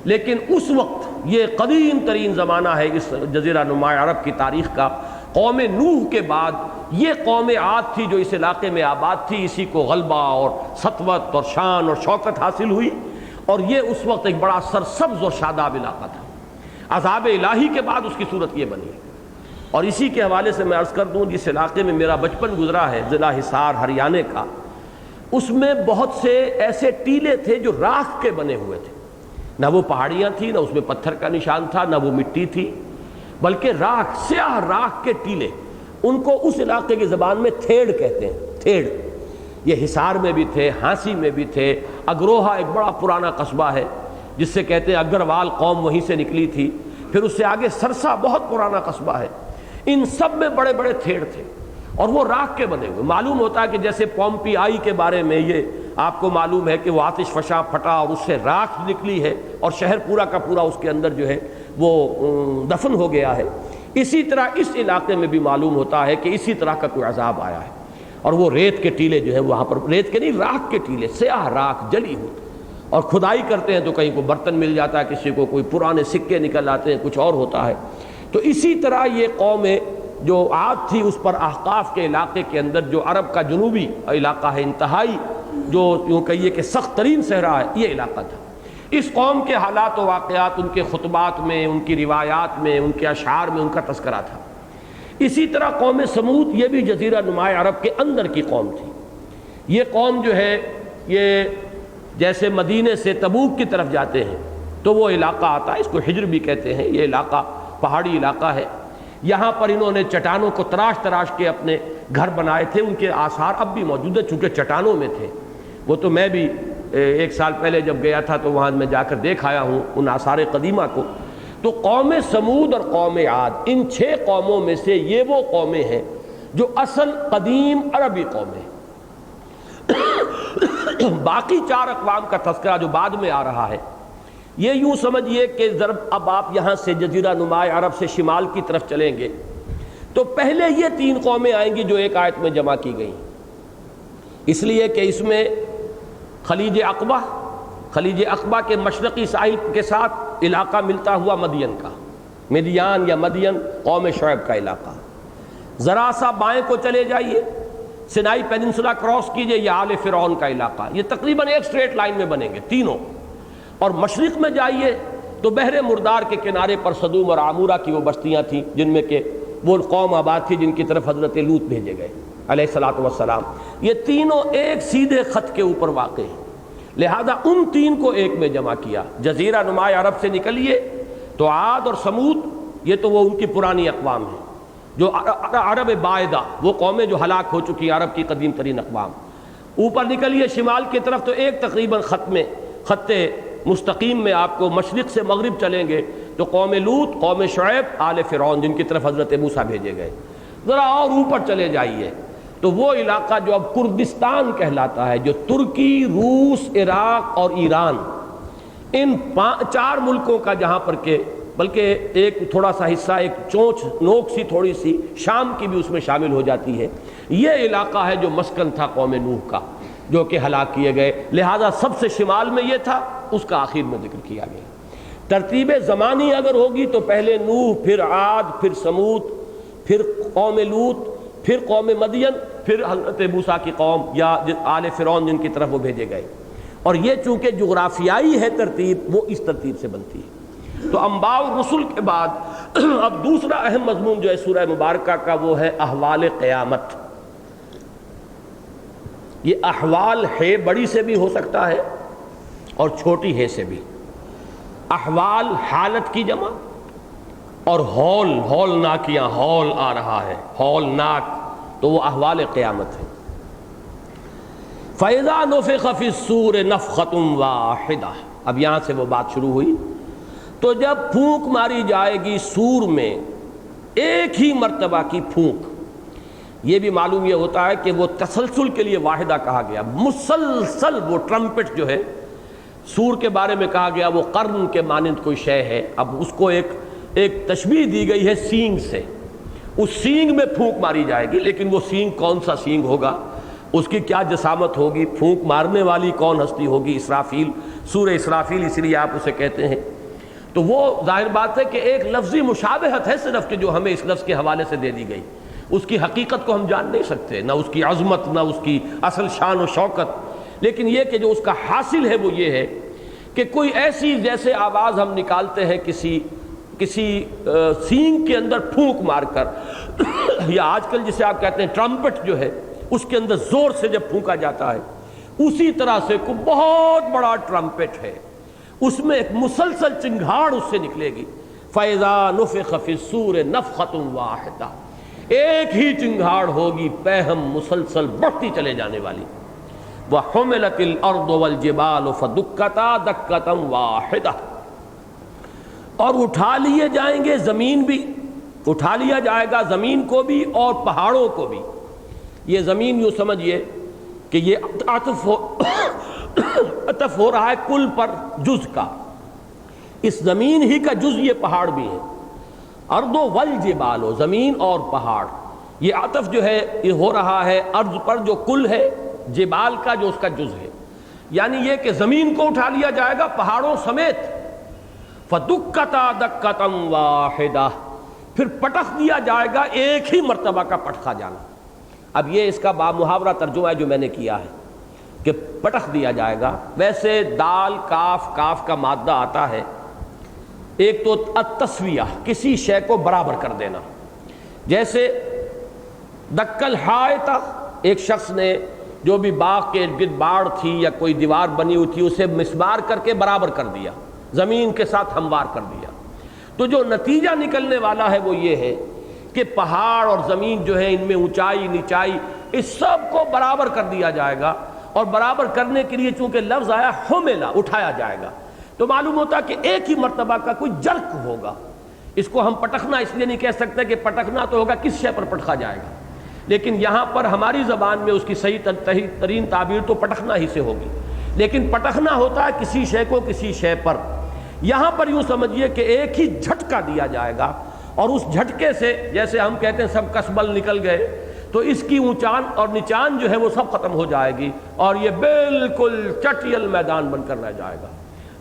لیکن اس وقت یہ قدیم ترین زمانہ ہے اس جزیرہ نما عرب کی تاریخ کا. قوم نوح کے بعد یہ قوم عاد تھی جو اس علاقے میں آباد تھی، اسی کو غلبہ اور سطوت اور شان اور شوکت حاصل ہوئی، اور یہ اس وقت ایک بڑا سرسبز اور شاداب علاقہ تھا. عذاب الہی کے بعد اس کی صورت یہ بنی. اور اسی کے حوالے سے میں عرض کر دوں، جس علاقے میں میرا بچپن گزرا ہے، ضلع حصار ہریانہ کا، اس میں بہت سے ایسے ٹیلے تھے جو راکھ کے بنے ہوئے تھے. نہ وہ پہاڑیاں تھیں، نہ اس میں پتھر کا نشان تھا، نہ وہ مٹی تھی، بلکہ راکھ، سیاہ راکھ کے ٹیلے. ان کو اس علاقے کی زبان میں تھیڑ کہتے ہیں. تھیڑ یہ حصار میں بھی تھے، ہانسی میں بھی تھے. اگروہا ایک بڑا پرانا قصبہ ہے جس سے کہتے ہیں اگروال قوم وہیں سے نکلی تھی. پھر اس سے آگے سرسا بہت پرانا قصبہ ہے. ان سب میں بڑے بڑے تھیڑ تھے اور وہ راکھ کے بنے ہوئے. معلوم ہوتا ہے کہ جیسے پومپی آئی کے بارے میں یہ آپ کو معلوم ہے کہ وہ آتش فشاں پھٹا اور اس سے راکھ نکلی ہے اور شہر پورا کا پورا اس کے اندر جو ہے وہ دفن ہو گیا ہے. اسی طرح اس علاقے میں بھی معلوم ہوتا ہے کہ اسی طرح کا کوئی عذاب آیا ہے. اور وہ ریت کے ٹیلے جو ہے وہاں پر، ریت کے نہیں، راکھ کے ٹیلے، سیاہ راکھ جلی ہوئی. اور کھدائی کرتے ہیں تو کہیں کو برتن مل جاتا ہے، کسی کو کوئی پرانے سکے نکل آتے ہیں، کچھ اور ہوتا ہے. تو اسی طرح یہ قوم جو عاد تھی اس پر احقاف کے علاقے کے اندر جو عرب کا جنوبی علاقہ ہے، انتہائی جو یوں کہیے کہ سخت ترین صحرا ہے، یہ علاقہ تھا. اس قوم کے حالات و واقعات ان کے خطبات میں، ان کی روایات میں، ان کے اشعار میں ان کا تذکرہ تھا. اسی طرح قوم سمود یہ بھی جزیرہ نما عرب کے اندر کی قوم تھی. یہ قوم جو ہے یہ جیسے مدینے سے تبوک کی طرف جاتے ہیں تو وہ علاقہ آتا ہے، اس کو حجر بھی کہتے ہیں. یہ علاقہ پہاڑی علاقہ ہے. یہاں پر انہوں نے چٹانوں کو تراش تراش کے اپنے گھر بنائے تھے. ان کے آثار اب بھی موجود ہیں چونکہ چٹانوں میں تھے. وہ تو میں بھی ایک سال پہلے جب گیا تھا تو وہاں میں جا کر دیکھ آیا ہوں ان آثار قدیمہ کو. تو قوم سمود اور قوم عاد، ان 6 قوموں میں سے یہ وہ قومیں ہیں جو اصل قدیم عربی قومیں. باقی 4 اقوام کا تذکرہ جو بعد میں آ رہا ہے، یہ یوں سمجھیے کہ ضرب اب آپ یہاں سے جزیرہ نما عرب سے شمال کی طرف چلیں گے تو پہلے یہ 3 قومیں آئیں گی جو ایک آیت میں جمع کی گئیں. اس لیے کہ اس میں خلیج عقبہ کے مشرقی ساحل کے ساتھ علاقہ ملتا ہوا مدین کا، مدیان یا مدین قوم شعیب کا علاقہ. ذرا سا بائیں کو چلے جائیے، سینائی پیننسولا کراس کیجئے، یہ آل فرعون کا علاقہ. یہ تقریباً ایک سٹریٹ لائن میں بنیں گے تینوں. اور مشرق میں جائیے تو بحر مردار کے کنارے پر صدوم اور عامورہ کی وہ بستیاں تھیں جن میں کہ وہ قوم آباد تھی جن کی طرف حضرت لوط بھیجے گئے علیہ الصلوۃ والسلام. یہ تینوں ایک سیدھے خط کے اوپر واقع ہیں. لہذا ان 3 کو ایک میں جمع کیا. جزیرہ نما عرب سے نکلیے تو عاد اور سمود یہ تو وہ ان کی پرانی اقوام ہیں جو عرب باعدہ، وہ قومیں جو ہلاک ہو چکی عرب کی قدیم ترین اقوام. اوپر نکلیے شمال کی طرف تو ایک تقریباً خط مستقیم میں آپ کو مشرق سے مغرب چلیں گے تو قوم لوط، قوم شعیب، آل فرعون جن کی طرف حضرت موسیٰ بھیجے گئے. ذرا اور اوپر چلے جائیے تو وہ علاقہ جو اب کردستان کہلاتا ہے، جو ترکی، روس، عراق اور ایران، ان 4 ملکوں کا، جہاں پر کہ بلکہ ایک تھوڑا سا حصہ، ایک چونچ نوک سی تھوڑی سی شام کی بھی اس میں شامل ہو جاتی ہے، یہ علاقہ ہے جو مسکن تھا قوم نوح کا جو کہ ہلاک کیے گئے. لہذا سب سے شمال میں یہ تھا، اس کا آخر میں ذکر کیا گیا. ترتیب زمانی اگر ہوگی تو پہلے نوح، پھر عاد، پھر سمود، پھر قوم لوط، پھر قوم مدین، پھر حضرت موسیٰ کی قوم یا آل فرعون جن کی طرف وہ بھیجے گئے. اور یہ چونکہ جغرافیائی ہے ترتیب، وہ اس ترتیب سے بنتی ہے. تو انباء الرسل کے بعد اب دوسرا اہم مضمون جو ہے سورہ مبارکہ کا وہ ہے احوال قیامت. یہ احوال ہے بڑی سے بھی ہو سکتا ہے اور چھوٹی ہے سے بھی. احوال حالت کی جمع، اور ہولناکیاں، ہول آ رہا ہے، ہولناک، تو وہ احوال قیامت ہے. فَإِذَا نُفِخَ فِي الصُّورِ نَفْخَةٌ وَاحِدَةٌ. اب یہاں سے وہ بات شروع ہوئی. تو جب پھونک ماری جائے گی سور میں، ایک ہی مرتبہ کی پھونک. یہ بھی معلوم یہ ہوتا ہے کہ وہ تسلسل کے لیے واحدہ کہا گیا، مسلسل وہ ٹرمپٹ جو ہے سور کے بارے میں کہا گیا وہ قرن کے مانند کوئی شے ہے. اب اس کو ایک تشبیہ دی گئی ہے سینگ سے. اس سینگ میں پھونک ماری جائے گی، لیکن وہ سینگ کون سا سینگ ہوگا، اس کی کیا جسامت ہوگی، پھونک مارنے والی کون ہستی ہوگی؟ اسرافیل، سورہ اسرافیل اس لیے آپ اسے کہتے ہیں. تو وہ ظاہر بات ہے کہ ایک لفظی مشابہت ہے صرف کہ جو ہمیں اس لفظ کے حوالے سے دے دی گئی. اس کی حقیقت کو ہم جان نہیں سکتے، نہ اس کی عظمت، نہ اس کی اصل شان و شوکت. لیکن یہ کہ جو اس کا حاصل ہے وہ یہ ہے کہ کوئی ایسی جیسے آواز ہم نکالتے ہیں کسی سینگ کے اندر پھونک مار کر یا آج کل جسے آپ کہتے ہیں ٹرمپٹ جو ہے اس کے اندر زور سے جب پھونکا جاتا ہے، اسی طرح سے کوئی بہت بڑا ٹرمپٹ ہے، اس میں ایک مسلسل چنگھاڑ اس سے نکلے گی. فَإِذَا نُفِخَ فِي الصُّورِ نَفْخَةٌ وَاحِدَةٌ، ایک ہی چنگھاڑ ہوگی پہم مسلسل بڑھتی چلے جانے والی. وَحُمِلَتِ الْأَرْضُ وَالْجِبَالُ فَدُكَّتَا دَكَّةً وَاحِدَةً، اور اٹھا لیے جائیں گے، زمین بھی اٹھا لیا جائے گا، زمین کو بھی اور پہاڑوں کو بھی. یہ زمین یوں سمجھیے کہ یہ عطف ہو رہا ہے کل پر جز کا. اس زمین ہی کا جز یہ پہاڑ بھی ہے. ارض والجبال، زمین اور پہاڑ، یہ عطف جو ہے یہ ہو رہا ہے ارض پر جو کل ہے، جبال کا جو اس کا جز ہے. یعنی یہ کہ زمین کو اٹھا لیا جائے گا پہاڑوں سمیت. فَدُكَّتَا دَكَّةً وَاحِدَةً، پھر پٹخ دیا جائے گا ایک ہی مرتبہ کا پٹخا جانا. اب یہ اس کا بامحاورہ ترجمہ ہے جو میں نے کیا ہے کہ پٹخ دیا جائے گا. ویسے دال کاف کا مادہ آتا ہے، ایک تو التسویہ، کسی شے کو برابر کر دینا. جیسے دکل حائط، ایک شخص نے جو بھی باغ کے ارد گرد باڑ تھی یا کوئی دیوار بنی ہوئی تھی اسے مسمار کر کے برابر کر دیا، زمین کے ساتھ ہموار کر دیا. تو جو نتیجہ نکلنے والا ہے وہ یہ ہے کہ پہاڑ اور زمین جو ہے ان میں اونچائی نیچائی اس سب کو برابر کر دیا جائے گا. اور برابر کرنے کے لیے چونکہ لفظ آیا حملا، اٹھایا جائے گا، تو معلوم ہوتا کہ ایک ہی مرتبہ کا کوئی جرک ہوگا. اس کو ہم پٹخنا اس لیے نہیں کہہ سکتے کہ پٹخنا تو ہوگا کس شے پر پٹخا جائے گا، لیکن یہاں پر ہماری زبان میں اس کی صحیح ترین تعبیر تو پٹخنا ہی سے ہوگی. لیکن پٹخنا ہوتا ہے کسی شے کو کسی شے پر. یہاں پر یوں سمجھیے کہ ایک ہی جھٹکا دیا جائے گا، اور اس جھٹکے سے جیسے ہم کہتے ہیں سب کسبل نکل گئے، تو اس کی اونچان اور نچان جو ہے وہ سب ختم ہو جائے گی، اور یہ بالکل چٹیل میدان بن کر رہ جائے گا.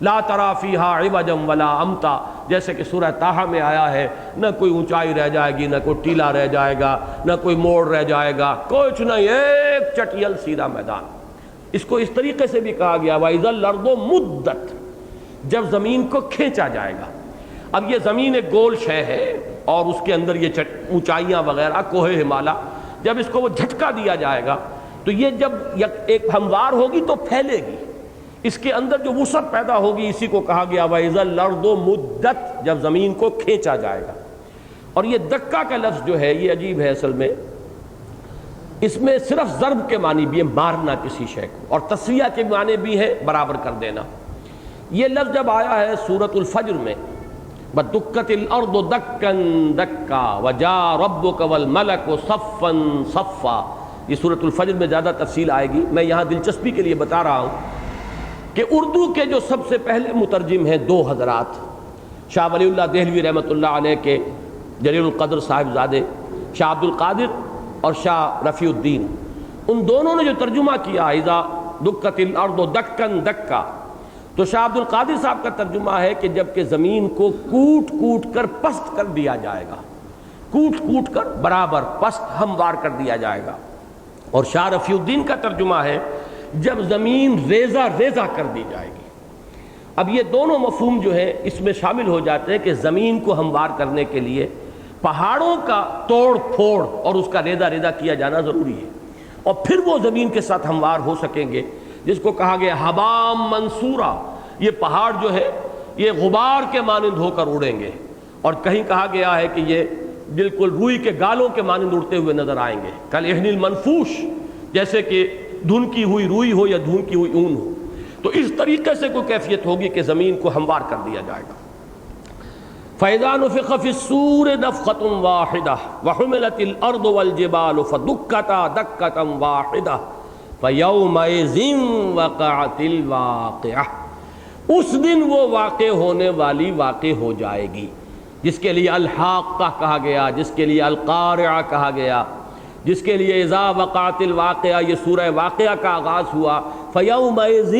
لا تری فیہا عوجا ولا امتا، جیسے کہ سورہ طٰہٰ میں آیا ہے، نہ کوئی اونچائی رہ جائے گی، نہ کوئی ٹیلا رہ جائے گا، نہ کوئی موڑ رہ جائے گا، کچھ نہیں، ایک چٹیل سیدھا میدان. اس کو اس طریقے سے بھی کہا گیا وَإِذَا الْأَرْضُ مُدَّتْ، جب زمین کو کھینچا جائے گا. اب یہ زمین ایک گول شے ہے اور اس کے اندر یہ اونچائیاں وغیرہ کوہ ہمالا، جب اس کو وہ جھٹکا دیا جائے گا تو یہ جب ایک ہموار ہوگی تو پھیلے گی، اس کے اندر جو وسعت پیدا ہوگی اسی کو کہا گیا وَإِذَا الْأَرْضُ مُدَّتْ، جب زمین کو کھینچا جائے گا. اور یہ دکا کا لفظ جو ہے یہ عجیب ہے، اصل میں اس میں صرف ضرب کے معنی بھی ہے، مارنا کسی شے کو، اور تسویہ کے معنی بھی ہے برابر کر دینا. یہ لفظ جب آیا ہے سورۃ الفجر میں بَدُّكَّتِ الْأَرْضُ دَكًّا دَكًّا وَجَاءَ رَبُّكَ وَالْمَلَكُ صَفًّا صَفًّا، یہ سورۃ الفجر میں زیادہ تفصیل آئے گی. میں یہاں دلچسپی کے لیے بتا رہا ہوں کہ اردو کے جو سب سے پہلے مترجم ہیں دو حضرات، شاہ ولی اللہ دہلوی رحمۃ اللہ علیہ کے جلیل القدر صاحبزادے شاہ عبد القادر اور شاہ رفیع الدین، ان دونوں نے جو ترجمہ کیا اذا دکت الارض دکن دکا، تو شاہ عبد القادر صاحب کا ترجمہ ہے کہ جب کہ زمین کو کوٹ کوٹ کر پست کر دیا جائے گا، کوٹ کوٹ کر برابر پست ہموار کر دیا جائے گا. اور شاہ رفیع الدین کا ترجمہ ہے جب زمین ریزہ ریزہ کر دی جائے گی. اب یہ دونوں مفہوم جو ہے اس میں شامل ہو جاتے ہیں کہ زمین کو ہموار کرنے کے لیے پہاڑوں کا توڑ پھوڑ اور اس کا ریزہ ریزہ کیا جانا ضروری ہے، اور پھر وہ زمین کے ساتھ ہموار ہو سکیں گے، جس کو کہا گیا حبام منصورہ. یہ پہاڑ جو ہے یہ غبار کے مانند ہو کر اڑیں گے، اور کہیں کہا گیا ہے کہ یہ بالکل روئی کے گالوں کے مانند اڑتے ہوئے نظر آئیں گے، کالعہن المنفوش، جیسے کہ دھنکی ہوئی روئی ہو یا دھنکی ہوئی اون ہو. تو اس طریقے سے کوئی کیفیت ہوگی کہ زمین کو ہموار کر دیا جائے گا. فَإِذَا نُفِخَ فِي الصُّورِ نَفْخَةٌ وَاحِدَةٌ وَحُمِلَتِ الْأَرْضُ وَالْجِبَالُ فَدُكَّتَا دَكَّةً وَاحِدَةً فَيَوْمَئِذٍ وَقَعَتِ الْوَاقِعَةُ. اس دن وہ واقع ہونے والی واقع ہو جائے گی، جس کے لیے الحاقہ کہا گیا، جس کے لیے القارعہ کہا گیا، جس کے لیے اذا وقعت الواقعہ یہ سورہ واقعہ کا آغاز ہوا، فیومئذ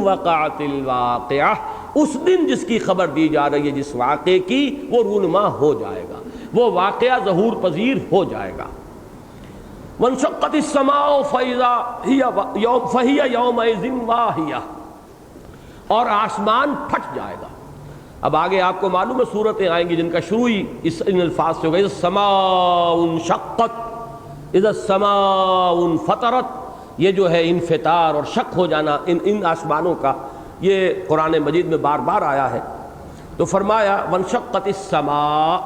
وقعت الواقعہ، اس دن جس کی خبر دی جا رہی ہے جس واقعے کی، وہ رونما ہو جائے گا، وہ واقعہ ظہور پذیر ہو جائے گا۔ وانشقت السماء فہی یومئذ واہیہ، اور آسمان پھٹ جائے گا۔ اب آگے آپ کو معلوم ہے صورتیں آئیں گی جن کا شروع ہی ان الفاظ سے ہوگا، اذا السماء انشقت، اذا السماء انفطرت، یہ جو ہے انفطار اور شق ہو جانا ان آسمانوں کا، یہ قرآن مجید میں بار بار آیا ہے۔ تو فرمایا وانشقت السماء،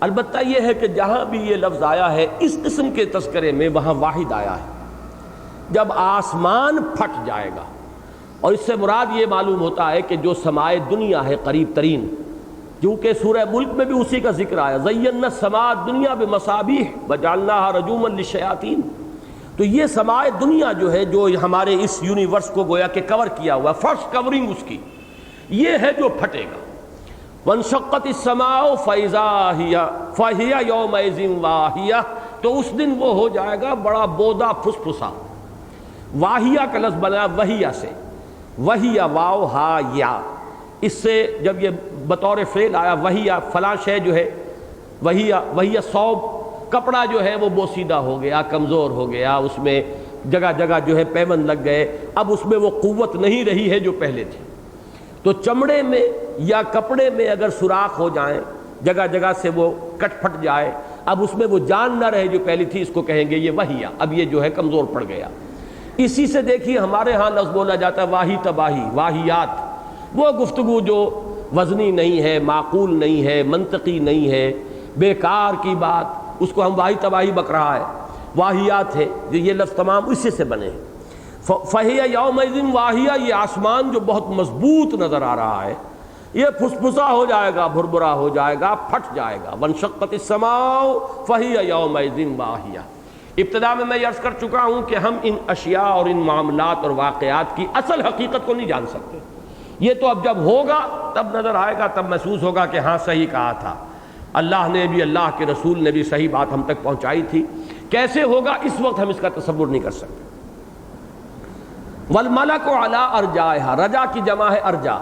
البتہ یہ ہے کہ جہاں بھی یہ لفظ آیا ہے اس قسم کے تذکرے میں وہاں واحد آیا ہے، جب آسمان پھٹ جائے گا، اور اس سے مراد یہ معلوم ہوتا ہے کہ جو سمائے دنیا ہے قریب ترین، کیونکہ سورہ ملک میں بھی اسی کا ذکر آیا، زینا السماء الدنیا بمصابیح وجعلناها رجوما للشیاطین، تو یہ سمائے دنیا جو ہے جو ہمارے اس یونیورس کو گویا کہ کور کیا ہوا، فرسٹ کورنگ اس کی، یہ ہے جو پھٹے گا۔ وانشقت السماء فہی یومئذ واہیہ، تو اس دن وہ ہو جائے گا بڑا بودا پھسپھسا۔ واہیہ کا لفظ بنا وہیہ سے، وہیہ واو ہا یا، اس سے جب یہ بطور فعل آیا وہیہ، فلاں شے جو ہے وہیہ ثوب، کپڑا جو ہے وہ بوسیدہ ہو گیا، کمزور ہو گیا، اس میں جگہ جگہ جو ہے پیون لگ گئے، اب اس میں وہ قوت نہیں رہی ہے جو پہلے تھی۔ تو چمڑے میں یا کپڑے میں اگر سوراخ ہو جائیں، جگہ جگہ سے وہ کٹ پھٹ جائے، اب اس میں وہ جان نہ رہے جو پہلی تھی، اس کو کہیں گے یہ وہیہ، اب یہ جو ہے کمزور پڑ گیا۔ اسی سے دیکھیے ہمارے ہاں لفظ بولا جاتا ہے واہی تباہی، واہیات، وہ گفتگو جو وزنی نہیں ہے، معقول نہیں ہے، منطقی نہیں ہے، بیکار کی بات، اس کو ہم واہی تباہی بک رہا ہے، واہیات ہے، یہ لفظ تمام اسی سے بنے ہیں۔ فہی یومئذ واہیہ، یہ آسمان جو بہت مضبوط نظر آ رہا ہے، یہ پھسپھسا ہو جائے گا، بھربھرا ہو جائے گا، پھٹ جائے گا۔ وانشقت السماء فہی یومئذ واہیہ۔ ابتدا میں عرض کر چکا ہوں کہ ہم ان اشیاء اور ان معاملات اور واقعات کی اصل حقیقت کو نہیں جان سکتے، یہ تو اب جب ہوگا تب نظر آئے گا، تب محسوس ہوگا کہ ہاں صحیح کہا تھا، اللہ نے بھی، اللہ کے رسول نے بھی صحیح بات ہم تک پہنچائی تھی۔ کیسے ہوگا اس وقت ہم اس کا تصور نہیں کر سکتے۔ والملک علی ارجائها، رجا کی جمع ہے ارجا،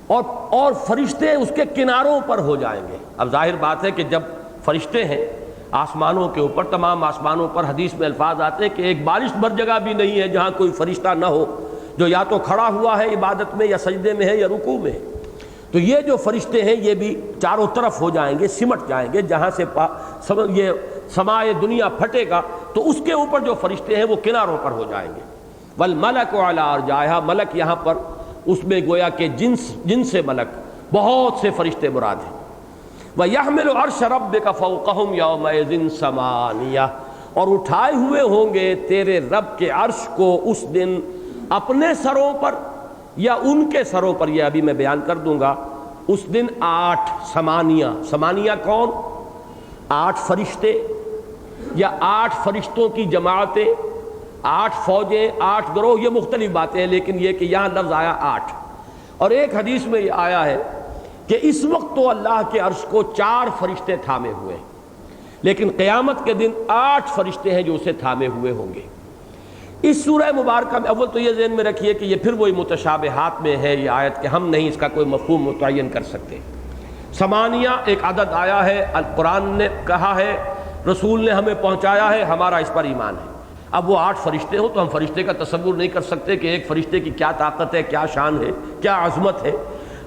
اور فرشتے اس کے کناروں پر ہو جائیں گے۔ اب ظاہر بات ہے کہ جب فرشتے ہیں آسمانوں کے اوپر، تمام آسمانوں پر، حدیث میں الفاظ آتے ہیں کہ ایک بارش بھر جگہ بھی نہیں ہے جہاں کوئی فرشتہ نہ ہو، جو یا تو کھڑا ہوا ہے عبادت میں، یا سجدے میں ہے، یا رکوع میں ہے۔ تو یہ جو فرشتے ہیں یہ بھی چاروں طرف ہو جائیں گے، سمٹ جائیں گے، جہاں سے یہ سمائے دنیا پھٹے گا تو اس کے اوپر جو فرشتے ہیں وہ کناروں پر ہو جائیں گے۔ والملک علی ارجائها، ملک یہاں پر اس میں گویا کہ جنس ملک، بہت سے فرشتے مراد ہیں۔ وَيَحْمِلُ عَرْشَ رَبِّكَ فَوْقَهُمْ يَوْمَئِذٍ ثَمَانِيَةٌ، اور اٹھائے ہوئے ہوں گے تیرے رب کے عرش کو اس دن اپنے سروں پر یا ان کے سروں پر، یہ ابھی میں بیان کر دوں گا۔ اس دن 8 ثمانیہ کون؟ 8 فرشتے یا 8 فرشتوں کی جماعتیں، 8 فوجیں، 8 گروہ، یہ مختلف باتیں ہیں، لیکن یہ کہ یہاں لفظ آیا 8۔ اور ایک حدیث میں یہ آیا ہے کہ اس وقت تو اللہ کے عرش کو 4 فرشتے تھامے ہوئے ہیں، لیکن قیامت کے دن 8 فرشتے ہیں جو اسے تھامے ہوئے ہوں گے۔ اس سورہ مبارکہ میں اول تو یہ ذہن میں رکھیے کہ یہ پھر وہی متشابہات میں ہے یہ آیت کہ ہم نہیں اس کا کوئی مفہوم متعین کر سکتے۔ ثمانیہ ایک عدد آیا ہے، القرآن نے کہا ہے، رسول نے ہمیں پہنچایا ہے، ہمارا اس پر ایمان ہے۔ اب وہ 8 فرشتے ہوں تو ہم فرشتے کا تصور نہیں کر سکتے کہ ایک فرشتے کی کیا طاقت ہے، کیا شان ہے، کیا عظمت ہے۔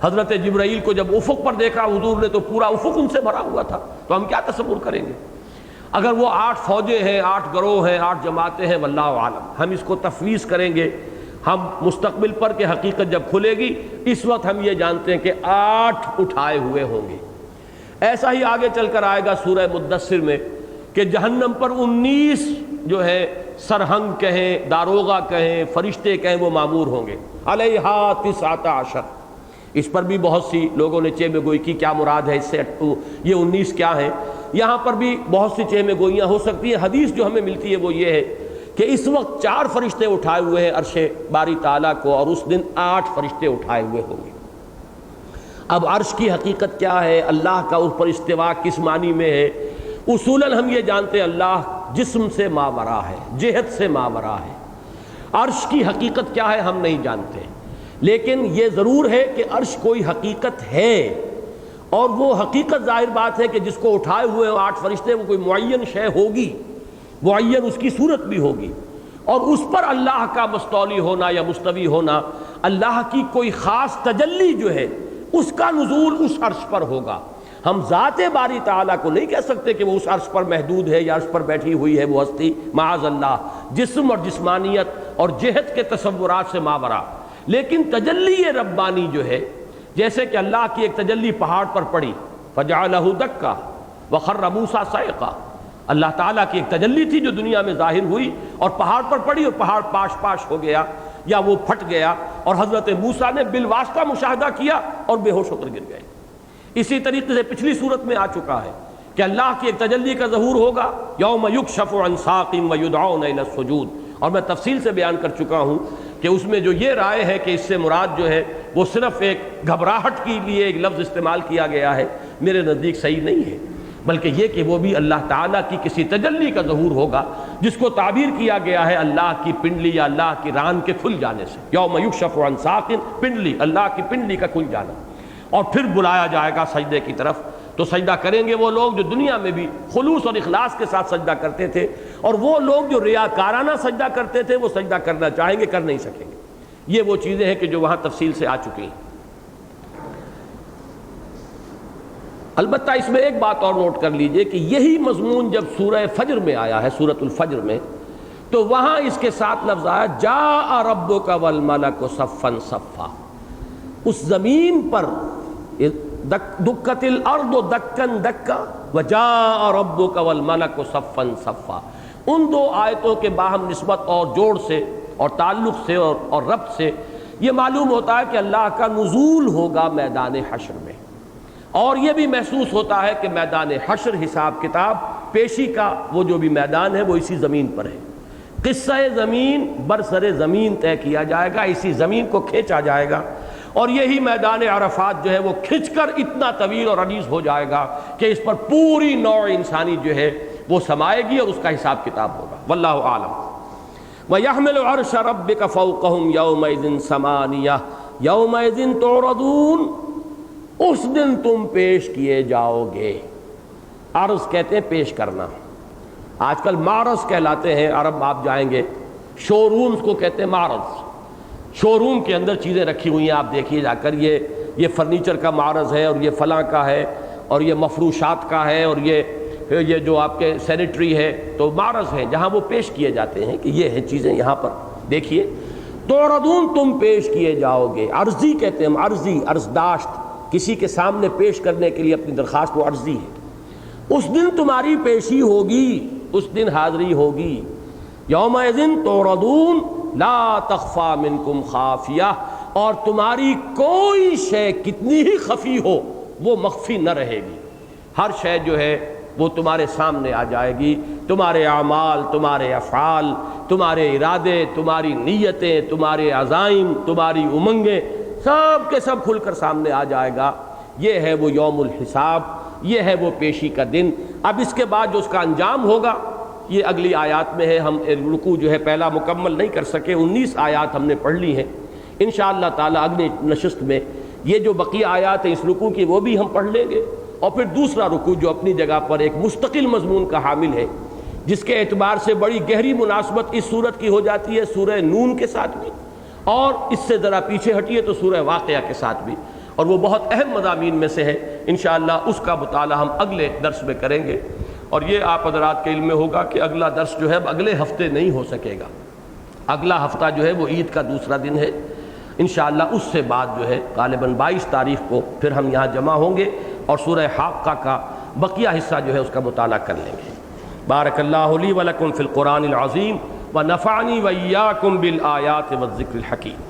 حضرت جبرائیل کو جب افق پر دیکھا حضور نے تو پورا افق ان سے بھرا ہوا تھا، تو ہم کیا تصور کریں گے؟ اگر وہ 8 فوجیں ہیں، 8 گروہ ہیں، 8 جماعتیں ہیں، واللہ عالم، ہم اس کو تفویض کریں گے ہم مستقبل پر کہ حقیقت جب کھلے گی، اس وقت ہم یہ جانتے ہیں کہ 8 اٹھائے ہوئے ہوں گے۔ ایسا ہی آگے چل کر آئے گا سورہ مدثر میں کہ جہنم پر 19 جو ہے سرہنگ کہیں، داروغہ کہیں، فرشتے کہیں، وہ معمور ہوں گے۔ علیہا 19، اس پر بھی بہت سی لوگوں نے چہ میں گوئی کی، کیا مراد ہے اس سے، یہ 19 کیا ہیں؟ یہاں پر بھی بہت سی چہ میں گوئیاں ہو سکتی ہیں۔ حدیث جو ہمیں ملتی ہے وہ یہ ہے کہ اس وقت 4 فرشتے اٹھائے ہوئے ہیں عرش باری تعالیٰ کو، اور اس دن 8 فرشتے اٹھائے ہوئے ہوں گے۔ اب عرش کی حقیقت کیا ہے، اللہ کا اس پر استوا کس معنی میں ہے؟ اصولاً ہم یہ جانتے ہیں اللہ جسم سے ماورا ہے، جہت سے ماورا ہے۔ عرش کی حقیقت کیا ہے ہم نہیں جانتے، لیکن یہ ضرور ہے کہ عرش کوئی حقیقت ہے، اور وہ حقیقت ظاہر بات ہے کہ جس کو اٹھائے ہوئے 8 فرشتے وہ کوئی معین شے ہوگی، معین اس کی صورت بھی ہوگی، اور اس پر اللہ کا مستولی ہونا یا مستوی ہونا، اللہ کی کوئی خاص تجلی جو ہے اس کا نزول اس عرش پر ہوگا۔ ہم ذات باری تعالیٰ کو نہیں کہہ سکتے کہ وہ اس عرش پر محدود ہے یا عرش پر بیٹھی ہوئی ہے وہ ہستی، معاذ اللہ، جسم اور جسمانیت اور جہت کے تصورات سے ماورا۔ لیکن تجلی ربانی جو ہے، جیسے کہ اللہ کی ایک تجلی پہاڑ پر پڑی، فجعلہ دکا وخر موسیٰ صعقا، اللہ تعالیٰ کی ایک تجلی تھی جو دنیا میں ظاہر ہوئی اور پہاڑ پر پڑی، اور پہاڑ پاش پاش ہو گیا یا وہ پھٹ گیا، اور حضرت موسیٰ نے بالواسطہ مشاہدہ کیا اور بے ہوش ہو کر گر گئے۔ اسی طریقے سے پچھلی صورت میں آ چکا ہے کہ اللہ کی ایک تجلی کا ظہور ہوگا، یوم یکشف عن ساق ویدعون الی السجود، اور میں تفصیل سے بیان کر چکا ہوں کہ اس میں جو یہ رائے ہے کہ اس سے مراد جو ہے وہ صرف ایک گھبراہٹ کے لیے ایک لفظ استعمال کیا گیا ہے، میرے نزدیک صحیح نہیں ہے، بلکہ یہ کہ وہ بھی اللہ تعالیٰ کی کسی تجلی کا ظہور ہوگا جس کو تعبیر کیا گیا ہے اللہ کی پنڈلی یا اللہ کی ران کے کھل جانے سے۔ یوم یکشف عن ساق، پنڈلی، اللہ کی پنڈلی کا کھل جانا، اور پھر بلایا جائے گا سجدے کی طرف، تو سجدہ کریں گے وہ لوگ جو دنیا میں بھی خلوص اور اخلاص کے ساتھ سجدہ کرتے تھے، اور وہ لوگ جو ریاکارانہ سجدہ کرتے تھے وہ سجدہ کرنا چاہیں گے، کر نہیں سکیں گے۔ یہ وہ چیزیں ہیں کہ جو وہاں تفصیل سے آ چکی ہیں۔ البتہ اس میں ایک بات اور نوٹ کر لیجئے کہ یہی مضمون جب سورہ فجر میں آیا ہے، سورۃ الفجر میں، تو وہاں اس کے ساتھ لفظ آیا جاء ربک والملک صفا صفا، اس زمین پر دکت الارض دکن دکا وجاء ربک والملک صفا صفا، ان دو آیتوں کے باہم نسبت اور جوڑ سے اور تعلق سے اور ربط سے یہ معلوم ہوتا ہے کہ اللہ کا نزول ہوگا میدان حشر میں، اور یہ بھی محسوس ہوتا ہے کہ میدان حشر حساب کتاب پیشی کا وہ جو بھی میدان ہے وہ اسی زمین پر ہے۔ قصہ زمین برسر زمین طے کیا جائے گا، اسی زمین کو کھینچا جائے گا، اور یہی میدان عرفات جو ہے وہ کھنچ کر اتنا طویل اور عریض ہو جائے گا کہ اس پر پوری نوع انسانی جو ہے وہ سمائے گی اور اس کا حساب کتاب ہوگا۔ واللہ اعلم۔ وَيَحْمِلُ عَرْشَ رَبِّكَ فَوْقَهُمْ يَوْمَئِذٍ ثَمَانِيَةٌ يَوْمَئِذٍ تُعْرَضُونَ، اس دن تم پیش کیے جاؤ گے۔ عرض کہتے ہیں پیش کرنا، آج کل معرض کہلاتے ہیں، عرب آپ جائیں گے شو رومز کو کہتے ہیں معرض، شو روم کے اندر چیزیں رکھی ہوئی ہیں، آپ دیکھیے جا کر یہ فرنیچر کا معرض ہے، اور یہ فلاں کا ہے، اور یہ مفروشات کا ہے، اور یہ جو آپ کے سینیٹری ہے، تو معرض ہے جہاں وہ پیش کیے جاتے ہیں کہ یہ ہیں چیزیں یہاں پر دیکھیے۔ تعرضون، تم پیش کیے جاؤ گے، عرضی کہتے ہیں، عرضی، عرضداشت، کسی کے سامنے پیش کرنے کے لیے اپنی درخواست وہ عرضی ہے۔ اس دن تمہاری پیشی ہوگی، اس دن حاضری ہوگی۔ یومئذ تعرضون لا تخفی منکم خافیہ، اور تمہاری کوئی شے کتنی ہی خفی ہو وہ مخفی نہ رہے گی، ہر شے جو ہے وہ تمہارے سامنے آ جائے گی، تمہارے اعمال، تمہارے افعال، تمہارے ارادے، تمہاری نیتیں، تمہارے عزائم، تمہاری امنگیں، سب کے سب کھل کر سامنے آ جائے گا۔ یہ ہے وہ یوم الحساب، یہ ہے وہ پیشی کا دن۔ اب اس کے بعد جو اس کا انجام ہوگا یہ اگلی آیات میں ہے، ہم رکوع جو ہے پہلا مکمل نہیں کر سکے، 19 آیات ہم نے پڑھ لی ہیں، انشاءاللہ تعالی اگلی نشست میں یہ جو بقیہ آیات ہیں اس رکوع کی وہ بھی ہم پڑھ لیں گے، اور پھر دوسرا رکوع جو اپنی جگہ پر ایک مستقل مضمون کا حامل ہے، جس کے اعتبار سے بڑی گہری مناسبت اس صورت کی ہو جاتی ہے سورہ نون کے ساتھ بھی، اور اس سے ذرا پیچھے ہٹیے تو سورہ واقعہ کے ساتھ بھی، اور وہ بہت اہم مضامین میں سے ہے، انشاءاللہ اس کا مطالعہ ہم اگلے درس میں کریں گے۔ اور یہ آپ حضرات کے علم میں ہوگا کہ اگلا درس جو ہے اب اگلے ہفتے نہیں ہو سکے گا، اگلا ہفتہ جو ہے وہ عید کا دوسرا دن ہے، انشاءاللہ اس سے بعد جو ہے غالباً 22 تاریخ کو پھر ہم یہاں جمع ہوں گے اور سورہ حاقہ کا بقیہ حصہ جو ہے اس کا مطالعہ کر لیں گے۔ بارک اللہ لی ولکم فی القرآن العظیم ونفعنی وإیاکم بالآیات والذکر الحکیم۔